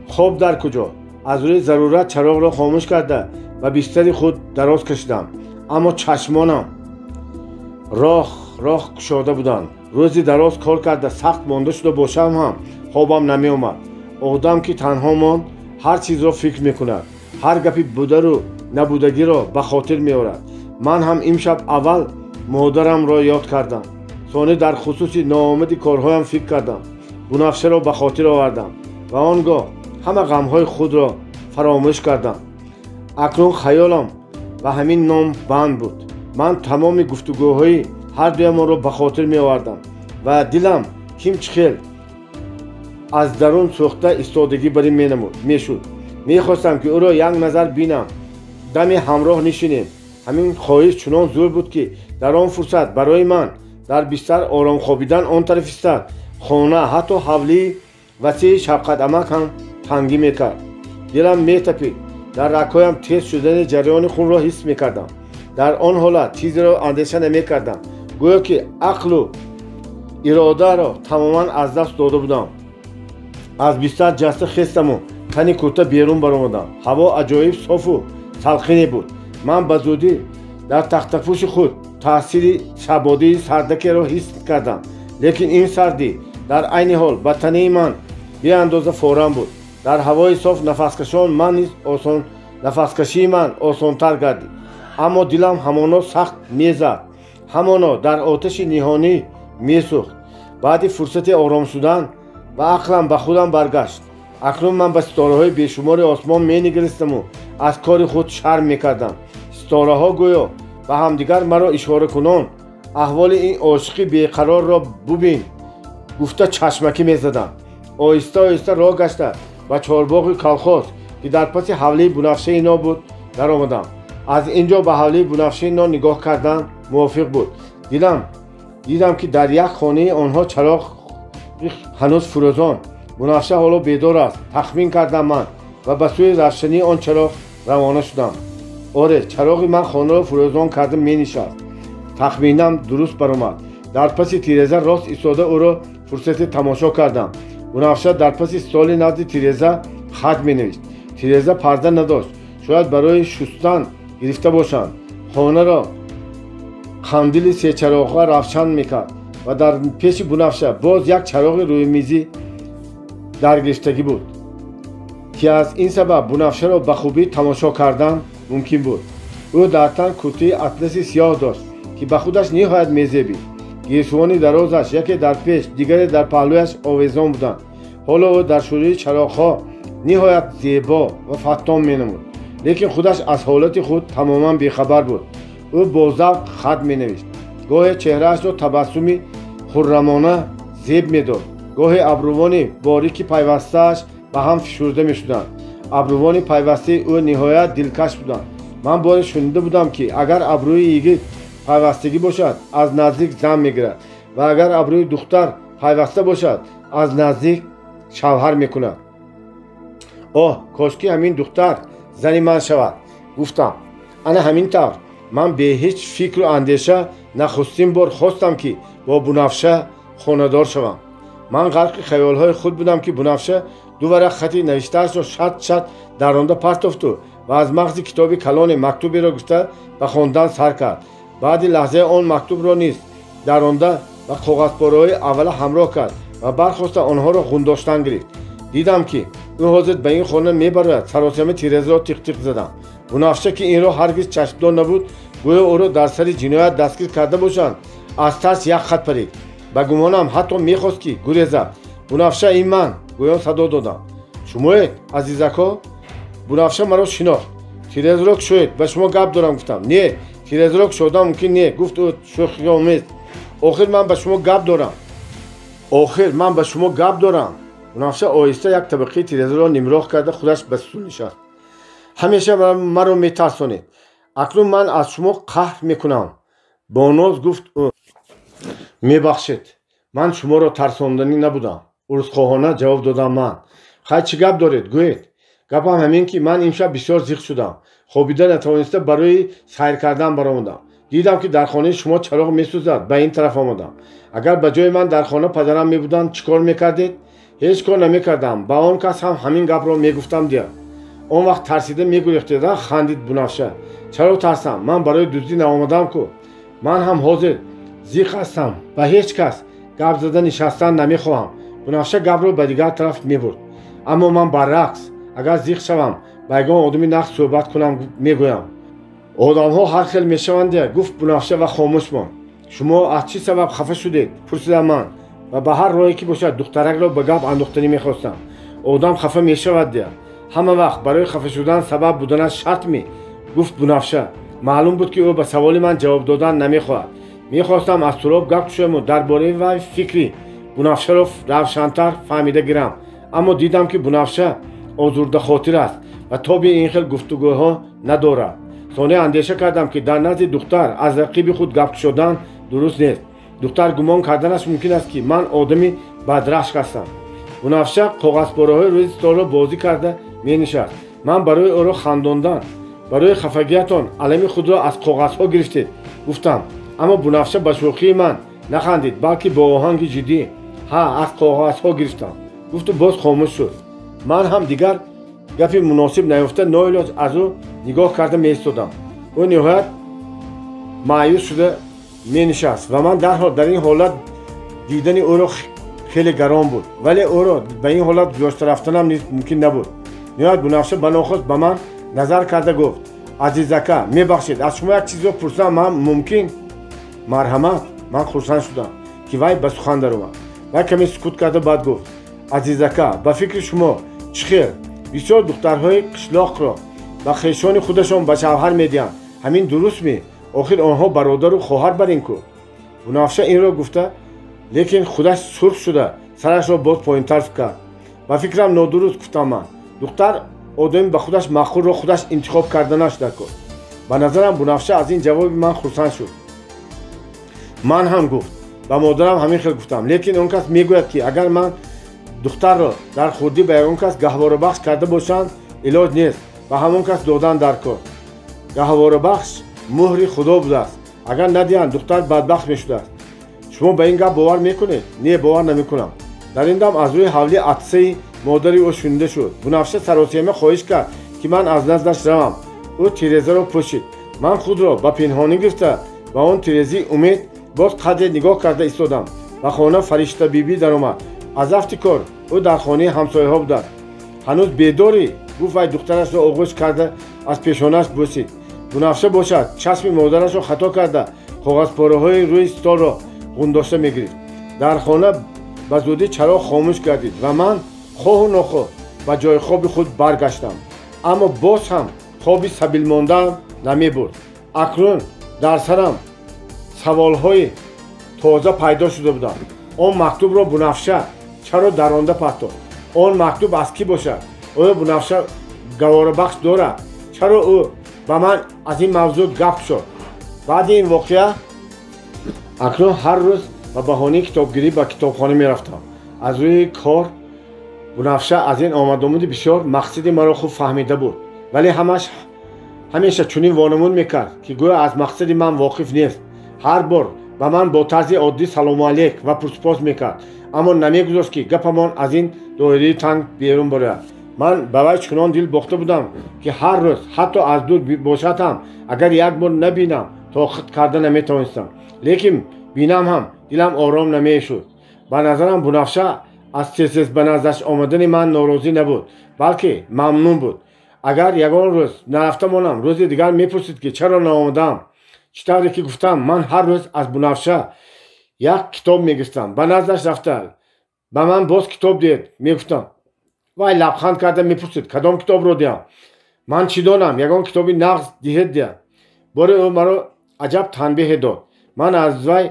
خواب در کجا؟ از روی ضرورت چراغ را خاموش کرده و بستر خود دراز کشیدم. اما چشمانم راه کشاده بودند. روزی دراز کار کرده سخت مانده شده باشم هم خوابم نمی آمد. آدم که تنها ماند هر چیز را فکر میکند، هر گپی بوده رو نبودگی را به خاطر میآورد. من هم امشب اول مادرم را یاد کردم، ثانی در خصوص ناآمدی کارهایم فکر کردم. بنفشه را به خاطر آوردم و آنگاه همه غمهای خود را فراموش کردم. اکنون خیالم و همین نام بند بود. من تمام گفتگوهای هر دوی ما را به خاطر می آوردم و دلم کیمچخیل از درون سوخته ایستادگی بری می شد. می خواستم که او را یک نظر بینم، دمی همراه نشینیم. همین خواهش چنان زور بود که در آن فرصت برای من در بستر آرام خوابیدن آن طرف ایستاد. خانه حتی حولی وسیع شبقدمک هم تنگی میکرد. دلم میتپید. در رگ‌هایم تیز شدن جریان خون را حس میکردم. در آن حالت چیزی را اندیشه نمیکردم، گویا که عقل و اراده را تماما از دست داده بودم. از بستر جسته خستم و تنی کوتاه بیرون برآمدم. هوا عجایب صاف و سلخنی بود. من به زودی در تختپوش خود تاثیر شبادی سردکی را حس کردم، لیکن این سردی در عین حال به تنه من بی اندازه فوران بود. در هوای صاف نفسکشی من آسانتر گردید. اما دلم همانا سخت میزد، همانا در آتش نهانی میسوخت. بعد فرصت آرام شدن و عقلم به خودم برگشت. акнун ман ба ситораҳои бешумори осмон менигристаму аз кори худ шарм мекардам. ситораҳо гӯё ба ҳамдигар маро ишоракунон аҳволи ин ошиқи беқарорро бубин гуфта чашмакӣ мезаданд. оҳиста оҳиста роҳ гашта ба чорбоғи колхоз ки дар паси ҳавлии бунафшаи но буд даромадам. аз ин ҷо ба ҳавлии бунафшаи но нигоҳ кардан мувофиқ буд. дидам ки дар як хонаи онҳо чароғ ҳанӯз фурӯзон. бунафша ҳоло бедор аст. тахмин кардам ман ва ба сӯи равшании он чароғ равона шудам. оре, чароғи ман хонаро фурӯзон карда менишаст. тахминам дуруст баромад. дар паси тиреза рост истода ӯро фурсати тамошо кардам. бунафша дар паси столи назди тиреза хат менавишт. тиреза парда надошт. шояд барои шустан гирифта бошанд. хонаро қандили сечароға равшан мекард ва дар пеши бунафша боз як чароғи рӯймизӣ даргирифтагӣ буд ки аз ин сабаб бунафшаро ба хубӣ тамошо кардан мумкин буд. ӯ дар тан куртаи атласи сиёҳ дошт ки ба худаш ниҳоят мезебид. гирсувони дарозаш яке дар пеш дигаре дар паҳлӯяш овезон буданд. ҳоло ӯ дар шӯрии чароғҳо ниҳоят зебо ва фаттон менамуд, лекин худаш аз ҳолати худ тамоман бехабар буд. ӯ бо завқ хат менавишт. гоҳе чеҳраашро табассуми хуррамона зеб медод, гоҳе абрувони борики пайвастааш ба ҳам фишурда мешуданд. абрувони пайвастаи ӯ ниҳоят дилкаш буданд. ман боре шунида будам ки агар абрӯи йигит пайвастагӣ бошад, аз наздик зан мегирад ва агар абрӯи духтар пайваста бошад, аз наздик шавҳар мекунад. оҳ, кошки ҳамин духтар зани ман шавад, гуфтам. ана ҳамин тавр ман бе ҳеҷ фикру андеша нахустин бор хостам ки бо бунафша хонадор шавам. ман ғарқи хаёлҳои худ будам ки бунафша ду варақ хати навиштаашро шат даронда партофту ва аз мағзи китоби калоне мактуберо гирифта ба хондан сар кард. баъди лаҳзаи он мактубро низ даронда ва коғазпораҳои аввала ҳамроҳ кард ва бархоста онҳоро ғундоштан гирифт. дидам ки ӯ ҳозир ба ин хона мебарояд. саросами тирезаро тиқ задам. бунафша ки инро ҳаргиз чашмдор набуд, гӯё ӯро дар сари ҷиноят дастгир карда бошанд, аз тарс як хат парид. ба гумонам ҳатто мехост ки гурезад. бунафша, ин ман, гӯён садо додам. шумоед азизакҳо? бунафша маро шинохт. тирезаро кушоед, ба шумо гап дорам, гуфтам. не, тирезаро кушодан мумкин не, гуфт ӯ шӯхиомез. охир ман ба шумо гап дорам. бунафша оҳиста як табақаи тирезаро нимроҳ карда худаш ба стул нишаст. ҳамеша маро метарсонед. акнун ман аз шумо қаҳр мекунам. бо ноз гуфт ӯ. мебахшед, ман шуморо тарсонданӣ набудам. урӯзхоҳона ҷавоб додам ман. хай чӣ гап доред, гӯед. гапам ҳамин ки ман имшаб бисёр зиқ шудам. хобида натавониста барои сайр кардан баромадам. дидам ки дар хонаи шумо чароғ месӯзад, ба ин тараф омадам. агар ба ҷои ман дар хона падарам мебуданд, чӣ кор мекардед? ҳеҷ кор намекардам. ба он кас ҳам ҳамин гапро мегуфтам дия. он вақт тарсида мегурехтеда, хандид бунафша. чаро тарсам? ман барои дуздӣ наомадам ку. ман ҳам ҳозир зиқ ҳастам. ба ҳеҷ кас гап зада нишастан намехоҳам. бунафша гапро ба дигар тараф мебурд. аммо ман баръакс, агар зиқ шавам, ба ягон одами нағд суҳбат кунам, мегӯям. одамҳо ҳар хел мешаванд, гуфт бунафша ва хомӯш монд. шумо аз чӣ сабаб хафа шудед? пурсидам ман ва ба ҳар роҳе ки бошад духтаракро ба гап андохтанӣ мехостам. одам хафа мешавад дия. ҳама вақт барои хафа шудан сабаб буданаш шарт ми? гуфт бунафша. маълум буд ки ӯ ба саволи ман ҷавоб додан намехоҳад. мехостам аз туроб гап кушояму дар бораи вай фикри бунафшаро равшантар фаҳмида гирам. аммо дидам ки бунафша озурдахотир аст ва тоби ин хел гуфтугӯҳо надорад. соне андеша кардам ки дар назди духтар аз рақиби худ гап кушодан дуруст нест. духтар гумон карданаш мумкин аст ки ман одами бадрашк ҳастам. бунафша коғазпораҳои рӯи столро бозӣ карда менишаст. ман барои ӯро хандондан, барои хафагиятон алами худро аз коғазҳо гирифтед, гуфтам. аммо бунафша ба шӯхии ман нахандид, балки бо оҳанги ҷиддӣ. ҳа, аз коғазҳо гирифтам, гуфту боз хомӯш шуд. ман ҳам дигар гапи муносиб наёфта ноилоҷ аз ӯ нигоҳ карда меистодам. ӯ ниҳоят маъюс шуда менишаст ва ман дарҳол дар ин ҳолат дидани ӯро хеле гарон буд, вале ӯро ба ин ҳолат гузошта рафтанам низ мумкин набуд. ниҳоят бунафша ба нохост ба ман назар карда гуфт. азизака, мебахшед, аз шумо як чизро пурсам мумкин? марҳамат. ман хурсанд шудам ки вай ба сухан даромад. вай каме сукут карда баъд гуфт. азизака, ба фикри шумо چخیر بسیار دخترهای قشلاق را با خویشان خودشان به شوهر میدهند. همین درست می؟ آخر آنها برادر و خواهر برین کو. بنفشه این را گفته لیکن خودش سرخ شده سرش را باز پایین‌تر کرد. با فکرم نادرست گفتم من. دختر آدمی به خودش مخور را خودش انتخاب کردنش درکرد. به نظرم بنفشه از این جواب من خرسند شد. من هم گفت با مادرم همین خیلی گفتم، لیکن اون کس میگوید که اگر من دختر را در خودی به اون کس گهواره بخش کرده باشند علاج نیست و همون کس دادن در کار. گهواره بخش مهر خدا بوده است. اگر ندیدند دختر بدبخت میشده است. شما به این گپ باور میکنید؟ نه باور نمیکنم. در این دم از روی حولی عطسه مادری او شنیده شد. بنفشه سراسیمه خواهش کرد که من از نزدش روم. او تیرزه را پوشید. من خود را به پنهانی گرفته و اون تیرزی امید باز قدر نگاه کرده ایستادم. و خانه فرشته بیبی در اومد. از افتکار او در خانه همسایه ها بود. هنوز بیداری گفت وای دخترش را آغوش کرده از پیشانش بوسید. بنفشه باشد چشم مادرش را خطا کرده کاغذ پاره های روی استال را غنداشته میگرفت. در خانه به زودی چراغ خاموش گردید و من خواه و ناخواه به جای خواب خود برگشتم. اما باز هم خوابی سبیل ماندن نمی برد. اکنون در سرم سوال های تازه پیدا شده بودند. آن مکتوب را بنفشه چرا درآنده پرتافت؟ آن مکتوب از کی باشد؟ آیا بنفشه گواره بخش دارد؟ چرا او با من از این موضوع گپ شد؟ بعد این واقعه اکنون هر روز به بهانه کتابگیری به کتابخانه میرفتم. از روی کار بنفشه از این آمد آمد بسیار مقصد مرا خوب فهمیده بود، ولی همیشه چنین وانمود میکرد که گویا از مقصد من واقف نیست. هر بار به من با طرز عادی سلام علیک و پرسپاس میکرد، اما نمیگذاشت که گپمان از این دایره تنگ بیرون برود. من به وی چنان دل باخته بودم که هر روز حتی از دور باشد هم اگر یک بار نبینم طاقت کرده نمیتوانستم. لیکن بینم هم دلم آرام نمیشد. به نظرم بنفشه از تیز به نظرش آمدن من ناراضی نبود، بلکه ممنون بود. اگر یگان روز نرفته مانم روز دیگر میپرسید که چرا نآمدم. چطوری که گفتم من هر روز از بنفشه یک کتاب میگرفتم. به نظرش رفته به من باز کتاب دید. میگفتم وای لبخند کرده میپرسید کدام کتاب رو دیم؟ من چی دانم؟ یگان کتابی نغز دهید دیم. باره او مرا عجب تنبیه داد. من از وی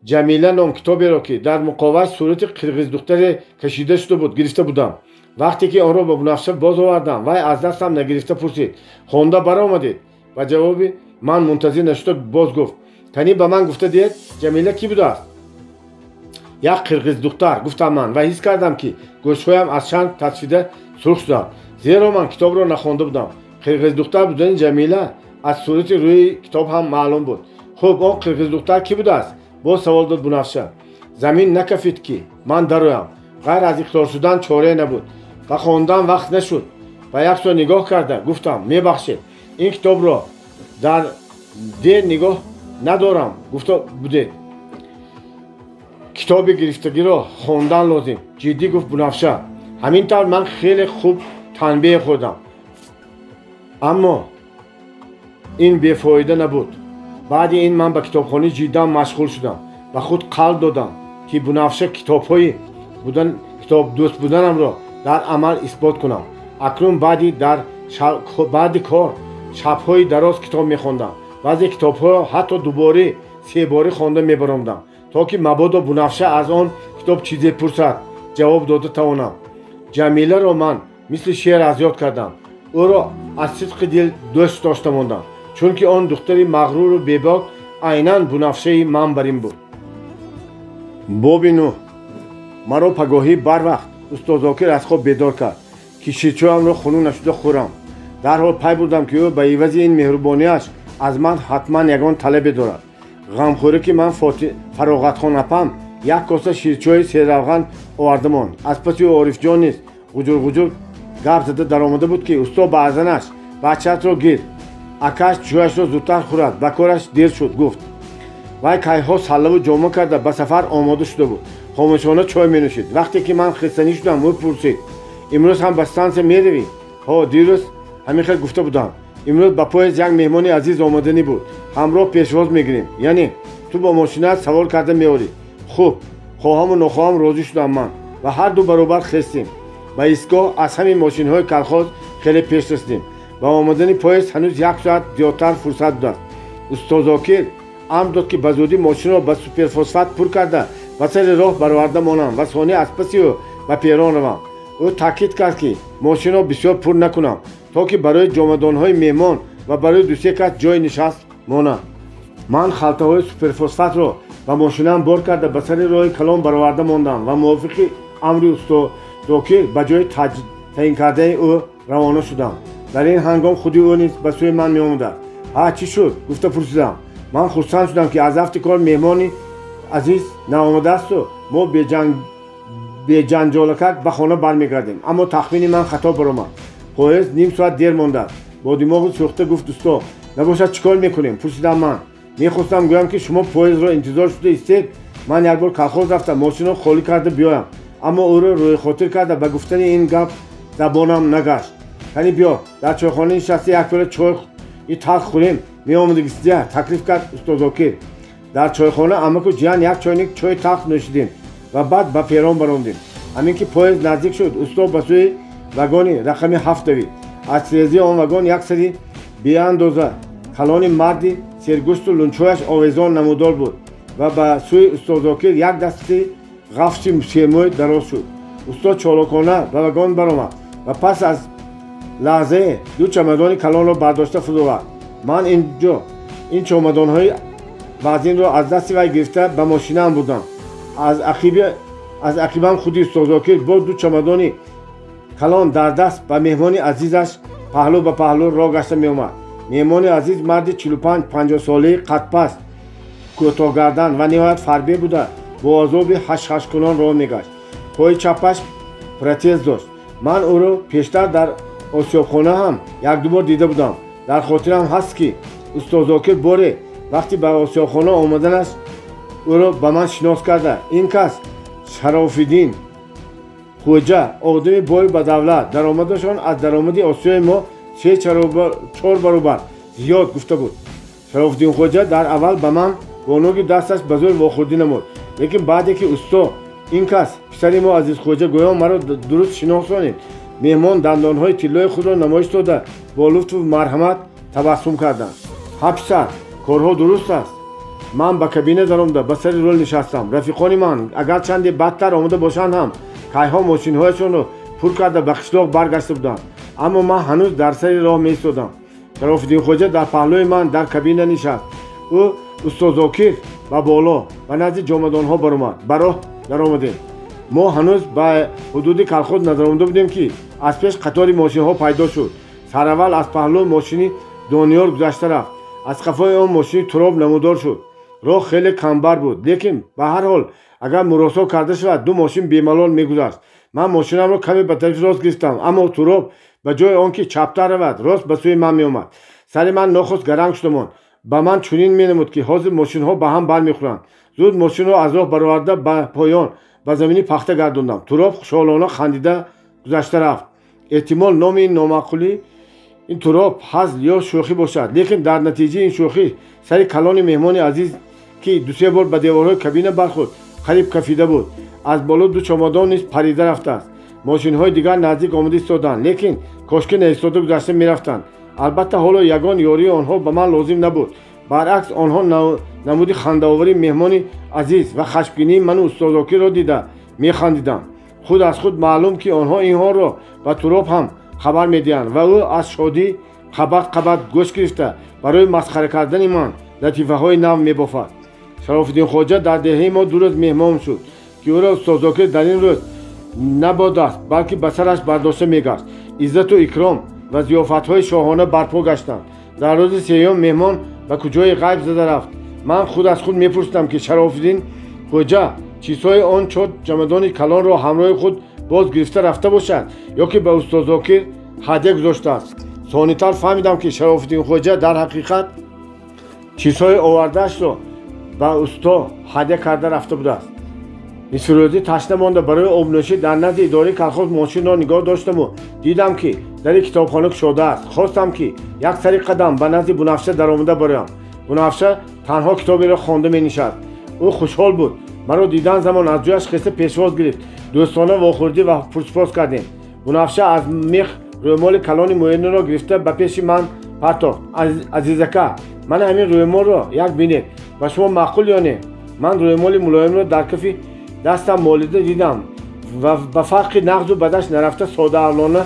جمیله نام کتابی را که در مقابل صورت قرقیز دختر کشیده شده بود گرفته بودم. وقتی که آن را به بنفشه باز آوردم وی از دستم نگرفته پرسید خوانده برآمدید؟ و جوابی من منتظر نشده باز گفت تنی به من گفته دید جمیله کی بوده است؟ یک قرقیز دختر گفتم من و حس کردم که گوشهایم از چند ترسیده سرخ شد، زیرا من کتاب را نخوانده بودم. قرقیز دختر بودن جمیله از صورت روی کتاب هم معلوم بود. خب آن قرقیز دختر کی بوده است؟ با سوال داد بنفشه. زمین نکفید که من درایم. غیر از اخطار شدن چاره نبود و خواندن وقت نشد. و یک سو نگاه کرده گفتم میبخشید این کتاب را در دیر نگاه ندارم. گفته بوده کتاب گرفتگی را خواندن لازم. جدی گفت بنفشه. همینطور من خیلی خوب تنبیه خودم، اما این بیفایده نبود. بعد این من به کتابخانه جدا مشغول شدم و خود قلب دادم که بنفشه کتاب دوست بودنم را در عمل اثبات کنم. اکنون بعد کار شب‌های دراز کتاب می‌خواندم. بعضی کتاب‌ها حتی دوباره 3 باره خوانده می‌براندم تا که مبادا بنفشه از آن کتاب چیزی پرسد جواب داده توانم. جمیله را من مثل شعر از یاد کردم. او را از صدق دل دوست داشته ماندم، چون که آن دختری مغرور و بیباک عیناً بنفشه من برین بود. باب 9. مرا پگاهی بر وقت استاد زاکر از خواب بیدار کرد که شیرچویم را خنک نشده خورم. در حال پی بردم که او به عوض این مهربانیش از من حتما یگان طلبی دارد. غمخوری که من فراغت خان اپم یک کاسه شیرچوی 3 روغن آوردمان. از پس او عارف جان نیست غجور گپ زده در آمده بود که استاد به ازنش بچه‌ت را گیر، اکش چویش را زودتر خورد، به کارش دیر شد. گفت وی کیها سله و جامه کرده به سفر آماده شده بود. خاموشانه چای می نوشید. وقتی که من خستنی شدم او پرسید امروز هم به استانس می روی؟ ها دیروز همین خیلی گفته بودم. امروز با پای یک مهمان عزیز آمدنی بود. همراه پیشواز میگیریم. یعنی تو با ماشینت سوار کرده میاری؟ خوب، خواهم و نخواهم راضی شدم من و هر دو برابر خستیم. ба истгоҳ аз ҳамин мошинҳои калхоз хеле пеш расидем. ба омадани поезд ҳанӯз 1 соат зиёдтар фурсат будааст. устоз Зокир амр дод ки ба зудӣ мошинро ба суперфосфат пур карда ба сари роҳ бароварда монам ва сони аз паси ӯ ба перрон равам. ӯ таъкид кард ки мошинро бисёр пур накунам, то ки барои ҷомадонҳои меҳмон ва барои ду-се кас ҷои нишаст монад. ман халтаҳои суперфосфатро ба мошинам бор карда ба сари роҳи калон бароварда мондам ва мувофиқи амри устоз Зокир ба ҷои таъин кардаи ӯ равона шудам. дар ин ҳангом худи ӯ низ ба сӯи ман меомадааст. ҳа чӣ шуд? гуфта пурсидам. ман хурсанд шудам ки аз рафти кор меҳмони азиз наомадаасту мо беҷанҷолакак ба хона бармегардем. аммо тахмини ман хато баромад. поезд ним соат дер мондааст. бо димоғи сӯхта гуфт усто. набошад чӣ кор мекунем? пурсидам ман. мехостам гӯям ки шумо поездро интизор шуда истед. ман якбор калхоз рафта мошинро холӣ карда биёям. аммо ӯро рӯйхотир карда ба гуфтани ин гап забонам нагашт. кани биё дар чойхона нишаста як пиёла чойи талх хӯрем. меомадагистия таклиф кард устоз Зокир. дар чойхона амаку ҷиян як чойник чойи талх нӯшидем ва баъд ба перрон барондем. ҳамин ки поезд наздик шуд, усто ба сӯи вагони рақами 7 давид. аз тезии он вагон як сари беандоза калони марди сергӯшту лунчояш овезон намудор буд ва ба сӯи устоз Зокир як дасти ғафши сермӯй дароз шуд. усто чолокона ба вагон баромад ва пас аз лаҳзае ду чамадони калонро бардошта фурӯвард. ман инҷо ин чомадонҳои вазинро аз дасти вай гирифта ба мошинам бурдам. аз ақибам худи устоз Зокир боз ду чамадони калон дар даст ба меҳмони азизаш паҳлӯ ба паҳлӯ роҳ гашта меомад. меҳмони азиз марди 45-50 солаи қадпаст, кӯтоҳгардан ва ниҳоят фарбе буда бо озоби ҳашҳашкунон роҳ мегашт. пои чапаш протез дошт. ман ӯро пештар дар осёбхона ҳам як-ду бор дида будам. дар хотирам ҳаст ки устоз Зокир боре вақти ба осёбхона омаданаш ӯро ба ман шинос карда. ин кас Шарофиддин Хоҷа, одами бой ба давлат, даромадашон аз даромади осиёи мо 3-4 баробар зиёд гуфта буд. Шарофиддин Хоҷа дар аввал ба ман бо ноги дасташ ба зӯр вохӯрдӣ намуд. лекин баъде ки усто ин кас писари мо Азиз Хоҷа гӯё маро дуруст шиносонид, меҳмон дандонҳои тиллои худро намоиш дода бо лутфу марҳамат табассум карданд. ҳа писар, корҳо дуруст аст. ман ба кабина даромда ба сари рул нишастам. рафиқони ман агар чанде бадтар омада бошанд ҳам кайҳо мошинҳояшонро пур карда ба қишлоқ баргашта буданд. аммо ман ҳанӯз дар сари роҳ меистодам. Шарофиддин Хоҷа дар паҳлӯи ман дар кабина нишаст. ӯ устоз Зокир ба боло ба назди ҷомадонҳо баромад. ба роҳ даромадем. мо ҳанӯз ба ҳудуди калхоз назаромда будем ки аз пеш қатори мошинҳо пайдо шуд. сараввал аз паҳлӯ мошини Дониёр гузашта рафт. аз қафои он мошини Туроб намудор шуд. роҳ хеле камбар буд, лекин ба ҳар ҳол агар муросо карда шавад ду мошин бемалол мегузашт. ман мошинамро каме ба тарафи рост гирифтам, аммо Туроб ба ҷои он ки чаптар равад, рост ба сӯи ман меомад. сари ман нохост гаранг шуда монд. ба ман чунин менамуд ки ҳозир мошинҳо ба ҳам бармехӯранд. зуд мошинро аз роҳ бароварда ба поён ба замини пахта гардондам. Туроб хушҳолона хандида гузашта рафт. эҳтимол номи ин номаъқулӣ ин Туроб ҳазл ё шӯхӣ бошад, лекин дар натиҷаи ин шӯхӣ сари калони меҳмони азиз ки ду-се бор ба деворҳои кабина бархӯрд қариб кафида буд. аз боло ду чомадон низ парида рафтааст. мошинҳои дигар наздик омада истоданд, лекин кошки наистода гузашта мерафтанд. албатта ҳоло ягон ёрии онҳо ба ман лозим набуд. баръакс онҳо намуди хандаовари меҳмони азиз ва хашмгинии ману устоз Зокирро дида механдиданд. худ аз худ маълум ки онҳо ин ҳолро ба Туроб ҳам хабар медиҳанд ва ӯ аз шодӣ қабат гӯшт гирифта барои масхара кардани ман латифаҳои нав мебофад. Шарофиддин Хоҷа дар деҳаи мо ду рӯз меҳмон шуд ки ӯро устоз Зокир дар ин рӯз набодааст, балки ба сараш бардошта мегашт. иззату икром ва зиёфатҳои шоҳона барпо гаштанд. дар рӯзи сеюм меҳмон ба куҷои ғайб зада рафт. ман худ аз худ мепурсидам ки Шарофиддин Хоҷа чизҳои он 4 чамадони калонро ҳамроҳи худ боз гирифта рафта бошад ё ки ба устоз Зокир ҳадя гузоштааст. сонитар фаҳмидам ки Шарофиддин Хоҷа дар ҳақиқат чизҳои овардаашро ба усто ҳадя карда рафта будааст. нисфирӯзӣ ташна монда барои обнӯшӣ дар назди идораи калхоз мошинро нигоҳ доштаму дидам ки дари китобхона кушодааст. хостам ки як сари қадам ба назди Бунафша даромада бароям. Бунафша танҳо китоберо хонда менишаст. ӯ хушҳол буд. маро дидан замон аз ҷояш хиста пешвоз гирифт. дӯстона вохӯрдӣ ва пурсупос кардем. بنفشه از میخ رومال کلان موین رو گرفته به پیش من پرتافت. عزیزکه من همین رومال رو یک بینید و شما معقول یا نه؟ من رومال ملایم رو در کف دستم مالیده دیدم و به فرق نغز و بدش نرفته ساده اولانه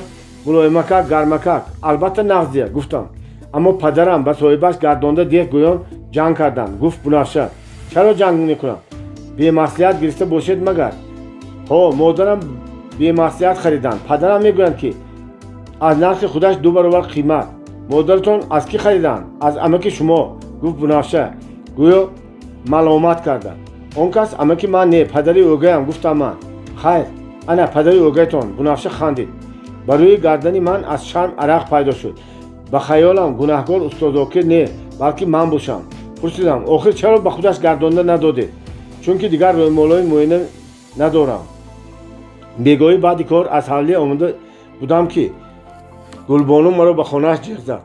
ملایمکک گرمکک البته نغزیه گفتم. اما پدرم به صاحبش گردانده دیگه گویان جنگ کردن. گفت بنفشه چرا جنگ میکنم؟ بی مصلحت گرفته باشید مگر؟ ها مادرم بی مصلحت خریدن. پدرم میگویند که از نرخ خودش 2 برابر قیمت. مادرتون از کی خریدن؟ از عمک شما. گفت بنفشه گویا ملامت کردن. اون کس عمک من نه پدری اوگایم. گفتم من خیر انا پدری اوگایتون. بنفشه خندید. برای گردن من از شرم عرق پیدا شد. به خیالم گناهکار استاد ذاکر نه بلکه من باشم. پرسیدم آخر چرا به خودش گردانده نداده؟ چون که دیگر رومالای موینه ندارم. بیگاهی بعد کار از حوالی آمده بودم که گلبانو مرا به خانه‌اش جیغ زد.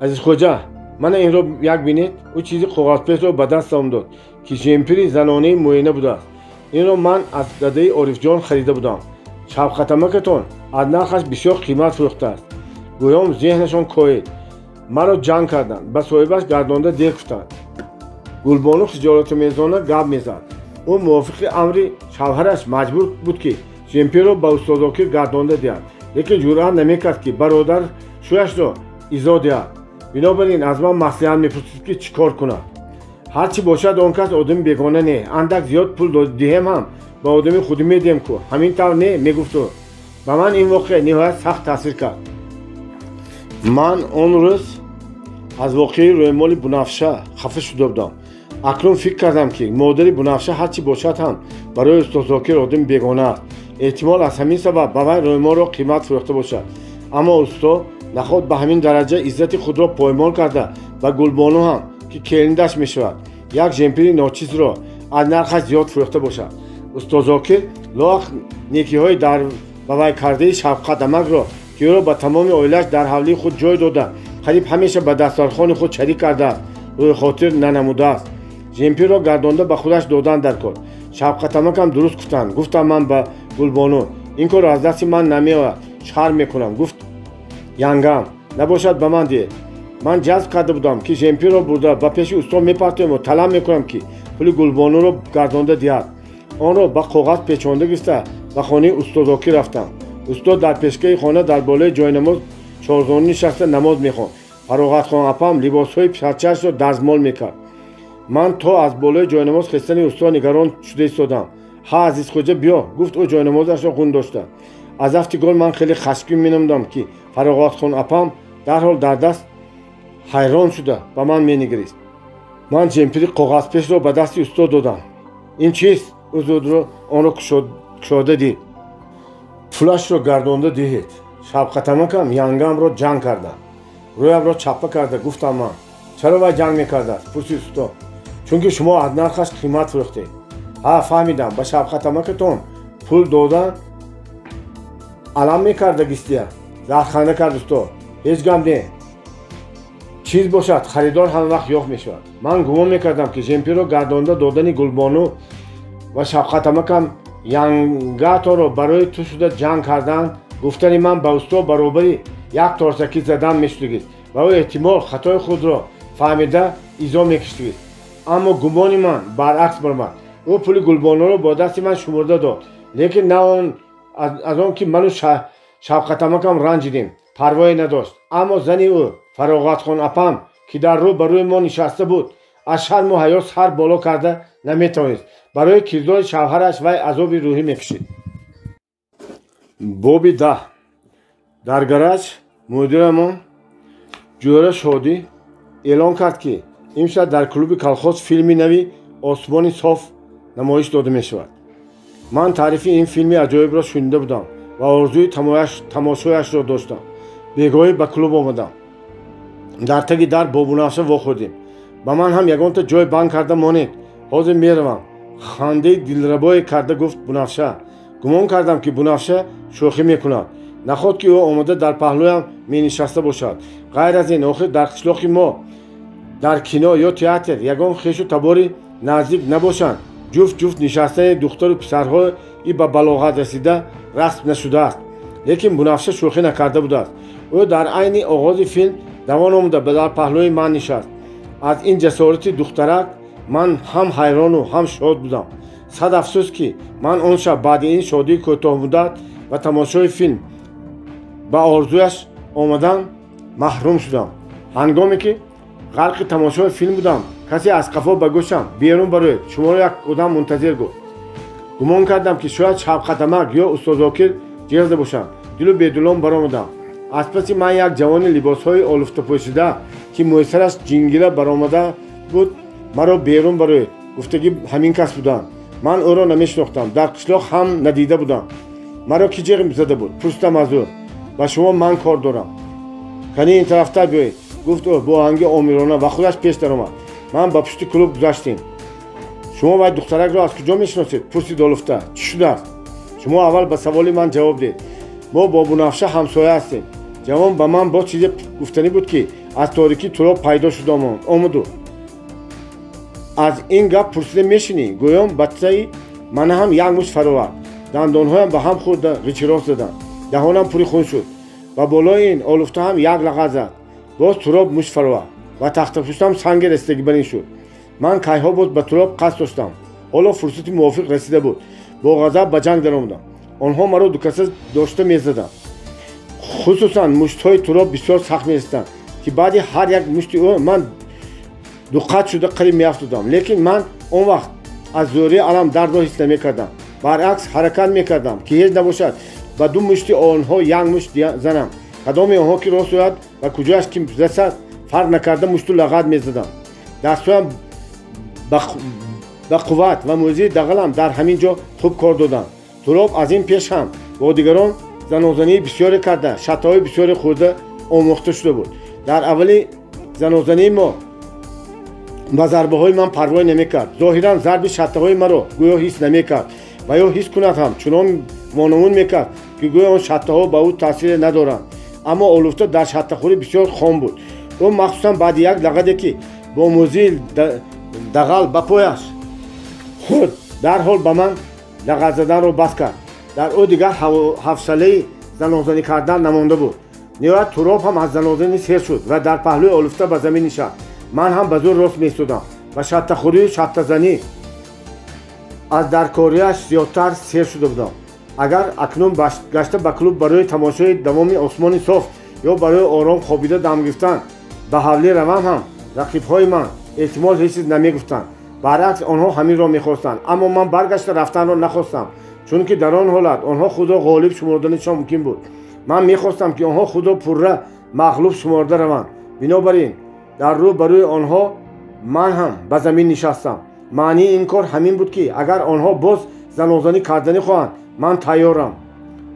عزیز خوجا من این رو یک بینید. او چیزی کاغذپیچ رو به دستم داد که جمپری زنانه موینه بوده است. این رو من از داده عارف جان خریده بودم. شب ختمکتون از نرخش بسیار قیمت فروخته است. گویام ذهنشان کوید. مرا جنگ کردند. به صاحبش گردانده دیگ گفتند. گلبانو خجالت میزانه گپ میزد. او موافق امر شوهرش مجبور بود که جمپر رو به استاد ذاکر گردانده دهد. لیکن جرأت نمیکرد که برادر شویش را ایزا دهد. بنابراین از من مصلحت میپرسید که چیکار کنم. هرچی باشد آن کس آدم بیگانه نه. اندک زیاد پول دهم هم به آدم خودی میدیم که همین طور نه میگفت. به من این واقعه نهایت سخت تاثیر کرد. من اون روز از واقعه رومال بنفشه خفه شده بودم. اکنون فکر کردم که مادر بنفشه هرچی باشد هم برای استاد ذاکر آدم بیگانه است. احتمال از همین سبب به وی رومال را قیمت فروخته باشد. اما استاد نخواست به همین درجه عزت خود را پایمال کرده و گلبانو هم که کلندش می شود یک جمپری ناچیز را از نرخش زیاد فروخته باشد. استاد ذاکر لاغ نیکی های در به وی کرده شفقت عمک را که او را به تمام عائله‌اش در حولی خود جای داده قریب همیشه به دسترخوان خود شریک کرده است روی خاطر ننموده است. جمپر را گردانده به خودش دادن در کار. شفقت عمک هم درست گفتند. گفتم من به گلبانو این کار از دست من نمیآید شرم میکنم. گفت ینگم نباشد به من ده. من جذب کرده بودم که جمپر را برده به پیش استاد میپرتم و طلب میکنم که پول گلبانو را گردانده دهد. آن را به کاغذ پیچانده گرفته به خانه استاد ذاکر رفتم. استاد در پیشگاه خانه در بالای جای نماز چهارزانو نشسته نماز میخواند. فراغت خان اپم لباسهای پرچه‌اش را دزمال میکرد. من تا از بالای جای نماز خستن استاد نگران شده ایستادم. ها عزیز خوجا بیا. گفت او جای نمازش را خون داشته. از افتگار من خیلی خشمگین مینمودم که فراغت خان اپم در حال در دست حیران شده به من مینگریست. من جمپری کاغذ پیچ را به دست استاد دادم. این چیست؟ او زود را آن را کشاده دید. پولش را گردانده دهید. شفقت عمکم ینگم را جنگ کرده. رویم را چپه کرده. گفتم من چرا وی جنگ میکرده است؟ پرسید استاد. چون که شما از نرخش قیمت فروختید. ها فهمیدم. به شفقت عمکتون پول دادن علم میکرده گستیه. زخخنده کرد استاد. هیچ گم نه. چیز باشد خریدار هم وقت یافت میشود. من گمان میکردم که جمپر را گردانده دادن گلبانو و شفقت عمکم ینگتا را برای تو شده جنگ کردن. گفتن من به استاد برابری یک تارسکی زدن میشدگید و او احتمال خطای خود را فهمیده ایزا میکشدگید. اما گمان من برعکس برآمد. او پول گلبانو را با دست من شمرده داد. لیکن نه از آن که منو شفقت عمکم رنجیدیم پروایی نداشت. اما زنی او فراغت خان اپم که در رو بروی ما نشسته بود از شرم و حیا سر بالا کرده نمیتوانست. برای کردار شوهرش وی عذاب روحی میکشید. باب 10 در گرج مدیرمان جوهر شادی اعلان کرد که امشب در کلوب کلخاس فیلمی نوی آسمانی صاف نمایش داده می شود. من تعریف این فیلم عجایب را شنیده بودم و آرزوی تماشایش را داشتم. بیگاهی به کلوب آمدم. در تگ در با بنفشه واخوردیم. به من هم یگان تا جای بند کرده مانید. حاضر میروم. خنده دلربایی کرده گفت بنفشه. گمان کردم که بنفشه شوخی میکند. نخواست که او آمده در پهلویم می نشسته باشد. غیر از این آخر در قشلاق ما در کینا یا تئاتر یگان خویش و تباری نزدیک نباشند. جفت نشسته دختر و پسرها ای به بلاغت رسیده رسم نشده است. лекин Бунафша шӯхӣ накарда будааст. ӯ дар айни оғози филм давон омуда дар паҳлӯи ман нишаст. аз ин ҷасорати духтарак ман ҳам ҳайрону ҳам шод будам. сад афсӯс ки ман он шаб баъди ин шодии кӯтоҳмуддат ва тамошои филм ба орзуяш омадан маҳрум шудам. ҳангоме ки ғарқи тамошои филм будам, касе аз қафо ба гӯшам берун бароед, шуморо як одам мунтазир гуфт. гумон кардам ки шояд Шабқатамак ё Устод Зокир ҷезда бошанд. дилу бедилон баромадам. аз паси ман як ҷавони либосҳои олуфтапӯшида ки мӯйсараш ҷингила баромада буд маро берун бароед гуфтагӣ ҳамин кас буданд. ман ӯро намешинохтам, дар қишлоқ ҳам надида будам. маро ки ҷиғ зада буд. пурсидам аз ӯ, ба шумо ман кор дорам, кани ин тарафтар биёед, гуфт ӯ бо оҳанги омирона ва худаш пеш даромад. ман ба пушти клуб гузаштем. шумо вай духтаракро аз куҷо мешиносед? пурсид олуфта. чӣ шудааст? шумо аввал ба саволи ман ҷавоб диҳед. мо бо Бунафша ҳамсоя ҳастем. ҷавон ба ман боз чизе гуфтанӣ буд ки аз торикӣ Туроб пайдо шуда омаду. аз ин гап пурсида мешинӣ? гӯём бадсаи ман ҳам як мушт фаровард. дандонҳоям ба ҳам хӯрда ғичирос заданд. даҳонам пури хун шуд. ба болои ин олуфта ҳам як лағат зад. боз Туроб мушт фаровард ва тахтапӯштам санги растагӣ бар ин шуд. ман кайҳо боз ба Туроб қасд доштам. ҳоло фурсати мувофиқ расида буд. бо ғазаб ба ҷанг даромадам. онҳо маро дукаса дошта мезаданд. хусусан муштҳои Туроб бисёр сахт мерасиданд ки баъди ҳар як мушти ӯ ман дуқат шуда қариб меафтудам. лекин ман он вақт аз зӯрии алам дардро ҳис намекардам. баръакс ҳаракат мекардам ки ҳеҷ набошад ба ду мушти онҳо як мушт занам. кадоми онҳо ки рост ояд ва куҷояш ки расад фарқ накарда мушту лағат мезадам. дастҳоям ба қувват ва мӯзии дағалам дар ҳамин ҷо хуб кор доданд. Туроб аз ин пеш ҳам бо дигарон занозании бисёре карда шаттаҳои бисёре хӯрда омӯхта шуда буд. дар аввали занозании мо ба зарбаҳои ман парвой намекард. зоҳиран зарби шаттаҳои маро гӯё ҳис намекард ва ё ҳис кунад ҳам чунон вонамун мекард ки гӯё он шаттаҳо ба ӯ таъсире надоранд. аммо олуфта дар шаттахӯрӣ бисёр хом буд. ӯ махсусан баъди як лағаде ки бо мӯзии дағал ба пояш хӯрд дарҳол ба ман лағат заданро бас кард. дар ӯ дигар ҳавсалаи занозанӣ кардан намонда буд. ниҳоят Туроб ҳам аз занозанӣ сер шуд ва дар паҳлӯи олуфта ба замин нишаст. ман ҳам ба зӯр рост меистодам ва шаттахӯрию шаттазанӣ аз даркориаш зиёдтар сер шуда будам. агар акнун гашта ба клуб барои тамошои давоми осмони соф ё барои ором хобида дам гирифтан ба ҳавлӣ равам ҳам рақибҳои ман эҳтимол ҳеҷ чиз намегуфтанд. баръакс онҳо ҳаминро мехостанд. аммо ман баргашта рафтанро нахостам, чунки дар он ҳолат онҳо худро ғолиб шуморданашон мумкин буд. ман мехостам ки онҳо худро пурра мағлуб шуморда раванд. бинобар ин дар рӯ ба рӯи онҳо ман ҳам ба замин нишастам. маънии ин кор ҳамин буд ки агар онҳо боз занозанӣ карданӣ хоҳанд, ман тайёрам.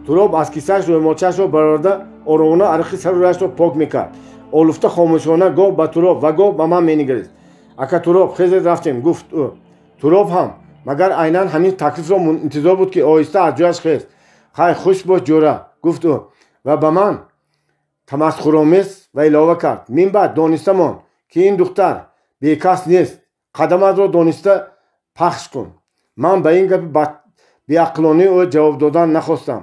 Туроб аз кисааш рӯймолчаашро бароварда оромона арақи сару рӯяшро пок мекард. олуфта хомӯшона гоҳ ба Туроб ва гоҳ ба ман менигарист. ака Туроб, хезед рафтем, гуфт ӯ. Туроб ҳам магар айнан ҳамин таклифро интизор буд ки оҳиста аз ҷояш хест. хай хуш бош ҷора, гуфт ӯ ва ба ман тамасхуромез ва илова кард. мин баъд дониста мон ки ин духтар бекас нест. қадаматро дониста пахш кун. ман ба ин гапи беақлонии ӯ ҷавоб додан нахостам.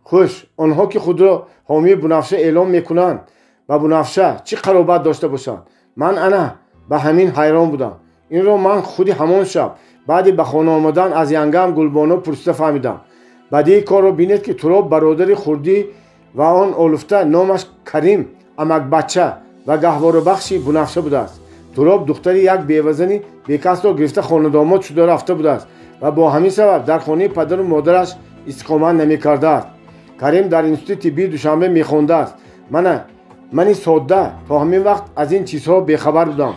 хуш, онҳо ки худро ҳомии Бунафша эълон мекунанд, ба Бунафша чӣ қаробат дошта бошанд? ман ана ба ҳамин ҳайрон будам. инро ман худи ҳамон шаб баъди ба хона омадан аз янгам Гулбоно пурсида фаҳмидам. бадии корро бинед ки Туроб бародари хурдӣ ва он олуфта номаш Карим амакбача ва гаҳворобахши Бунафша будааст. Туроб духтари як бевазани бекасро гирифта хонадомот шуда рафта будааст ва бо ҳамин сабаб дар хонаи падару модараш истиқомат намекардааст. Карим дар институти тиббии Душанбе мехондааст. мани содда то ҳамин вақт аз ин чизҳо бехабар будам.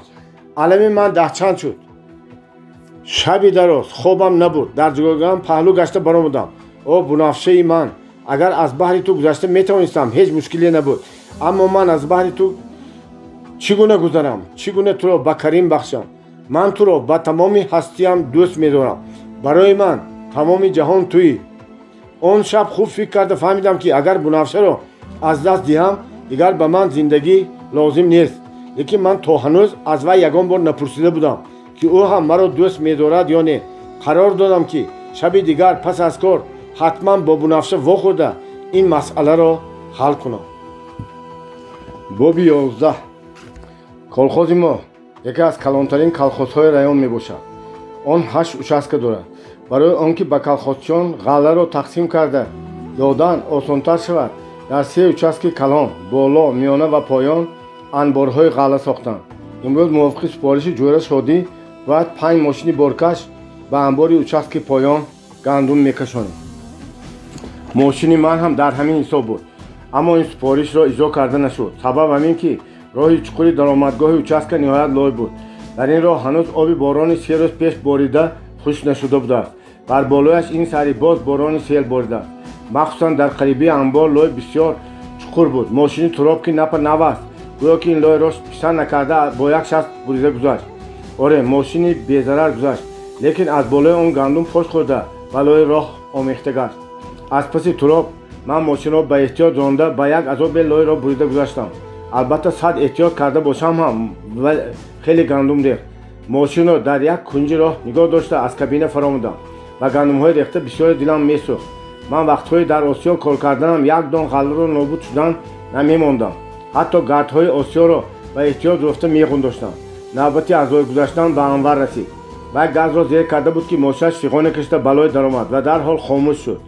алами ман даҳчанд шуд. шаби дароз хобам набурд. дар ҷойгоҳам паҳлӯ гашта баромадам. о Бунафшаи ман, агар аз баҳри ту гузашта метавонистам, ҳеҷ мушкиле набуд. аммо ман аз баҳри ту чӣ гуна гузарам? чӣ гуна туро ба Карим бахшам? ман туро ба тамоми ҳастиям дӯст медорам. барои ман тамоми ҷаҳон туӣ. он шаб хуб фикр карда фаҳмидам ки агар Бунафшаро аз даст диҳам, дигар ба ман зиндагӣ лозим нест. лекин ман то ҳанӯз аз вай ягон бор напурсида будам ки ӯ ҳам маро дӯст медорад ё не. қарор додам ки шаби дигар пас аз кор ҳатман бо Бунафша вохӯрда این مسئله را حل کنم. باب 11 کلخوز ما یکی از کلانترین کلخوزهای رایون می باشد. آن 8 участка دارد. برای آنکه به کلخوزچیان غله را تقسیم کرده دادن آسان‌تر شود، در 3 участки کلان بالا، میانه و پایان انبارهای غله ساختند. امروز موافق سپارش جوهر شادی باید 5 ماشین بارکش به انبار участки پایان گندم میکشانیم. ماشین من هم در همین حساب بود، اما این سپارش را اجرا کرده نشد. سبب همین که راه چقور درآمدگاه участка نهایت لای بود. در این راه هنوز آب باران 3 روز پیش باریده خشک نشده بود است. بر بالایش این سری باز باران سیل باریده است. مخصوصا در قریبی انبار لای بسیار چقور بود. ماشین تراب که نپا نوست، گویا که این لای راش پیشتر نکرده با یک شست بریده گذشت. آره، ماشین بی‌ضرر گذشت، لیکن از بالای اون گندم پاش خورده و لای راه آمیخته گشت. از پس تراب من ماشین را به احتیاط رانده به یک عذاب لای را بریده گذاشتم. البته 100 احتیاط کرده باشم هم خیلی گندم ریخت. ماشین را در یک کنج راه نگاه داشته از کابینه فراموندم و گندم های ریخته بسیار دلم میسوخت. من وقت‌های در آسیا کار کردنم یک دان غله را نابود شدن نمی‌ماندم. حتی گردهای آسیا را به احتیاط رفته می‌خونداشتم. نوبتی از راه گذشتن به انور رسید و گاز را زیر کرده بود که ماشینش فیغان کشته بالای درآمد و در حال خاموش شد.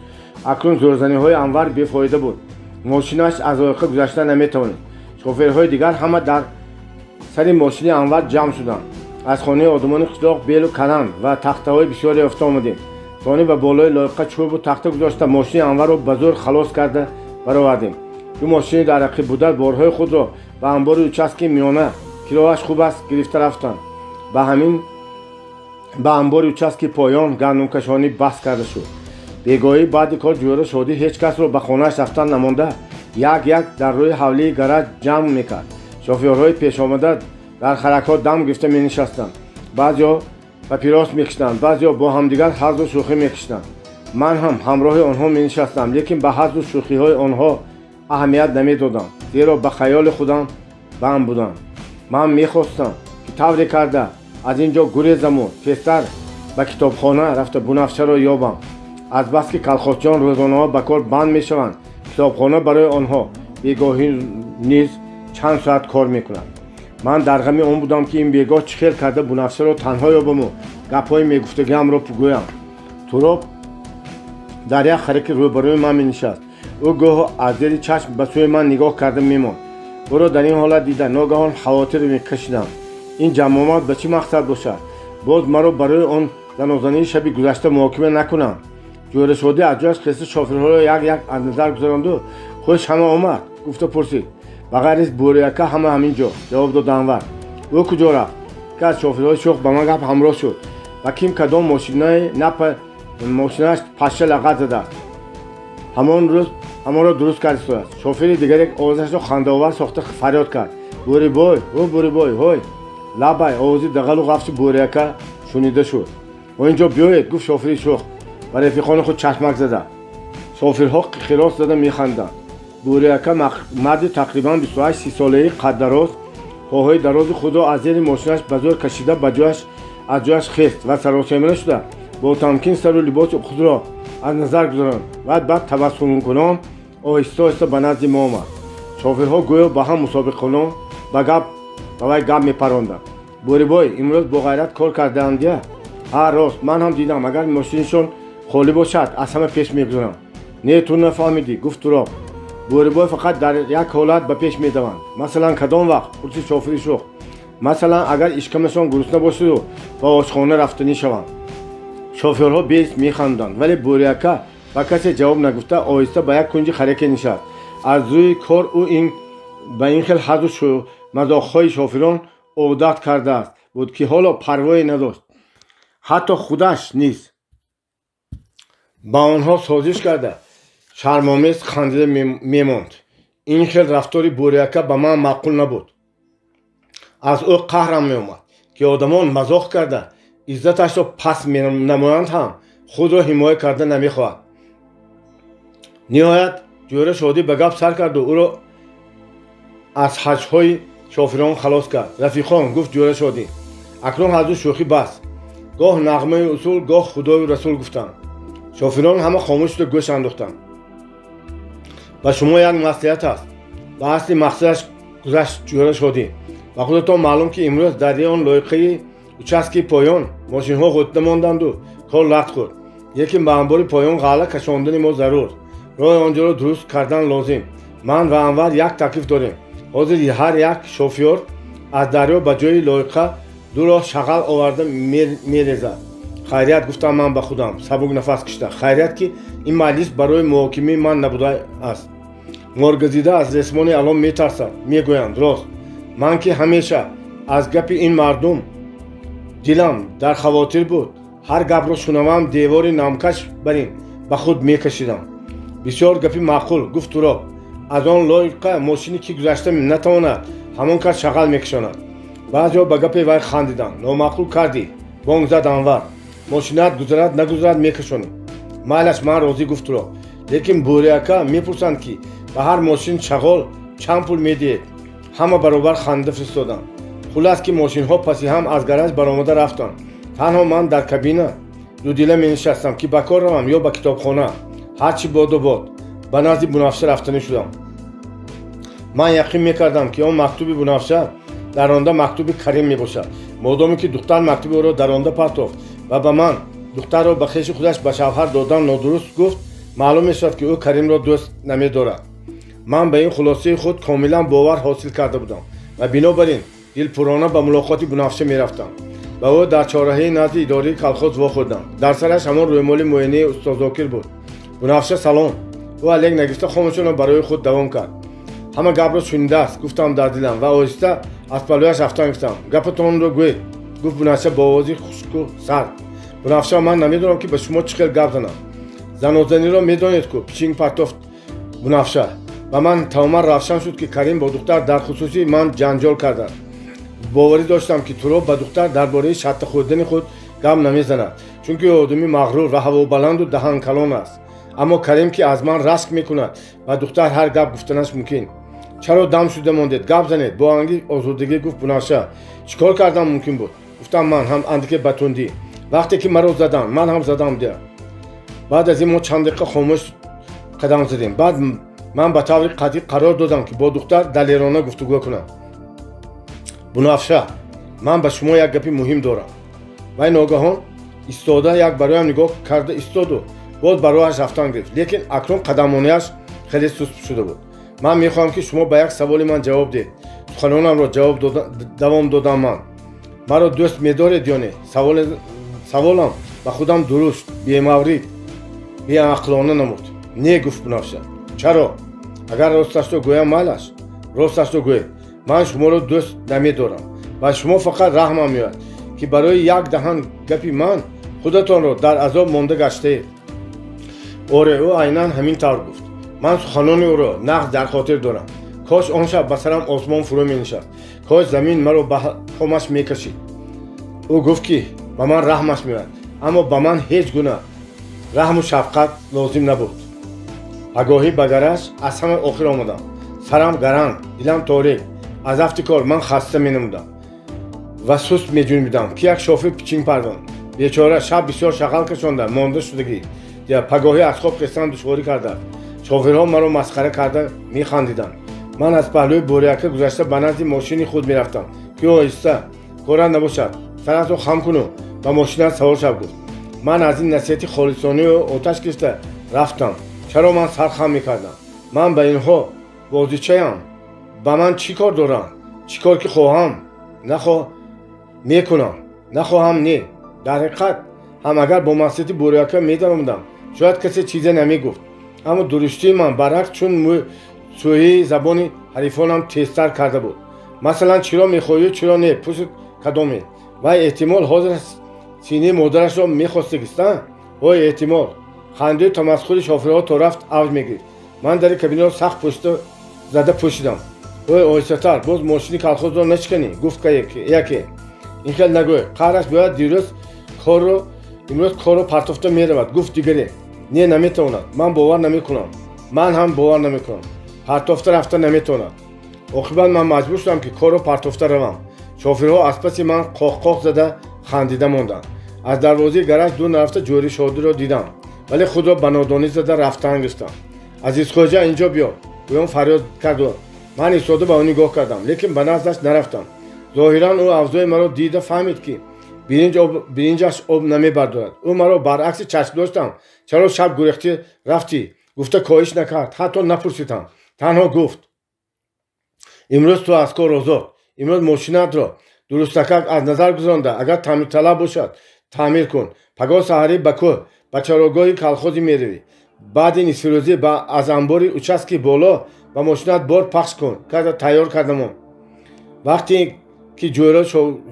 اکنون زورزنی‌های انور بی‌فایده بود. ماشینش از راه گذشته نمی‌توانید. شوفرهای دیگر همه در سر ماشین انور جمع شدند. از خانه آدمان قشلاق بیل و کلن و تخته‌های بسیاری یافته آمدیم. ثانی به بالای لایقه چوب و تخته گذاشته ماشین انور را به زور خلاص کرده برآوردیم. دو ماشین در عقب بوده بارهای خود را به انبار участки میانه که راهش خوب است گرفته رفتند. به انبار участки پایان گندم کشانی بس کرده شد. بیگاهی بعد کار جوهر شادی هیچ کس را به خانه‌اش رفتن نمانده یک در روی حوله گراج جمع میکرد. شوفرهای پیش آمده در خرکات دم گرفته می نشستند. بعضیا به پیراس میکشیدند، بعضیا با همدیگر حظ و شوخی میکشیدند. من هم همراه آنها می نشستم، لیکن به حظ و شوخی های آنها اهمیت نمیدادم، زیرا به خیال خودم بم بودم. من میخواستم که طوری کرده از اینجا گریزم و تیزتر به کتابخانه رفته بنفشه را یابم. از بس که کلخوزچیان روزانه ها به کار بند میشوند، کتابخانه برای آنها بیگاهی نیز چند ساعت کار میکند. من در غم آن بودم که این بیگاه چه خیل کرده بنفشه را تنها یابم و گپ‌های میگفتگیم را بگویم. تراب در یک خرک روبروی من مینشست. او گاه از زیر چشم به سوی من نگاه کرده میماند. او را در این حالت دیده ناگهان خواطر میکشیدم این جمع آمد به چه مقصد باشد. باز مرا برای آن زنازنی شب گذشته محاکمه نکنم. جوهر شادی از جایش خسته شوفرها را یک یک از نظر گذراند و خودش همه آمد. گفته پرسید بغیر از بوریکه همه همینجا. جواب داد انور. او کجا رفت؟ که از شوفرهای شوخ به من گپ همراه شد و کیم کدام ماشینش پشه لغت زده است. همان روز همان را درست کرد است. شوفر دیگر یک آوازش را خنده‌آور ساخته فریاد کرد. بوری بای، او بوری بای، هوی. لبای آوازی دغل و غفش بوریکه شنیده شد. و اینجا بیایید، گفت شوفر شوخ و رفیقان خود چشمک زده. شوفرها خراس زده میخندند. بوریکه مرد تقریبا 28-30 ساله‌ای قد دراز، پاهای دراز خود را از زیر ماشینش به زور کشیده به از جایش خست و سراسیمه شده. با تمکین سر و لباس خود را از نظر گذراند و بعد تبسم کنان آهسته آهسته به نزد ما آمد. شوفرها گویا با هم مسابقه کنان به وی گپ میپراندند. بوری بای، امروز با غیرت کار کرده‌اند. ها راست، من هم دیدم. اگر ماشینشون خالی باشد از همه پیش میگذارم. نه تو نفهمیدی، گفت تراب. بوری بای فقط در یک حالت به پیش میدوند. مثلا کدام وقت؟ پرسید شوفر شوخ. مثلا اگر اشکمشان گرسنه باشد و به آشخانه رفتنی شوند. شوفرها بیست میخندند، ولی بوریکه با کسی جواب نگفته آهسته به یک کنج خرک نشست. از روی کار او به این خیل حظ و مذاق‌های شوفران عادت کرده است بود که حالا پروایی نداشت. حتی خودش نیز با آنها سازش کرده شرم‌آمیز خندیده میماند. این خیل رفتاری بوریکه به من معقول نبود. از او قهرم میآمد که آدمان مذاق کرده عزتش را پس نمایند هم خود را حمایت کرده نمیخواهد. نهایت جوهر شادی به گپ سر کرد و او را از حجهای شوفران خلاص کرد. رفیقان، گفت جوهر شادی، اکنون از او شوخی بس. گاه نغمه اصول، گاه خدای و رسول گفتند. شوفران همه خاموش شده گوش انداختند. با شما یک مسئولیت است. با اصل مقصدش گذشت شدیم و خودتان معلوم که امروز در آن لایقه участки پایان ماشین ها خود نماندند و کار لغو کرد. یکی به انبار پایان غله کشاندن ما ضرور، راه آنجا را درست کردن لازم. من و انور یک تکلیف داریم. حاضر هر یک شوفیور از دریا به جای لایقه دو راه شغل آورده میریزد. خیریت گفتم من به خودم سبک نفس کشیدم. خیریت که این مجلس برای محاکمه من نبوده است. مرگزیده از رسمان الان میترسد. میگویند راست. من که همیشه از گپ این مردم دلم در خواطر بود. هر گپ را شنوم دیوار نامکش برین به خود میکشیدم. بسیار گپی معقول گفت تراب. از آن لایقه ماشینی که گذشته نتواند همون کس شغل میکشاند. بعضیا به گپ وی خندیدند. نامعقول کردی. بانگ زد انور. ماشینت گذرد نگذرد میکشانی. مالش من راضی گفت تراب. لیکن بوریاکا میپرسند که به هر ماشین شغل چند پول میدید. همه برابر خنده فرستادند. خلاص که ماشین ها پسی هم از گراژ برآمده رفتند. تنها من در کابینه دو دله می نشستم که به کار روم یا به کتابخانه. هرچی باد و باد به نزد بنفشه رفتنی شدم. من یقین میکردم که آن مکتوب بنفشه در آنجا مکتوب کریم می باشد. مادامی که دختر مکتوب او را در آنجا پرتافت و به من دختر را به خویش خودش به شوهر دادن نادرست گفت، معلوم میشد که او کریم را دوست نمیدارد. من به این خلاصه خود کاملا باور حاصل کرده بودم و بنابراین دلپرانه به ملاقات بنفشه میرفتم. و او در چهارراهی نزد اداره کلخوز واخوردم. در سرش همان رویمال معاینه استاد زاکر بود. بنفشه سلام. او علیک نگفته خاموشانه برای خود دوام کرد. همه گپ را شنیده است گفتم در دلم و آهسته از پلویش رفتن گفتم گپتان را گوی. گفت بنفشه با آوازی خشک و سرد. بنفشه من نمیدونم که به شما چه گپ زنم. زنازنی را میدانید که پیچینگ پرتافت بنفشه و من تماما روشن شد که کریم با دختر در خصوصی من جنجال کرده. باوری داشتم که تراب با دختر درباره شط خوردن خود گپ نمیزند، چون که آدمی مغرور و هوابلند و دهان کلان است. اما کریم که از من رشک میکند و دختر هر گپ گفتنش ممکن. چرا دم شده ماندید؟ گپ زنید. با انگی آزردگی گفت بنفشه چیکار کردم ممکن بود؟ گفتم من هم اندکی بتوندی. وقتی که مرا زدن من هم زدم ده. بعد از این ما چند دقیقه خاموش قدم زدیم. بعد من به طور قطعی قرار دادم که با دختر دلیرانه گفتگو کنم. بنفشه من به شما یک گپی مهم دارم. و ناگهان ایستاده یک برایم نگاه کرده ایستاد و باز برایش رفتن گرفت. لیکن اکنون قدمانیش خیلی سست شده بود. من میخواهم که شما به یک سوال من جواب دهید. سخنانم را دوام دادم من. مرا دوست می‌دارید یا نه؟ سوالم به خودم درست بی‌مورد بی‌عقلانه نمود. نه گفت بنفشه. چرا؟ اگر راستش را گویم مالش. راستش را گویم. من شما را دوست نمی‌دارم و شما فقط رحمم میاد که برای یک دهن گپی من خودتان را در عذاب مانده گشته. آره او عیناً همین طور گفت. من سخنان او را نقد در خاطر دارم. کاش آن شب به سرم آسمان فرو می‌نشست. کاش زمین مرا به خمش می‌کشید. او گفت که به من رحمش میاد، اما به من هیچ گونه رحم و شفقت لازم نبود. آگاهی به گراژ از همه آخر آمدم. سرم گرم، دلم تاریک. از افتکار من خسته می‌نمودم و سست می‌جنبیدم که یک شوفر پیچینگ پردان بیچاره شب بسیار شغل کشانده مانده شدگی یا پگاهی از خواب خستن دشواری کرده. شوفرها مرا مسخره کرده می‌خندیدند. من از پهلوی بوریاکه گذشته به نزد ماشین خود می‌رفتم که آهسته کار نباشد سرت رو خم کن و به ماشینت سوار شو گفت. من از این نصیحت خالصانه و آتش کشیده رفتم. چرا من سر خم می‌کردم؟ من به اینها بازیچه‌ام. با من چی کار دارم؟ چی کار که خواهم میکنم، نخواهم نه. در حقیقت هم اگر با مسئله بوریاکه میدارم شاید کسی چیزی نمیگفت، اما درستی من برعکس چون سوی زبان حریفانم تیزتر کرده بود. مثلا چرا میخوایی چرا نه پوست کدومی و احتمال حاضر سینه مادرش را میخواسته گستن و احتمال خنده تمسخر شافرها تا رفت اوج میگرفت. من در کابینه را سخت پشت زده پوشیدم. اوی آیستر باز ماشینی کلخوز را نشکنی گفت که یکی این خیلی نگوی قهرش باید دیروز امروز کار رو پرتافته میرود. گفت دیگری نه نمیتواند. من باور نمیکنم. من هم باور نمیکنم. پرتافته رفته نمیتواند. عاقبت من مجبور شدم که کار رو پرتافته روم. شوفرها از پس من قاق زده خندیده ماندند. از دروازه گراژ دو نرفته جوری شادی را دیدم، ولی خود را به نادانی زده رفتن گشتم. азизхоҷа инҷо биё. Гӯён фарёд карду. Ман истода ба ӯ нигоҳ кардам, лекин ба наздаш нарафтам. Зоҳиран ӯ авзои маро дида фаҳмид, ки биринҷаш об намебардорад. Ӯ маро баръакси чашм доштам, чаро шаб гурехтӣ рафтӣ? Гуфта коҳиш накард, ҳатто напурсидам. Танҳо гуфт: имрӯз ту аз кор озод. имрӯз мошинатро дурустакак аз назар гузаронда, агар таъмирталаб бошад, таъмир кун. пагоҳ саҳарӣ ба кӯҳ, ба чарогоҳи колхозӣ меравӣ. баъди нисфирӯзӣ аз амбори участки боло ба мошинат бор пахш кун. тайёр кардамон. вақте ки ҷӯйро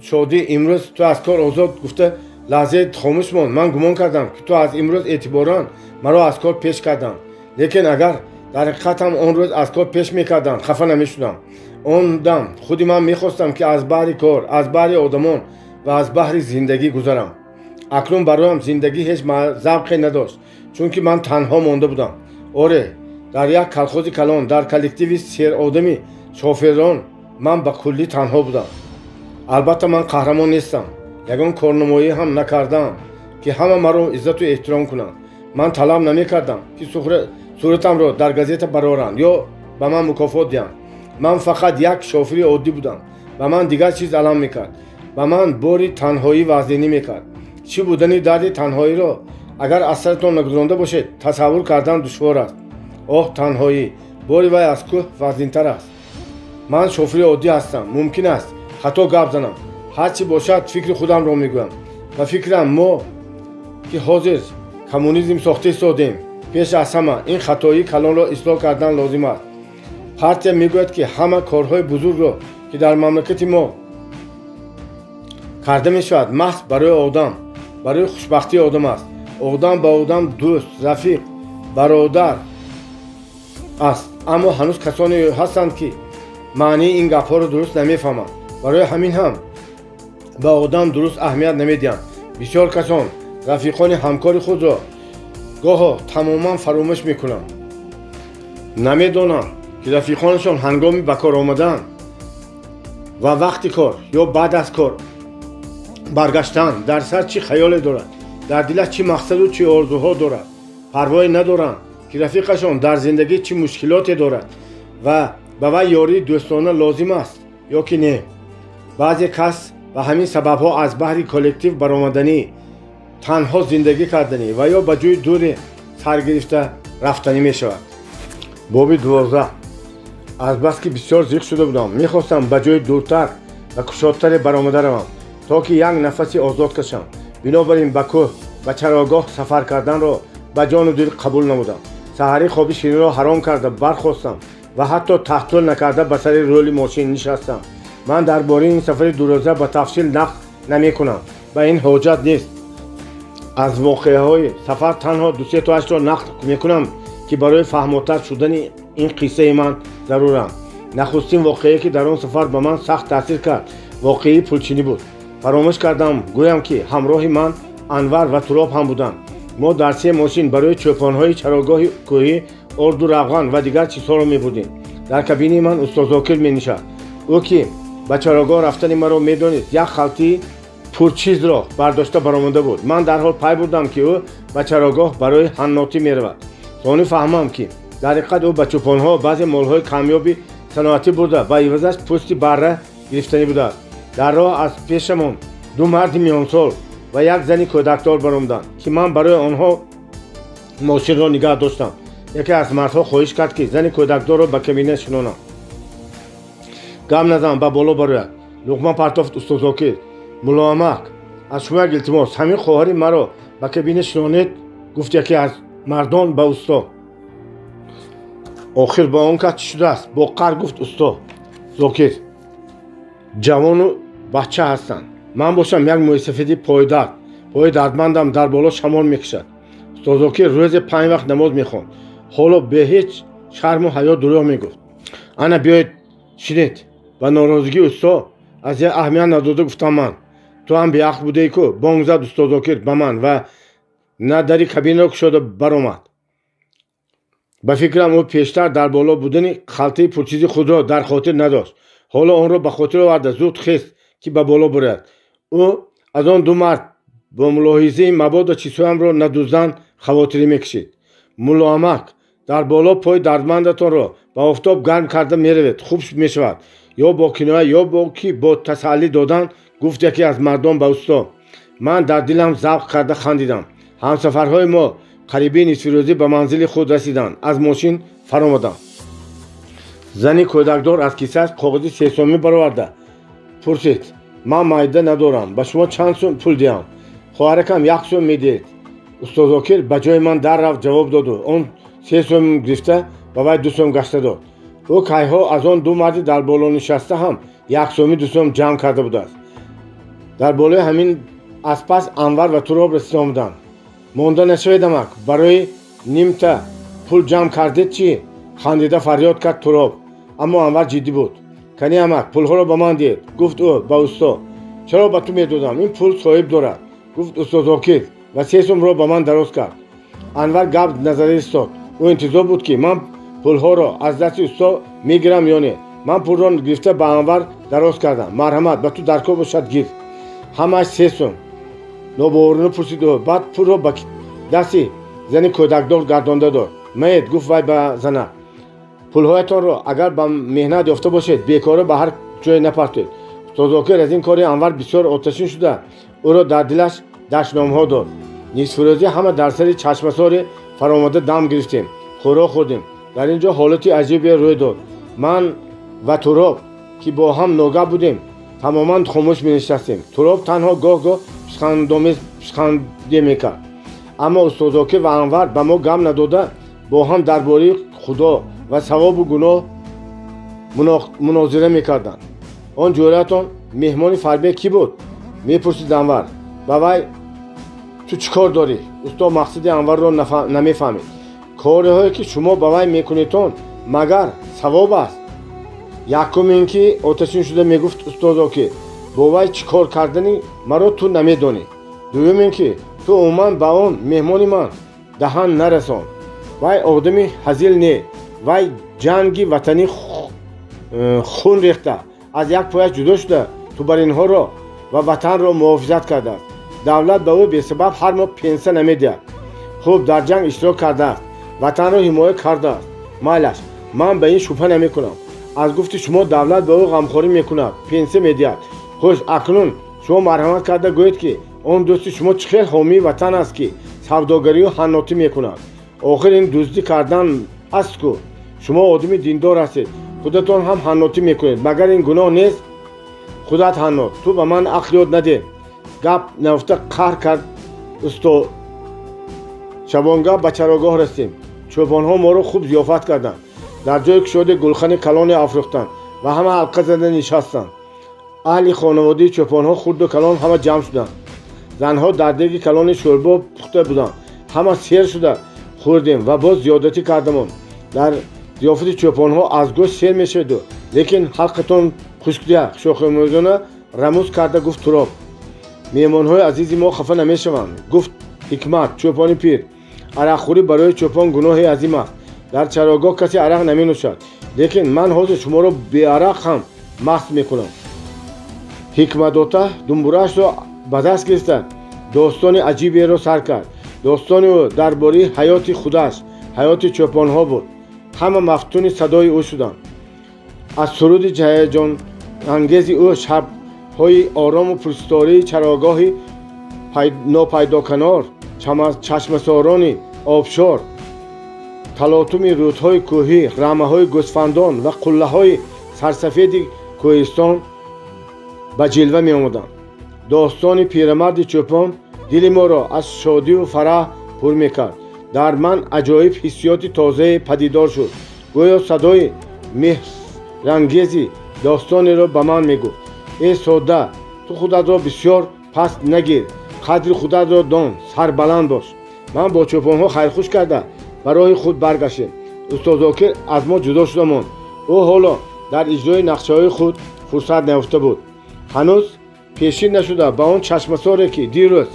шодӣ имрӯз ту аз кор озод гуфта лаҳзае хомӯш мон. Ман гумон кардам, ки ту аз имрӯз эътиборан маро аз кор пеш кардам. лекин агар дар ҳақиқатам он рӯз аз кор пеш мекардам, хафа намешудам. он дам худи ман мехостам, ки аз баҳри кор, аз баҳри одамон ва аз баҳри зиндагӣ гузарам. акнун бароям зиндагӣ ҳеҷ завқе надошт, чунки ман танҳо монда будам. оре, дар як колхози калон, дар коллективи серодами шоферон ман ба куллӣ танҳо будам. албатта ман қаҳрамон нестам. ягон корнамоӣ ҳам накардам, ки ҳама маро иззату эҳтиром кунанд. ман талаб намекардам, ки суратамро дар газета бароранд ё ба ман мукофот диҳанд. ман фақат як шофири оддӣ будам. ба ман дигар чиз алам мекард. ба ман бори танҳоӣ вазнинӣ мекард. чӣ будани дарди танҳоиро агар аз саратон нагузаронда бошед, тасаввур кардан душвор аст. оҳ, танҳоӣ, бори вай аз кӯҳ вазнинтар аст. ман шофири оддӣ ҳастам. мумкин аст хато гап занам. ҳар чӣ бошад фикри худамро мегӯям. ба фикрам мо ки ҳозир коммунизм сохта истодем, пеш аз ҳама ин хатои калонро ислоҳ кардан лозим аст. партия мегӯяд, ки ҳама корҳои бузургро, ки дар мамлакати мо карда мешавад, маҳз барои одам, барои хушбахтии одам аст. одам ба одам дӯст, рафиқ, бародар аст. аммо ҳанӯз касоне ҳастанд, ки маънии ин гапҳоро дуруст намефаҳманд. барои ҳамин ҳам ба одам дуруст аҳамият намедиҳанд. бисёр касон рафиқони ҳамкори худро гоҳо тамоман фаромӯш мекунанд. намедонанд, ки рафиқонашон ҳангоми ба кор омадан ва вақти кор ё баъд аз кор баргаштан дар сар чӣ хаёле дорад, дар дилаш чӣ мақсаду чӣ орзуҳо дорад. парвое надоранд, ки рафиқашон дар зиндагӣ чӣ мушкилоте дорад ва ба вай ёрии дӯстона лозим аст ё ки не. баъзе кас ба ҳамин сабабҳо аз баҳри коллектив баромаданӣ, танҳо зиндагӣ карданӣ ва ё ба ҷои дуре саргирифта рафтанӣ мешавад. боби 12. азбаски бисёр зиқ шуда будам, мехостам ба ҷои дуртар ва кушодтаре баромада равам, то ки як нафаси озод кашам. бинобар ин ба кӯҳ, ба чарогоҳ сафар карданро ба ҷону дил қабул намудам. саҳари хоби шиrinро ҳаром карда бархостам ва ҳатто таҳтул накарда ба сари рӯли мошин нишастам. ман дар бораи ин сафари дуроза ба тафсил нақл намекунам, ба ин ҳоҷат нест. аз воқеаҳои сафар танҳо ду-се тоашро нақл мекунам, ки барои фаҳмотар шудани ин қиссаи ман заруранд. нахустин воқеае, ки дар он сафар ба ман сахт таъсир кард, воқеаи пулчинӣ буд. фаромӯш кардам гӯям, ки ҳамроҳи ман Анвар ва Туроб ҳам буданд. мо дар се мошин барои чӯпонҳои чарогоҳи кӯҳӣ орду равған ва дигар чизҳоро мебурдем. дар кабини ман устод Зокир менишаст. ӯ ки ба чарогоҳ рафтани маро медонист, як халтии пурчизро бардошта баромада буд. ман дарҳол пай бурдам, ки ӯ ба чарогоҳ барои ҳаннотӣ меравад. сони фаҳмам, ки дар ҳақиқат ӯ ба чӯпонҳо баъзе молҳои камёби саноатӣ бурда ба ивазаш пӯсти барра гирифтанӣ будааст. дар роҳ аз пешамон ду марди миёнсол ва як зани кӯдакдор баромаданд, ки ман барои онҳо мошинро нигаҳ доштам. яке аз мардҳо хоҳиш кард, ки зани кӯдакдорро ба кабина шинонам. гап назан, ба боло барояд. луқма партофт устод Зокир. мулоамак, аз шумо як илтимос, ҳамин хоҳари маро ба кабина шинонед, гуфт яке аз мардон ба усто. охир ба он кас чӣ шудааст? бо қар гуфт усто Зокир. ҷавону бача ҳастанд. ман бошам як муисафиди пойдард. пои дардмандам дар боло шамол мекашад. устод Зокир рӯзе 5 вақт намоз мехонд. ҳоло бе ҳеҷ шарму ҳаё дурӯғ мегуфт. ана биёед шинед. ба норозигии усто аз як аҳамият надода гуфтам ман. ту ҳам беақл будаи кӯ? бонг зад устод Зокир ба ман ва на дари кабинаро кушода баромад. ба фикрам ӯ пештар дар боло будани халтаи пурчизи худро дар хотир надошт. ҳоло онро ба хотир оварда зуд хест, ки ба боло бурад. ӯ аз он ду мард бо мулоҳизаи мабодо чизҳоямро надӯздан хавотирӣ мекашид. мулоамак дар боло пой дардмандатонро ба офтоб гарм карда меравед, хуб мешавад. ё бо киноя ё бо ки бо тасаллӣ додан гуфт яке аз мардон ба усто. ман дар дилам завқ карда хандидам. ҳамсафарҳои мо қариби нисфирӯзӣ ба манзили худ расиданд. аз мошин фаромадам. зани кӯдакдор аз киссааш коғази сесомӣ бароварда пурсид: ман майда надорам, ба шумо чанд сум пул диҳам? хоҳаракам 1 сум медиҳед. устоз Зокир ба ҷои ман дар рафт ҷавоб доду он 3 сум гирифта ба вай 2 сум гашта дод. ӯ кайҳо аз он ду марди дар боло нишаста ҳам 1 суми 2 сум ҷамъ карда будааст. дар болои ҳамин аз пас Анвар ва Туроб расида омаданд. монда нашавед амак, барои нимта пул ҷамъ кардед чӣ? хандида фарёд кард Туроб. аммо Анвар ҷиддӣ буд. кани амак, пулҳоро ба ман диҳед, гуфт ӯ ба усто. чаро ба ту медодам, ин пул соҳиб дорад, гуфт устоз Зокир ва 3 сумро ба ман дароз кард. Анвар гап назарӣ истод. ӯ интизор буд ки ман пулҳоро аз дасти усто мегирам ё не. ман пулро гирифта ба Анвар дароз кардам. марҳамат, ба ту даркор бошад гир. ҳамааш 3 сум. нобоварона пурсид ӯ. баъд пулро ба дасти зани кӯдакдор гардонда дод. маед, гуфт вай ба зана, пулҳоятонро агар ба меҳнат ёфта бошед, бекора ба ҳар ҷое напартед. устоз Зокир аз ин кори Анвар бисёр оташин шуда, ӯро дар дилаш дашномаҳо дод. нисфирӯзӣ ҳама дар сари чашмасори фаромада дам гирифтем, хӯрок хӯрдем. дар ин ҷо ҳолати аҷибе рӯй дод. ман ва Туроб ки бо ҳам ногаҳ будем, тамоман хомӯш менишастем. Туроб танҳо гоҳ-гоҳ писхандомез писхандӣ мекард. аммо устоз Зокир ва Анвар ба мо гам надода, бо ҳам дар бораи худо ва савобу гуноҳ мунозира мекарданд. он ҷӯратон меҳмони фарбе кӣ буд? мепурсид Анвар. ба вай: ту чӣ кор дорӣ? усто мақсади Анварро намефаҳмид. кориҳое ки шумо ба вай мекунедтон магар савоб аст? якум ин ки оташин шуда мегуфт устоз Зокир: бо вай чӣ кор кардани маро ту намедонӣ. дуюм ин ки ту умуман ба он меҳмони ман даҳан нарасон. вай одами ҳазил не. вай ҷанги ватанӣ хун рехта аз як пояш ҷудо шуда тубаринҳоро ва ватанро муҳофизат кардааст. давлат ба ӯ бесабаб ҳар моҳ пенсия намедиҳад. хуб, дар ҷанг иштирок кардааст, ватанро ҳимоя кардааст. майлаш, ман ба ин шубҳа намекунам. аз гуфти шумо давлат ба ӯ ғамхорӣ мекунад, пенсия медиҳад. хуш, акнун шумо марҳамат карда гӯед ки он дӯсти шумо чӣ хел ҳомии ватан аст ки савдогарию ҳаннотӣ мекунад. охир ин дуздӣ кардан аст ку. шумо одами диндор ҳастед, худатон ҳам ҳаннотӣ мекунед. магар ин гуноҳ нест? худат ҳаннот, ту ба ман ақл ёд надеҳ. гап нафта қаҳр кард усто. шабонгоҳ ба чарогоҳ расидем. чӯпонҳо моро хуб зиёфат карданд. дар ҷои кушоди гулхани калоне афрӯхтанд ва ҳама ҳалқа зада нишастанд. аҳли хонаводаи чӯпонҳо хурду калон ҳама ҷамъ шуданд. занҳо дар деги калони шӯрбо пухта буданд. ҳама сер шуда хӯрдем ва боз зиёдатӣ кардамон. дар зиёфати чӯпонҳо аз гӯшт сер мешаваду, лекин ҳалқатон хушкдия шӯхомӯзона рамӯз карда гуфт Туроб. меҳмонҳои азизи мо хафа намешаванд, гуфт Ҳикмат, чӯпони пир. арақхӯрӣ барои чӯпон гуноҳи азим аст. дар чарогоҳ касе арақ наменӯшад, лекин ман ҳозир шуморо беарақ ҳам маст мекунам. ҳикматота думбураашро ба даст гирифта достони аҷиберо сар кард. достони ӯ дар бораи ҳаёти худаш, ҳаёти чӯпонҳо буд. ҳама мафтуни садои ӯ шуданд. аз суруди ҷаҳаҷонангези ӯ шабҳои орому пурситории чарогоҳи нопайдоканор, чашмасорони обшор, талотуми рудҳои кӯҳӣ, рамаҳои гӯсфандон ва қуллаҳои сарсафеди кӯҳистон ба ҷилва меомаданд. достони пирамарди чӯпон дили моро аз шодию фараҳ пур мекард. дар ман аҷоиб ҳиссиёти тозае падидор шуд. гӯё садои меҳрангези достонеро ба ман мегуфт: эй содда, ту худатро бисёр паст нагир, қадри худатро дон, сарбаланд бош. ман бо чӯпонҳо хайрхуш карда ба роҳи худ баргаштем. устоз Зокир аз мо ҷудо шуда монд. ӯ ҳоло дар иҷрои нақшаҳои худ фурсат наёфта буд. ҳанӯз пешин нашуда ба он чашмасоре ки дирӯз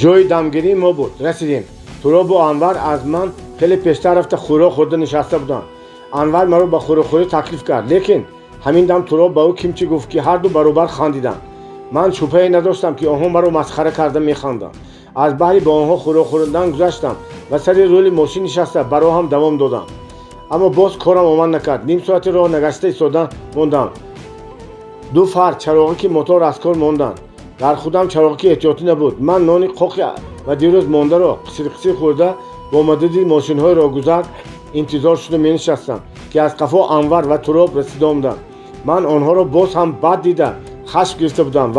ҷои дамгирии мо буд расидем. Туробу Анвар аз ман хеле пештар рафта хӯрок хӯрда нишаста буданд. Анвар маро ба хӯрокхӯрӣ таклиф кард, лекин ҳамин дам Туроб ба ӯ кимчӣ гуфт ки ҳарду баробар хандиданд. ман шубҳае надоштам ки онҳо маро масхара карда механданд. аз баҳри ба онҳо хӯрок хӯрдан гузаштам و سر روی ماشین نشسته برای هم دوام دادم. اما باز کارم آمد نکرد. نیم ساعت راه نگشته ایستاده موندم. دو فرد چراغی موتور از کار ماندند. در خودم چراغی احتیاطی نبود. من نان قاقی و دیروز مانده را قصیر قصیر خورده با مدد ماشین های راهگذر انتظار شده می نشستم که از قفا انور و تراب رسیده آمدند. من آنها را باز هم بد دیده خشم گرفته بودم و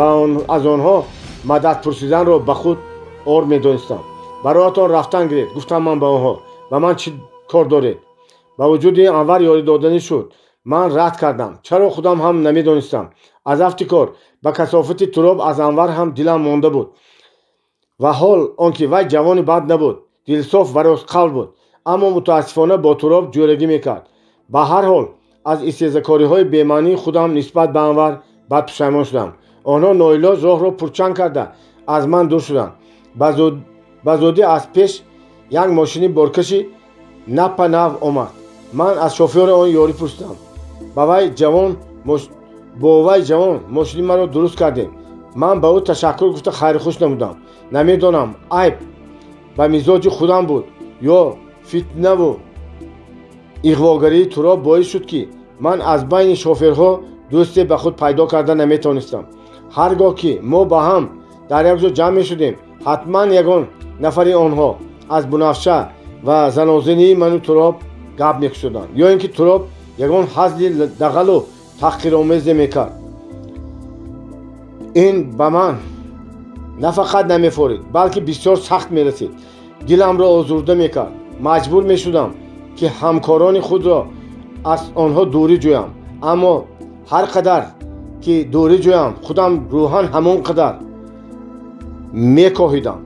از آنها مدد پرسیدن را به خود آر می دانستم. برایتان رفتن گرفت. گفتم من به آنها و من چی کار دارید؟ با وجود این انور یاری دادنی شد. من رد کردم. چرا خودم هم نمی دانستم. از افتکار با کثافت تراب از انور هم دلم مانده بود و حال آنکه وی جوانی بد نبود، دلصاف و راستقلب بود، اما متاسفانه با تراب جویرگی میکرد. به هر حال از استهزاکاری های بی‌معنی خودم نسبت به انور بد پشیمان شدم. آنها ناعلاج راه را پرچنگ کرده از من دور شدند. به زودی از پیش یک ماشین بارکشی نپ نو آمد. من از شوفر آن یاری پرسیدم. با وی جوان ماشین مرا درست کردیم. من به او تشکر گفته خیر خوش نمودم. نمیدانم عیب به مزاج خودم بود یا فتنه و اغواگری تراب باعث شد که من از بین شوفرها دوستی به خود پیدا کرده نمیتونستم. هرگاه که ما با هم در یک جا جمع شدیم حتما یگان نفری آنها از بنفشه و زنازنی منو تراب گپ میکشیدند یا اینکه تراب یگان حزل دغل و تحقیرآمیز میکرد. این به من نه فقط نمیفورید بلکه بسیار سخت میرسید. دلم را آزرده میکرد. مجبور میشدم که همکاران خود را از آنها دوری جویم. اما هر قدر که دوری جویم خودم روحان همون قدر میکاهیدم.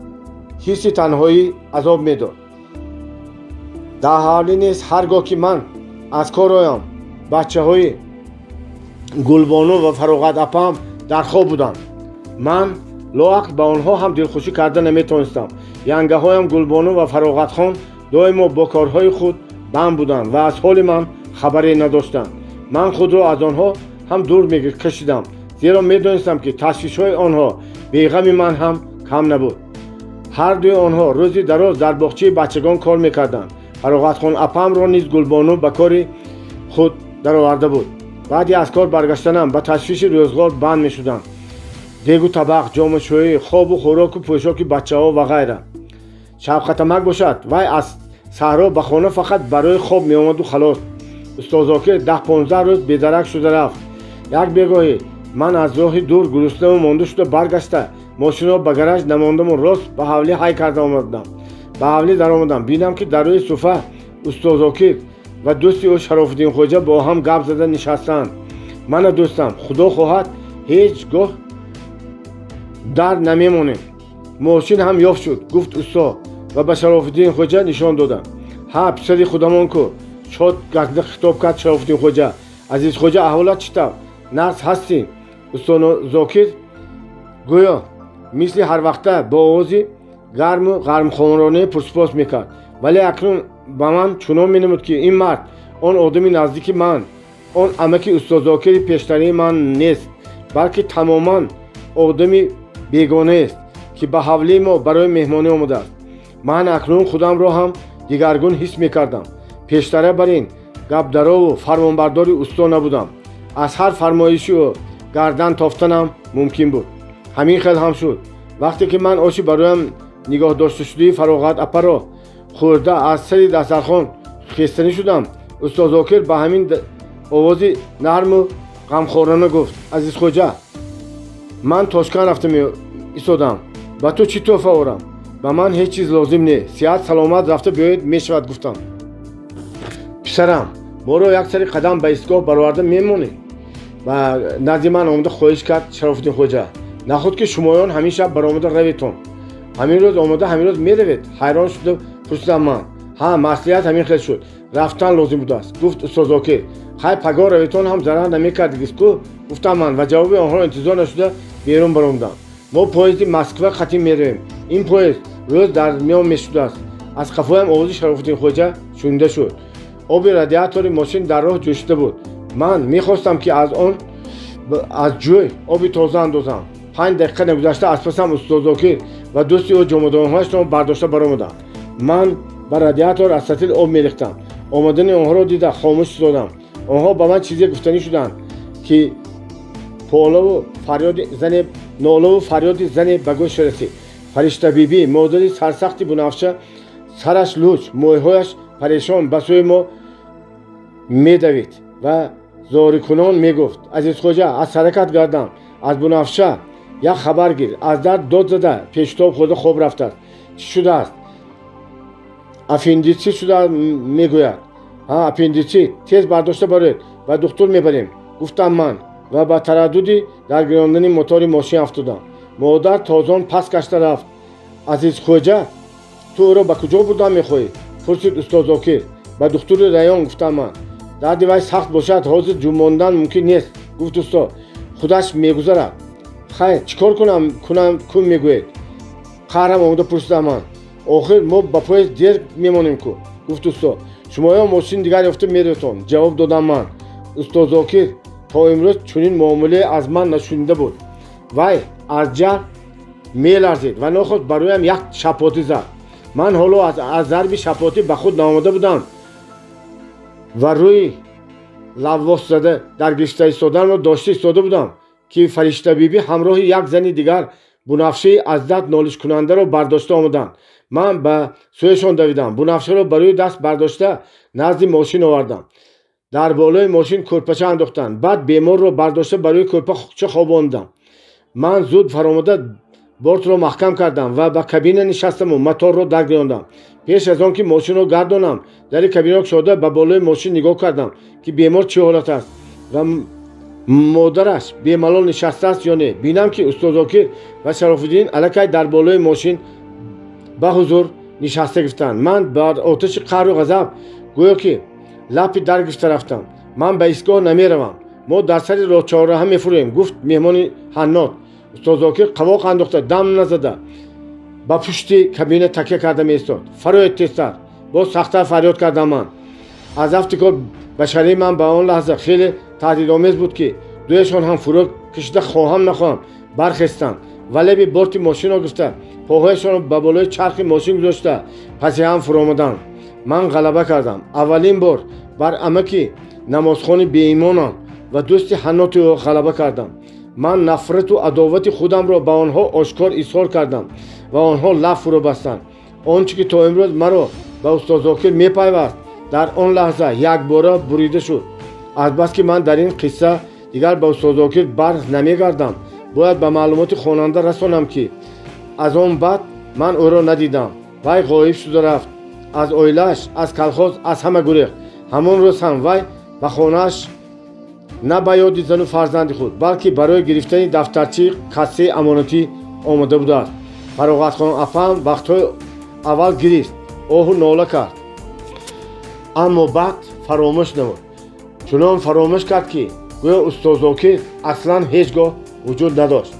حس تنهایی عذاب میداد. در حالی نیست هرگاه که من از کار آیم بچه های گلبانو و فراغت اپم در خواب بودند. من لاحق به آنها هم دلخوشی کرده نمیتونستم. ینگه هایم گلبانو و فراغت خان دائما با کارهای خود بند بودند و از حال من خبری نداشتند. من خود را از آنها هم دور میکشیدم زیرا میدانستم که تشویش های آنها بیغم من هم کم نبود. هر دوی آنها روزی دراز در باغچه بچگان کار میکردند. فراغت خان اپم را نیز گلبانو به کار خود درآورده بود. بعدی از کار برگشتنم به تشویش روزگار بند میشدم. دیگ و طبق، جام شویی، خواب و خوراک و پوشاک بچه ها و غیره. شب ختمک باشد وی از صحرا به خانه فقط برای خواب می آمد و خلاص. استاد زاکر 10-15 روز بیدرک شده رفت. یک بیگاهی من از راه دور گرسنه و مانده شده برگشته ماشین را به گراژ نماندم و راست به حولی های کرده آمدم. به حولی در آمدم بینم که در روی صوفه استاد زاکر و دوستی او شرافالدین خوجا با هم گپ زده نشستند. من دوستم خدا خواهد هیچگاه در نمیمانیم. ماشین هم یافت شد گفت استاد و به شرافالدین خوجا نشان دادم. ها پسری خودمان کو شاد گرده خطاب کرد شرافالدین خوجا. عزیز خوجا احوالت چطور؟ نرس هستین؟ استاد زاکر گویا مثل هر وقته با آوازی گرم و گرمخوارانه پرسپاس میکرد. ولی اکنون به من چنان مینمود که این مرد آن آدمی نزدیک من، آن امک استاد زاکر پیشتری من نیست، بلکه تماما آدمی بیگانه است که به حولی ما برای مهمانی آمده است. من اکنون خودم را هم دیگرگون حس میکردم. پیشتره بر این گپدرا و فرمانبرداری استاد نبودم. از هر فرمایشی و گردن تافتنم ممکن بود. همین خیلی هم شد. وقتی که من آشی برایم نگاه داشته شده فراغت اپا را خورده از سری دسترخوان خیستنی شدم، استاد زاکر به همین آوازی نرم و غمخوارانه گفت عزیز خوجا من تاشکند رفته ایستادم. با تو چی تحفه آورم؟ به من هیچ چیز لازم نه. صحت سلامت رفته بیاید میشود. گفتم پسرم ما را یک سری قدم به ایستگاه برآورده میمونی. و نزد من آمده خواهش کرد شرافالدین خوجا نخود که شمایان همین شب برآمده رویتون همین روز آمده همین روز میروید. حیران شده پرسیدم من ها مسئولیت همین خیلی شد رفتن لازم بوده است. گفت استاد زاکر خیلی پگاه رویتون هم ضرر نمیکرد دیگه. گفتم من و جواب آنها انتظار نشده بیرون برآمدم. ما پاییز مسکو خطی میرویم. این پاییز روز در میان میشده است. از قفایم آواز شرافالدین خوجا شنیده شد. آب رادیاتور ماشین در راه جوشیده بود. من میخواستم که از جوی آبی تازه اندازم. 5 دقیقه نگذشته از پسم استاد زاکر و دوستی او جمادانهایش را برداشته برآمدند. من ба радиатор астатил об мерехтам. омадани онҳоро дида хомӯш шудам. онҳо ба ман чизе гуфтанӣ шуданд ки полаву фарёди зане нолаву фарёди зане ба гӯш расид. фариштабибӣ модари сарсахти бунафша сараш луч мӯйҳояш парешон ба сӯи мо медавид ва зорикунон мегуфт: азизхоҷа, аз ҳаракат гардам, аз бунафша як хабар гир. аз дар дод зада пештоб хӯрда хоб рафтааст. чӣ шудааст? аппендитсит шуда мегӯяд. аппендитсит, тез бардошта бароед, ба духтур мебарем, гуфтам ман ва ба тараддуди дар гирондани мотори мошин афтодам. модар тозон пас гашта рафт. азизхоҷа, ту ӯро ба куҷо бурдан мехоҳӣ? пурсид устоз Зокир. ба духтури раён, гуфтам ман. дарди вай сахт бошад, ҳозир ҷӯ мондан мумкин нест, гуфт усто. худаш мегузарад. хайр, чӣ кор кун мегӯед? қаҳрам омада пурсидам ман. охир мо ба поезд дер мемонем ку, гуфт усто. шумоё мошини дигар ёфта мераведтон, ҷавоб додам ман. устоз Зокир то имрӯз чунин муомилае аз ман нашунида буд. вай аз ҷаҳл меларзид ва нохост ба рӯям як шапоти зад. ман ҳоло аз зарби шапотӣ ба худ наомада будам ва рӯи лаввос зада дар гирифта истоданро дошта истода будам ки фариштабибӣ ҳамроҳи як зани дигар бунафшаи аз дад нолишкунандаро бардошта омаданд. ман ба сӯяшон давидам. бунафшаро ба рӯи даст бардошта назди мошин овардам. дар болои мошин кӯрпача андохтанд. баъд беморро бардошта ба рӯи кӯрпача хобондам. ман зуд фаромада бортро маҳкам кардам ва ба кабина нишастаму моторро даргирондам. пеш аз он ки мошинро гардонам, дари кабина кушода ба болои мошин нигоҳ кардам ки бемор чӣ ҳолат аст ва модараш бемалол нишастааст ё не. бинам ки устоз Зокир ва Шарофиддин аллакай дар болои мошин ба ҳузур нишаста гирифтанд. ман бар оташи қаҳру ғазаб гӯё ки лапи дар гирифта рафтам. ман ба истгоҳ намеравам. мо дар сари роҳ чаҳорраҳа мефурӯем, гуфт меҳмони ҳаннот. устоз Зокир қавоқ андохта дам назада ба пушти кабина такя карда меистод. фароед тезтар. боз сахттар фарёд кардам ман. аз афтикор башарии ман ба он лаҳза хеле таҳдидомез буд ки дуяшон ҳам фурӯ кашида хоҳам нахоҳам бархестанд. вале би борти мошинро гирифта, поҳояшонро ба болои чархи мошин гузошта паси ҳам фуромаданд. ман ғалаба кардам. аввалин бор бар амаки намозхони беимонам ва дӯсти ҳанноти ӯ ғалаба кардам. ман нафрату адовати худамро ба онҳо ошкор изҳор кардам ва онҳо лаб фурӯ бастанд. он чӣ ки то имрӯз маро ба устоз Зокир мепайваст, дар он лаҳза якбора бурида шуд. албаски ман дар ин қисса дигар ба устоз Зокир барз намегардам. бояд ба маълумоти хонанда расонам ки аз он баъд ман ӯро надидам. вай ғоиб шуда рафт. аз оилааш, аз калхоз, аз ҳама гурехт. ҳамон рӯз ҳам вай ба хонааш на ба ёди зану фарзанди худ, балки барои гирифтани дафтарчаи кассаи амонатӣ омада будааст. фароғатхон апам вақтҳои аввал гирист, оҳу нола кард, аммо баъд фаромӯш намуд. чунон фаромӯш кард ки гӯё устоз Зокир аслан ҳеҷ гоҳ вуҷуд надошт.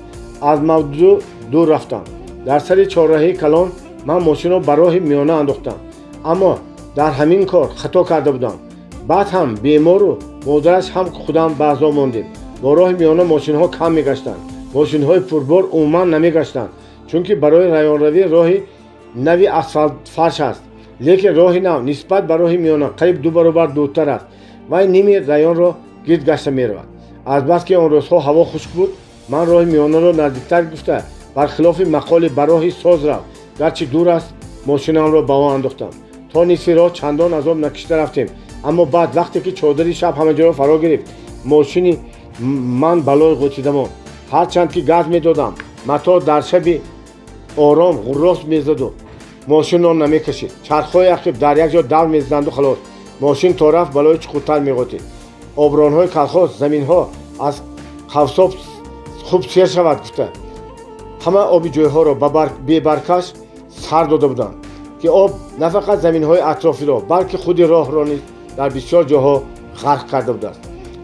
аз мавзӯъ дур рафтам. дар сари чорраҳии калон ман мошинро ба роҳи миёна андохтам, аммо дар ҳамин кор хато карда будам. баъд ҳам бемору модараш ҳам худам ба азоб мондем. бо роҳи миёна мошинҳо кам мегаштанд. мошинҳои пурбор умуман намегаштанд, чунки барои раёнравӣ роҳи нави асфалтфарш аст. лекин роҳи нав нисбат ба роҳи миёна қариб 2 баробар дуртар аст. вай ними районро гирд гашта меравад. азбаски он рӯзҳо ҳаво хушк буд, ман роҳи миёнаро наздиктар гирифта бархилофи мақоли ба роҳи соз рафт. гарчи дур аст, мошинамро ба он андохтам. то нисфи роҳ чандон азоб накишида рафтем, аммо баъд вақте ки чодари шаб ҳама ҷоро фаро гирифт, мошини ман балои ғӯчида монд. ҳарчанд ки газ медодам, мотор дар шаби ором ғуррос мезаду мошинро намекашид. чархҳои ақиб дар як ҷо давр мезаданду халос. мошин то рафт балои чуқуртар меғотид. обронҳои калхоз заминҳо аз қавсоб хуб сер шавад гуфта ҳама оби ҷойҳоро бебаркаш сар дода буданд ки об на фақат заминҳои атрофиро, балки худи роҳро низ дар бисёр ҷоҳо ғарқ карда будааст.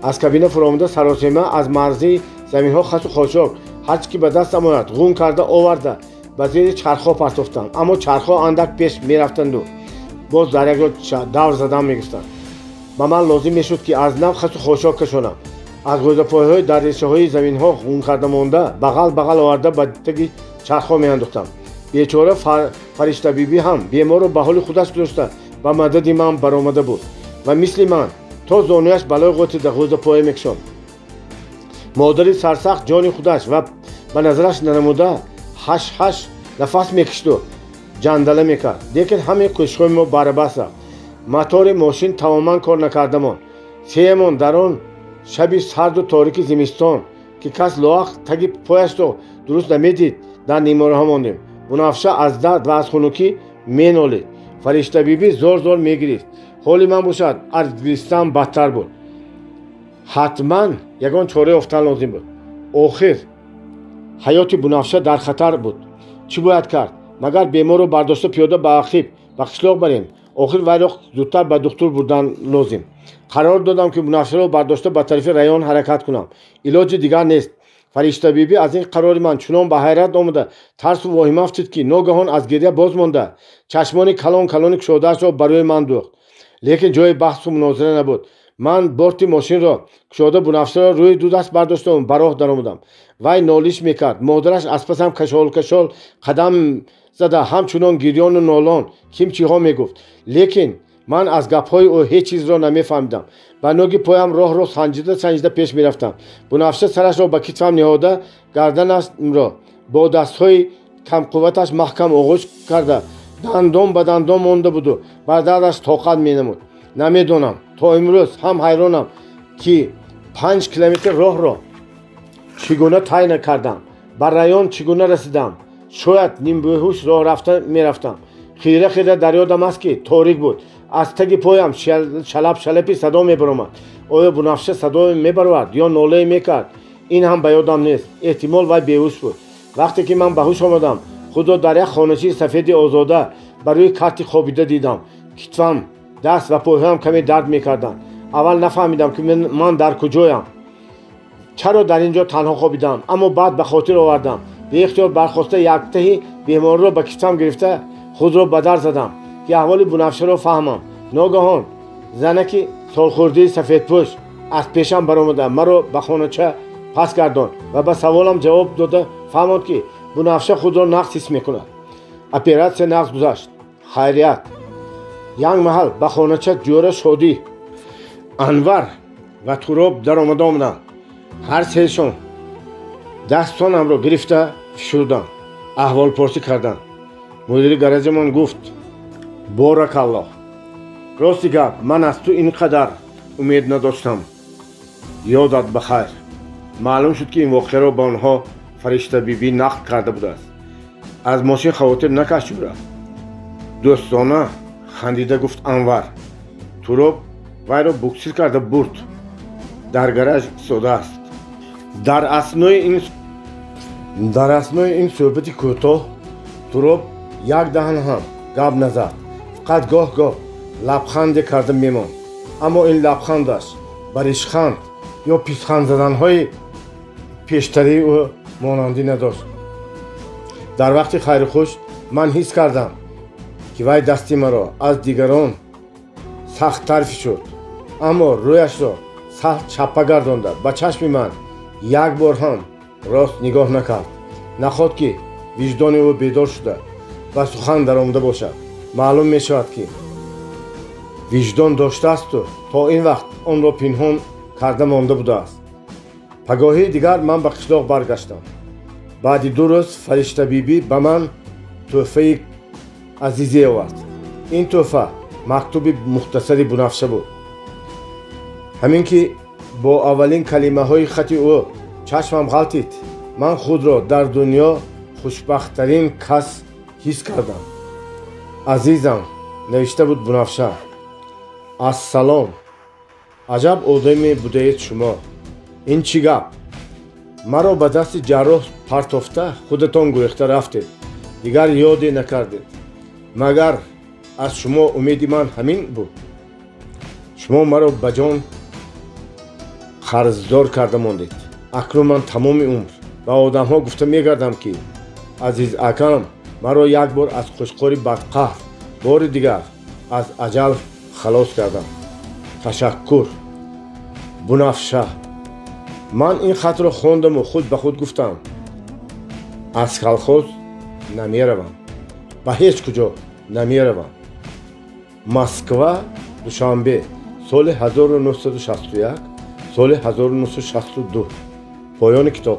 аз кабина фуромада саросема аз марзии заминҳо хасу хошок ҳар чӣ ки ба дастам ояд ғун карда оварда ба зери чархҳо партофтам, аммо чархҳо андак пеш мерафтанду боз дар як ҷо давр задан мегирифтанд. ба ман лозим мешуд ки аз нав хасу хошок кашонам. аз ғӯзапойҳои дар решаҳои заминҳо ғун карда монда бағал оварда ба таги чархҳо меандохтам. бечора фариштабибӣ ҳам беморро ба ҳоли худаш гузошта ба мадади ман баромада буд ва мисли ман то зонуяш балои ғотида ғӯза поя мекушонд. модари сарсахт ҷони худаш ва ба назараш нанамуда ҳаш нафас мекишту ҷандала мекард. лекин ҳамаи кӯшишҳои мо барабас рафт. мотори мошин тамоман кор накардамон. сеямон дар он шаби сарду торики зимистон ки кас лоақ таги пояшро дуруст намедид дар нимораҳо мондем. бунафша аз дард ва аз хунукӣ менолид. фариштабибӣ зор мегирифт. ҳоли ман бошад аз гиристан бадтар буд. ҳатман ягон чора ёфтан лозим буд. охир ҳаёти бунафша дар хатар буд. чӣ бояд кард? магар беморро бардошта пиёда ба ақиб ба қишлоқ барем? охир вайро зудтар ба духтур бурдан лозим. қарор додам ки бунафшаро бардошта ба тарафи раён ҳаракат кунам. илоҷи дигар нест. фариштабибӣ аз ин қарори ман чунон ба ҳайрат омада тарсу воҳима афтид ки ногаҳон аз гирья боз монда чашмони калони кушодаашро ба рӯи ман дӯхт. лекин ҷои баҳсу мунозира набуд. ман борти мошинро кушода бунафшаро рӯи ду даст бардоштам ба роҳ даромадам. вай нолиш мекард. модараш аз пасам кашол қадам зада ҳамчунон гирёну нолон кимчиҳо мегуфт. лекин ман аз гапҳои ӯ ҳеҷ чизро намефаҳмидам. ба ноги поям роҳро санҷида пеш мерафтам. бунафша сарашро ба китфам ниҳода гарданамро бо дастҳои камқувваташ маҳкам оғӯш карда дандон ба дандон монда буду ба дардаш тоқат менамуд. намедонам, то имрӯз ҳам ҳайронам ки 5 километр роҳро чӣ гуна тай накардам. ба раён чӣ гуна расидам. шояд нимбеҳуш роҳ рафта мерафтам. хира дар ёдам аст ки торик буд. аз таги поям шалапи садо мебаромад. оё бунафша садое мебаровад ё нолае мекард? ин ҳам ба ёдам нест. эҳтимол вай беҳуш буд. вақте ки ман ба ҳуш омадам худро дар як хоначаи сафеди озода ба рӯи карти хобида дидам. китфам, даст ва поҳоям каме дард мекарданд. аввал нафаҳмидам ки ман дар куҷоям. чаро дар ин ҷо танҳо хобидам. аммо баъд ба хотир овардам. беихтиёр бархоста яктаҳи беморро ба китфам гирифта худро ба дар задам ки аҳволи бунафшаро фаҳмам. ногаҳон занаки солхӯрдии сафедпӯш аз пешам баромада маро ба хонача пас гардонд ва ба саволам ҷавоб дода фаҳмонд ки бунафша худро нақс ҳис мекунад. оператсия нағз гузашт. хайрият. як маҳал ба хонача ҷора шодӣ анвар ва туроб даромада омаданд. ҳар сеашон дастонамро гирифта фишурданд. аҳволпурсӣ карданд. мудири гаражамон гуфт: боракаллоҳ, рости гап, ман аз ту ин қадар умед надоштам. ёдат ба хайр. маълум шуд ки ин воқеаро ба онҳо фариштабибӣ нақл карда будааст. аз мошин хавотир накаш ҷура. дӯстона хандида гуфт Анвар. туроб вайро буксир карда бурд. дар гараж истодааст. дар аснои ин суҳбати кӯтоҳ туроб як даҳан ҳам гап назад. фақат гоҳ-гоҳ лабханде карда мемонд. аммо ин лабхандаш ба ришханд ё писханд заданҳои пештарии ӯ монандӣ надошт. дар вақти хайрухуш ман ҳис кардам ки вай дасти маро аз дигарон сахттар фишурд. аммо рӯяшро сахт чаппа гардонда ба чашми ман як бор ҳам рост нигоҳ накард. нахот ки виҷдони ӯ бедор шуда ва сухан даромада бошад. маълум мешавад ки виҷдон доштаасту то ин вақт онро пинҳон карда монда будааст. пагоҳии дигар ман ба қишлоқ баргаштам. баъди 2 рӯз фариштабибӣ ба ман тӯҳфаи азизе овард. ин тӯҳфа мактуби мухтасари бунафша буд. ҳамин ки бо аввалин калимаҳои хати ӯ чашмам ғалтид. ман худро дар дунё хушбахттарин кас ҳис кардам. азизам, навишта буд бунафша. ассалом. аҷаб одаме будаед шумо. ин чӣ гап? маро ба дасти ҷарроҳ партофта худатон гурехта рафтед. дигар ёде накардед. магар аз шумо умеди ман ҳамин буд. шумо маро ба ҷон қарздор карда мондед. акнун ман тамоми умр ба одамҳо гуфта мегардам ки азиз акам маро як бор аз қушқори бадқаҳр, бори дигар аз аҷал халос кардам. ташаккур. бунафша. ман ин хатро хондаму худ ба худ гуфтам: аз колхоз намеравам. ба ҳеҷ куҷо намеравам. Москва, Душанбе, соли 1961, соли 1962. Поёни китоб.